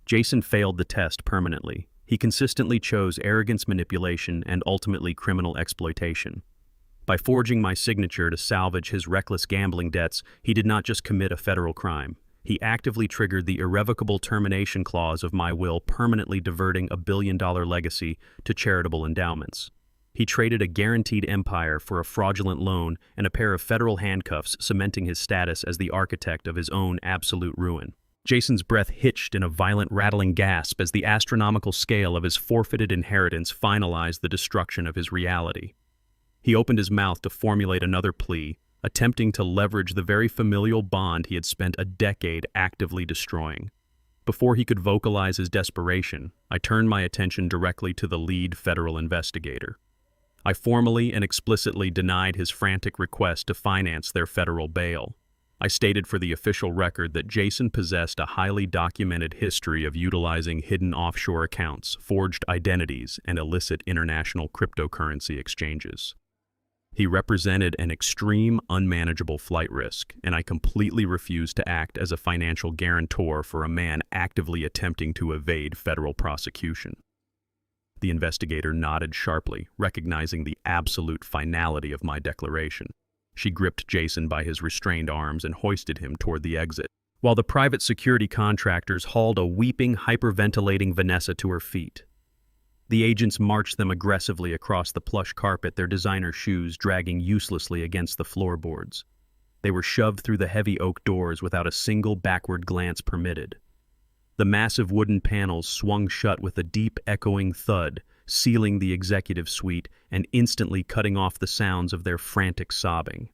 Jason failed the test permanently. He consistently chose arrogance, manipulation, and ultimately criminal exploitation. By forging my signature to salvage his reckless gambling debts, he did not just commit a federal crime. He actively triggered the irrevocable termination clause of my will, permanently diverting a billion-dollar legacy to charitable endowments. He traded a guaranteed empire for a fraudulent loan and a pair of federal handcuffs, cementing his status as the architect of his own absolute ruin. Jason's breath hitched in a violent rattling gasp as the astronomical scale of his forfeited inheritance finalized the destruction of his reality. He opened his mouth to formulate another plea, attempting to leverage the very familial bond he had spent a decade actively destroying. Before he could vocalize his desperation, I turned my attention directly to the lead federal investigator. I formally and explicitly denied his frantic request to finance their federal bail. I stated for the official record that Jason possessed a highly documented history of utilizing hidden offshore accounts, forged identities, and illicit international cryptocurrency exchanges. He represented an extreme, unmanageable flight risk, and I completely refused to act as a financial guarantor for a man actively attempting to evade federal prosecution. The investigator nodded sharply, recognizing the absolute finality of my declaration. She gripped Jason by his restrained arms and hoisted him toward the exit, while the private security contractors hauled a weeping, hyperventilating Vanessa to her feet. The agents marched them aggressively across the plush carpet, their designer shoes dragging uselessly against the floorboards. They were shoved through the heavy oak doors without a single backward glance permitted. The massive wooden panels swung shut with a deep, echoing thud, sealing the executive suite and instantly cutting off the sounds of their frantic sobbing.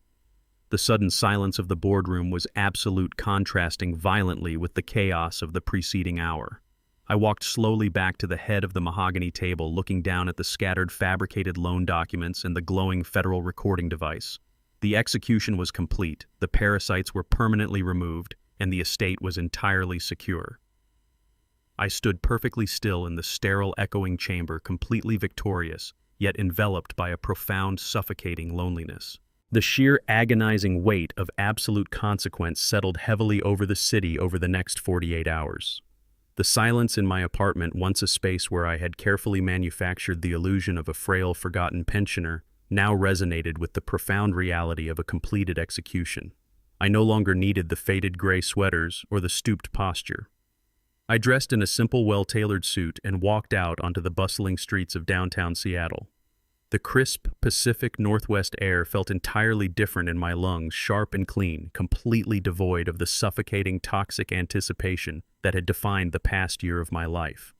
The sudden silence of the boardroom was absolute, contrasting violently with the chaos of the preceding hour. I walked slowly back to the head of the mahogany table, looking down at the scattered fabricated loan documents and the glowing federal recording device. The execution was complete, the parasites were permanently removed, and the estate was entirely secure. I stood perfectly still in the sterile, echoing chamber, completely victorious, yet enveloped by a profound, suffocating loneliness. The sheer agonizing weight of absolute consequence settled heavily over the city over the next 48 hours. The silence in my apartment, once a space where I had carefully manufactured the illusion of a frail, forgotten pensioner, now resonated with the profound reality of a completed execution. I no longer needed the faded gray sweaters or the stooped posture. I dressed in a simple, well-tailored suit and walked out onto the bustling streets of downtown Seattle. The crisp, Pacific Northwest air felt entirely different in my lungs, sharp and clean, completely devoid of the suffocating, toxic anticipation that had defined the past year of my life.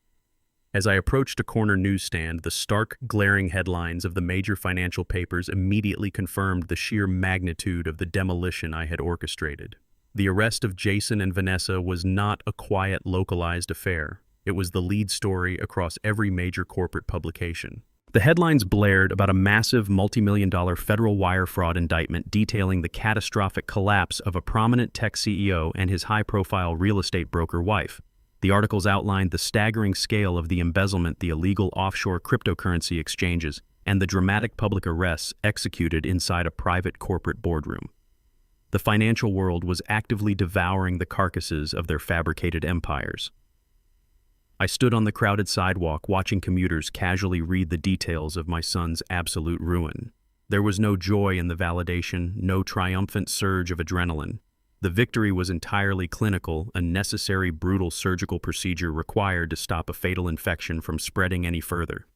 As I approached a corner newsstand, the stark, glaring headlines of the major financial papers immediately confirmed the sheer magnitude of the demolition I had orchestrated. The arrest of Jason and Vanessa was not a quiet, localized affair. It was the lead story across every major corporate publication. The headlines blared about a massive multi-million-dollar federal wire fraud indictment detailing the catastrophic collapse of a prominent tech CEO and his high-profile real estate broker wife. The articles outlined the staggering scale of the embezzlement, the illegal offshore cryptocurrency exchanges, and the dramatic public arrests executed inside a private corporate boardroom. The financial world was actively devouring the carcasses of their fabricated empires. I stood on the crowded sidewalk watching commuters casually read the details of my son's absolute ruin. There was no joy in the validation, no triumphant surge of adrenaline. The victory was entirely clinical, a necessary, brutal surgical procedure required to stop a fatal infection from spreading any further.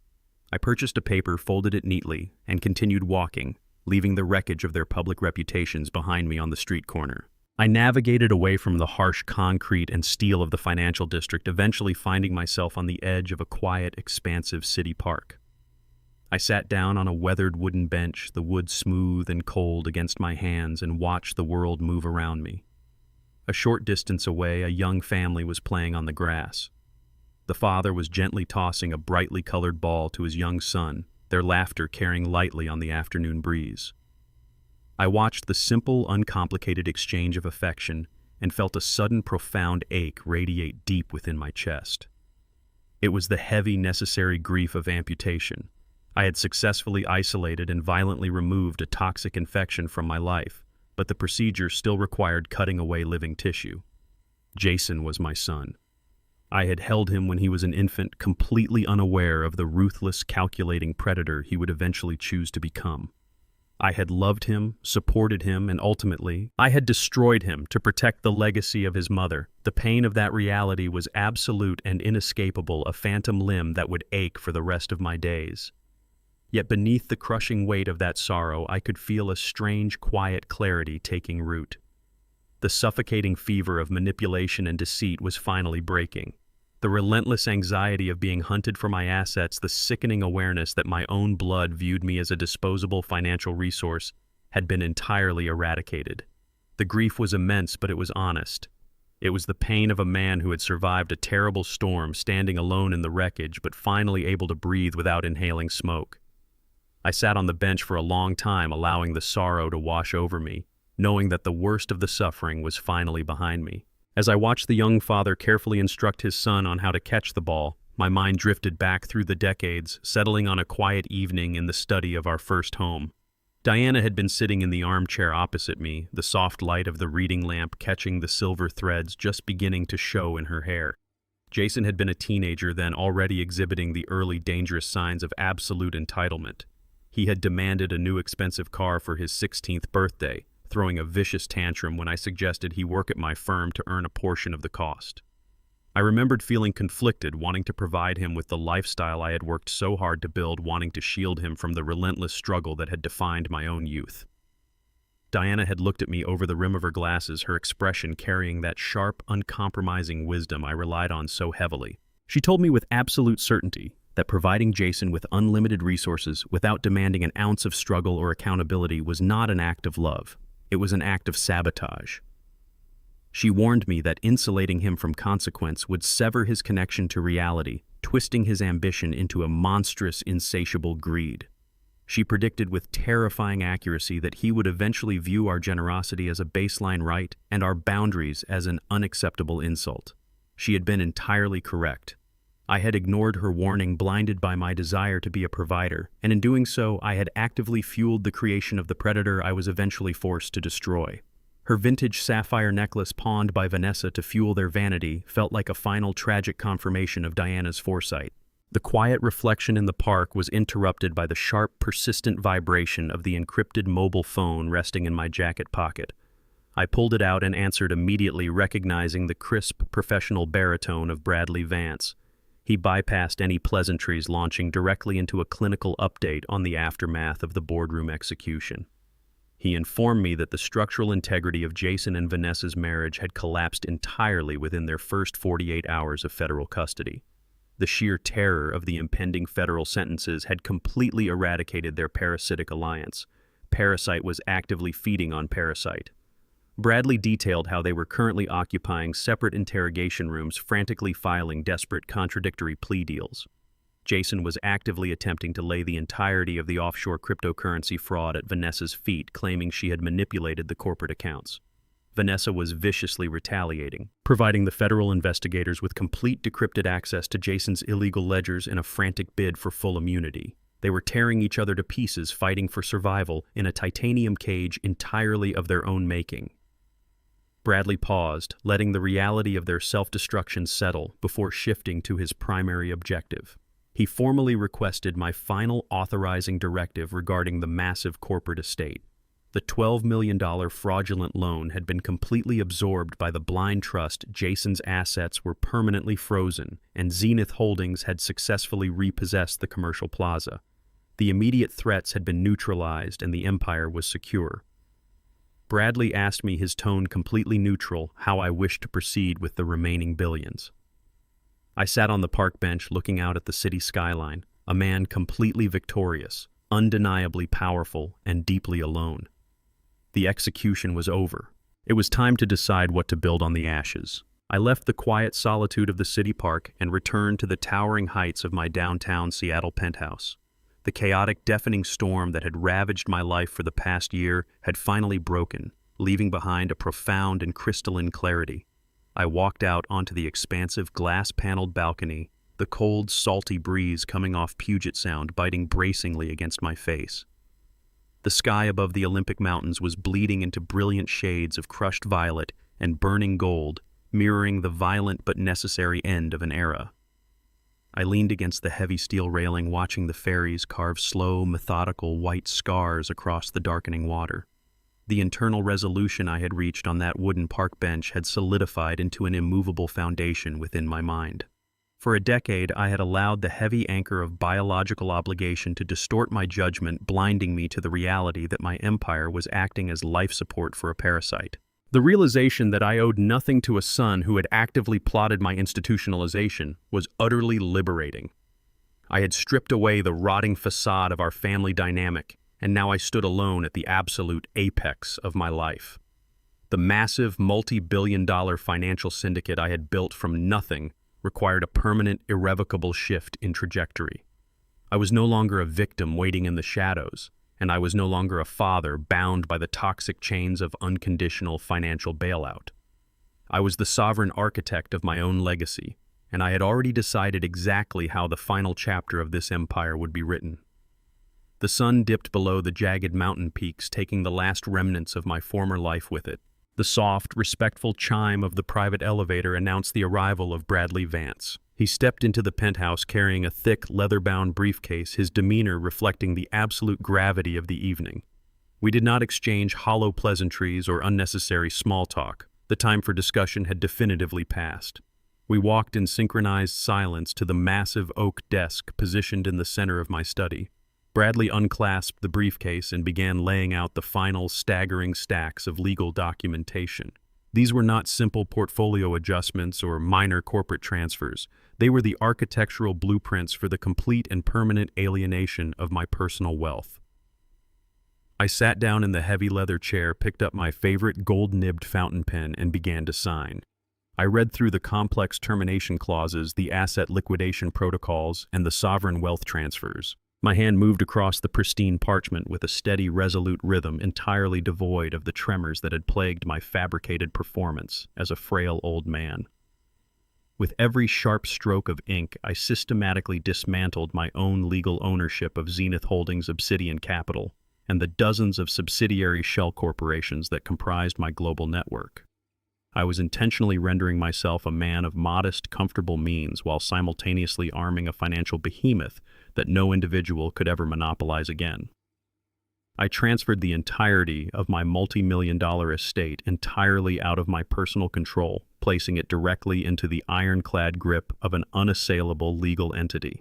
I purchased a paper, folded it neatly, and continued walking, leaving the wreckage of their public reputations behind me on the street corner. I navigated away from the harsh concrete and steel of the financial district, eventually finding myself on the edge of a quiet, expansive city park. I sat down on a weathered wooden bench, the wood smooth and cold against my hands, and watched the world move around me. A short distance away, a young family was playing on the grass. The father was gently tossing a brightly colored ball to his young son, their laughter carrying lightly on the afternoon breeze. I watched the simple, uncomplicated exchange of affection and felt a sudden, profound ache radiate deep within my chest. It was the heavy, necessary grief of amputation. I had successfully isolated and violently removed a toxic infection from my life, but the procedure still required cutting away living tissue. Jason was my son. I had held him when he was an infant, completely unaware of the ruthless, calculating predator he would eventually choose to become. I had loved him, supported him, and ultimately, I had destroyed him to protect the legacy of his mother. The pain of that reality was absolute and inescapable, a phantom limb that would ache for the rest of my days. Yet beneath the crushing weight of that sorrow, I could feel a strange, quiet clarity taking root. The suffocating fever of manipulation and deceit was finally breaking. The relentless anxiety of being hunted for my assets, the sickening awareness that my own blood viewed me as a disposable financial resource, had been entirely eradicated. The grief was immense, but it was honest. It was the pain of a man who had survived a terrible storm, standing alone in the wreckage, but finally able to breathe without inhaling smoke. I sat on the bench for a long time, allowing the sorrow to wash over me, knowing that the worst of the suffering was finally behind me. As I watched the young father carefully instruct his son on how to catch the ball, my mind drifted back through the decades, settling on a quiet evening in the study of our first home. Diana had been sitting in the armchair opposite me, the soft light of the reading lamp catching the silver threads just beginning to show in her hair. Jason had been a teenager then, already exhibiting the early dangerous signs of absolute entitlement. He had demanded a new expensive car for his 16th birthday, throwing a vicious tantrum when I suggested he work at my firm to earn a portion of the cost. I remembered feeling conflicted, wanting to provide him with the lifestyle I had worked so hard to build, wanting to shield him from the relentless struggle that had defined my own youth. Diana had looked at me over the rim of her glasses, her expression carrying that sharp, uncompromising wisdom I relied on so heavily. She told me with absolute certainty that providing Jason with unlimited resources without demanding an ounce of struggle or accountability was not an act of love. It was an act of sabotage. She warned me that insulating him from consequence would sever his connection to reality, twisting his ambition into a monstrous, insatiable greed. She predicted with terrifying accuracy that he would eventually view our generosity as a baseline right and our boundaries as an unacceptable insult. She had been entirely correct. I had ignored her warning, blinded by my desire to be a provider, and in doing so, I had actively fueled the creation of the predator I was eventually forced to destroy. Her vintage sapphire necklace, pawned by Vanessa to fuel their vanity, felt like a final tragic confirmation of Diana's foresight. The quiet reflection in the park was interrupted by the sharp, persistent vibration of the encrypted mobile phone resting in my jacket pocket. I pulled it out and answered immediately, recognizing the crisp, professional baritone of Bradley Vance. He bypassed any pleasantries, launching directly into a clinical update on the aftermath of the boardroom execution. He informed me that the structural integrity of Jason and Vanessa's marriage had collapsed entirely within their first 48 hours of federal custody. The sheer terror of the impending federal sentences had completely eradicated their parasitic alliance. Parasite was actively feeding on Parasite. Bradley detailed how they were currently occupying separate interrogation rooms, frantically filing desperate contradictory plea deals. Jason was actively attempting to lay the entirety of the offshore cryptocurrency fraud at Vanessa's feet, claiming she had manipulated the corporate accounts. Vanessa was viciously retaliating, providing the federal investigators with complete decrypted access to Jason's illegal ledgers in a frantic bid for full immunity. They were tearing each other to pieces, fighting for survival in a titanium cage entirely of their own making. Bradley paused, letting the reality of their self-destruction settle before shifting to his primary objective. He formally requested my final authorizing directive regarding the massive corporate estate. The $12 million fraudulent loan had been completely absorbed by the blind trust. Jason's assets were permanently frozen, and Zenith Holdings had successfully repossessed the commercial plaza. The immediate threats had been neutralized, and the empire was secure. Bradley asked me, his tone completely neutral, how I wished to proceed with the remaining billions. I sat on the park bench looking out at the city skyline, a man completely victorious, undeniably powerful, and deeply alone. The execution was over. It was time to decide what to build on the ashes. I left the quiet solitude of the city park and returned to the towering heights of my downtown Seattle penthouse. The chaotic, deafening storm that had ravaged my life for the past year had finally broken, leaving behind a profound and crystalline clarity. I walked out onto the expansive glass-paneled balcony, the cold, salty breeze coming off Puget Sound biting bracingly against my face. The sky above the Olympic Mountains was bleeding into brilliant shades of crushed violet and burning gold, mirroring the violent but necessary end of an era. I leaned against the heavy steel railing, watching the ferries carve slow, methodical white scars across the darkening water. The internal resolution I had reached on that wooden park bench had solidified into an immovable foundation within my mind. For a decade, I had allowed the heavy anchor of biological obligation to distort my judgment, blinding me to the reality that my empire was acting as life support for a parasite. The realization that I owed nothing to a son who had actively plotted my institutionalization was utterly liberating. I had stripped away the rotting facade of our family dynamic, and now I stood alone at the absolute apex of my life. The massive, multi-billion-dollar financial syndicate I had built from nothing required a permanent, irrevocable shift in trajectory. I was no longer a victim waiting in the shadows, and I was no longer a father bound by the toxic chains of unconditional financial bailout. I was the sovereign architect of my own legacy, and I had already decided exactly how the final chapter of this empire would be written. The sun dipped below the jagged mountain peaks, taking the last remnants of my former life with it. The soft, respectful chime of the private elevator announced the arrival of Bradley Vance. He stepped into the penthouse carrying a thick, leather-bound briefcase, his demeanor reflecting the absolute gravity of the evening. We did not exchange hollow pleasantries or unnecessary small talk. The time for discussion had definitively passed. We walked in synchronized silence to the massive oak desk positioned in the center of my study. Bradley unclasped the briefcase and began laying out the final staggering stacks of legal documentation. These were not simple portfolio adjustments or minor corporate transfers. They were the architectural blueprints for the complete and permanent alienation of my personal wealth. I sat down in the heavy leather chair, picked up my favorite gold-nibbed fountain pen, and began to sign. I read through the complex termination clauses, the asset liquidation protocols, and the sovereign wealth transfers. My hand moved across the pristine parchment with a steady, resolute rhythm entirely devoid of the tremors that had plagued my fabricated performance as a frail old man. With every sharp stroke of ink, I systematically dismantled my own legal ownership of Zenith Holdings Obsidian Capital and the dozens of subsidiary shell corporations that comprised my global network. I was intentionally rendering myself a man of modest, comfortable means while simultaneously arming a financial behemoth that no individual could ever monopolize again. I transferred the entirety of my multi-million-dollar estate entirely out of my personal control, placing it directly into the ironclad grip of an unassailable legal entity.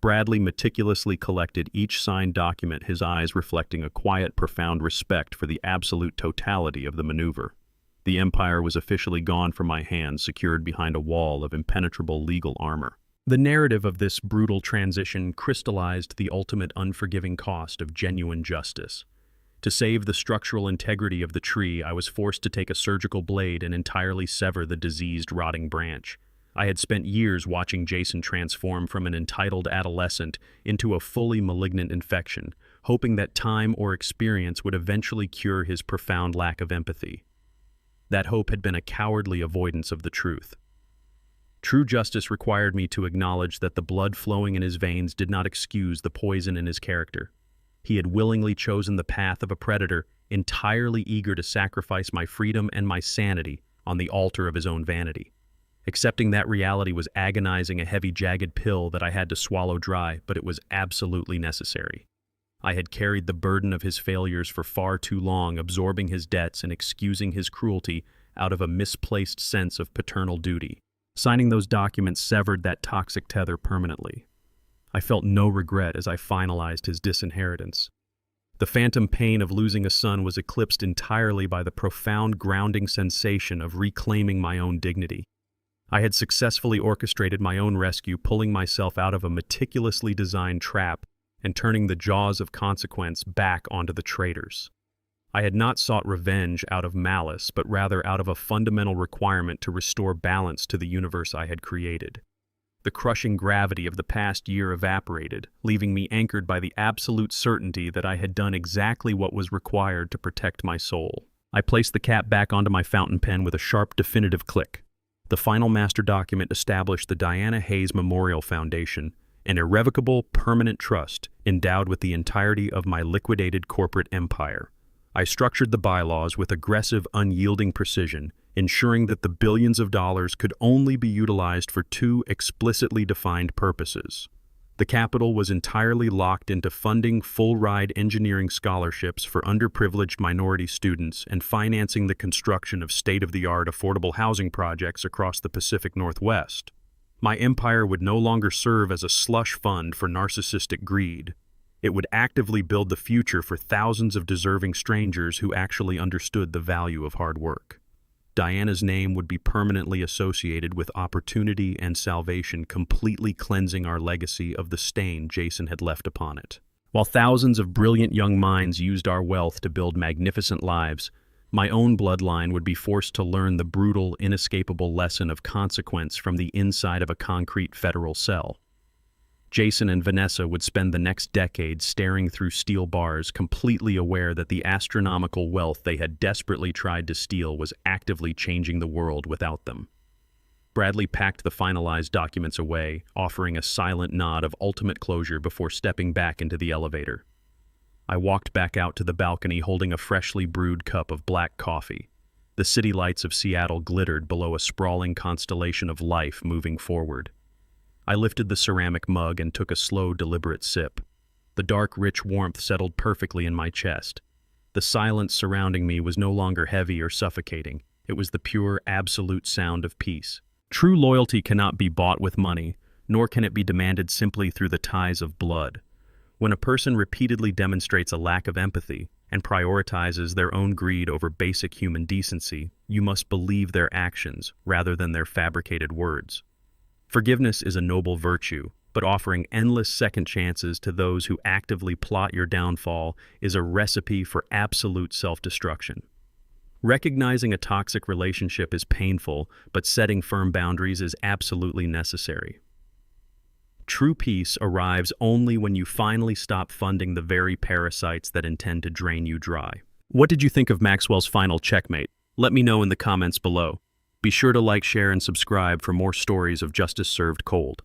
Bradley meticulously collected each signed document, his eyes reflecting a quiet, profound respect for the absolute totality of the maneuver. The empire was officially gone from my hands, secured behind a wall of impenetrable legal armor. The narrative of this brutal transition crystallized the ultimate unforgiving cost of genuine justice. To save the structural integrity of the tree, I was forced to take a surgical blade and entirely sever the diseased, rotting branch. I had spent years watching Jason transform from an entitled adolescent into a fully malignant infection, hoping that time or experience would eventually cure his profound lack of empathy. That hope had been a cowardly avoidance of the truth. True justice required me to acknowledge that the blood flowing in his veins did not excuse the poison in his character. He had willingly chosen the path of a predator, entirely eager to sacrifice my freedom and my sanity on the altar of his own vanity. Accepting that reality was agonizing, a heavy, jagged pill that I had to swallow dry, but it was absolutely necessary. I had carried the burden of his failures for far too long, absorbing his debts and excusing his cruelty out of a misplaced sense of paternal duty. Signing those documents severed that toxic tether permanently. I felt no regret as I finalized his disinheritance. The phantom pain of losing a son was eclipsed entirely by the profound, grounding sensation of reclaiming my own dignity. I had successfully orchestrated my own rescue, pulling myself out of a meticulously designed trap and turning the jaws of consequence back onto the traitors. I had not sought revenge out of malice, but rather out of a fundamental requirement to restore balance to the universe I had created. The crushing gravity of the past year evaporated, leaving me anchored by the absolute certainty that I had done exactly what was required to protect my soul. I placed the cap back onto my fountain pen with a sharp, definitive click. The final master document established the Diana Hayes Memorial Foundation, an irrevocable, permanent trust endowed with the entirety of my liquidated corporate empire. I structured the bylaws with aggressive, unyielding precision, ensuring that the billions of dollars could only be utilized for two explicitly defined purposes. The capital was entirely locked into funding full-ride engineering scholarships for underprivileged minority students and financing the construction of state-of-the-art affordable housing projects across the Pacific Northwest. My empire would no longer serve as a slush fund for narcissistic greed. It would actively build the future for thousands of deserving strangers who actually understood the value of hard work. Diana's name would be permanently associated with opportunity and salvation, completely cleansing our legacy of the stain Jason had left upon it. While thousands of brilliant young minds used our wealth to build magnificent lives, my own bloodline would be forced to learn the brutal, inescapable lesson of consequence from the inside of a concrete federal cell. Jason and Vanessa would spend the next decade staring through steel bars, completely aware that the astronomical wealth they had desperately tried to steal was actively changing the world without them. Bradley packed the finalized documents away, offering a silent nod of ultimate closure before stepping back into the elevator. I walked back out to the balcony holding a freshly brewed cup of black coffee. The city lights of Seattle glittered below a sprawling constellation of life moving forward. I lifted the ceramic mug and took a slow, deliberate sip. The dark, rich warmth settled perfectly in my chest. The silence surrounding me was no longer heavy or suffocating. It was the pure, absolute sound of peace. True loyalty cannot be bought with money, nor can it be demanded simply through the ties of blood. When a person repeatedly demonstrates a lack of empathy and prioritizes their own greed over basic human decency, you must believe their actions rather than their fabricated words. Forgiveness is a noble virtue, but offering endless second chances to those who actively plot your downfall is a recipe for absolute self-destruction. Recognizing a toxic relationship is painful, but setting firm boundaries is absolutely necessary. True peace arrives only when you finally stop funding the very parasites that intend to drain you dry. What did you think of Maxwell's final checkmate? Let me know in the comments below. Be sure to like, share, and subscribe for more stories of justice served cold.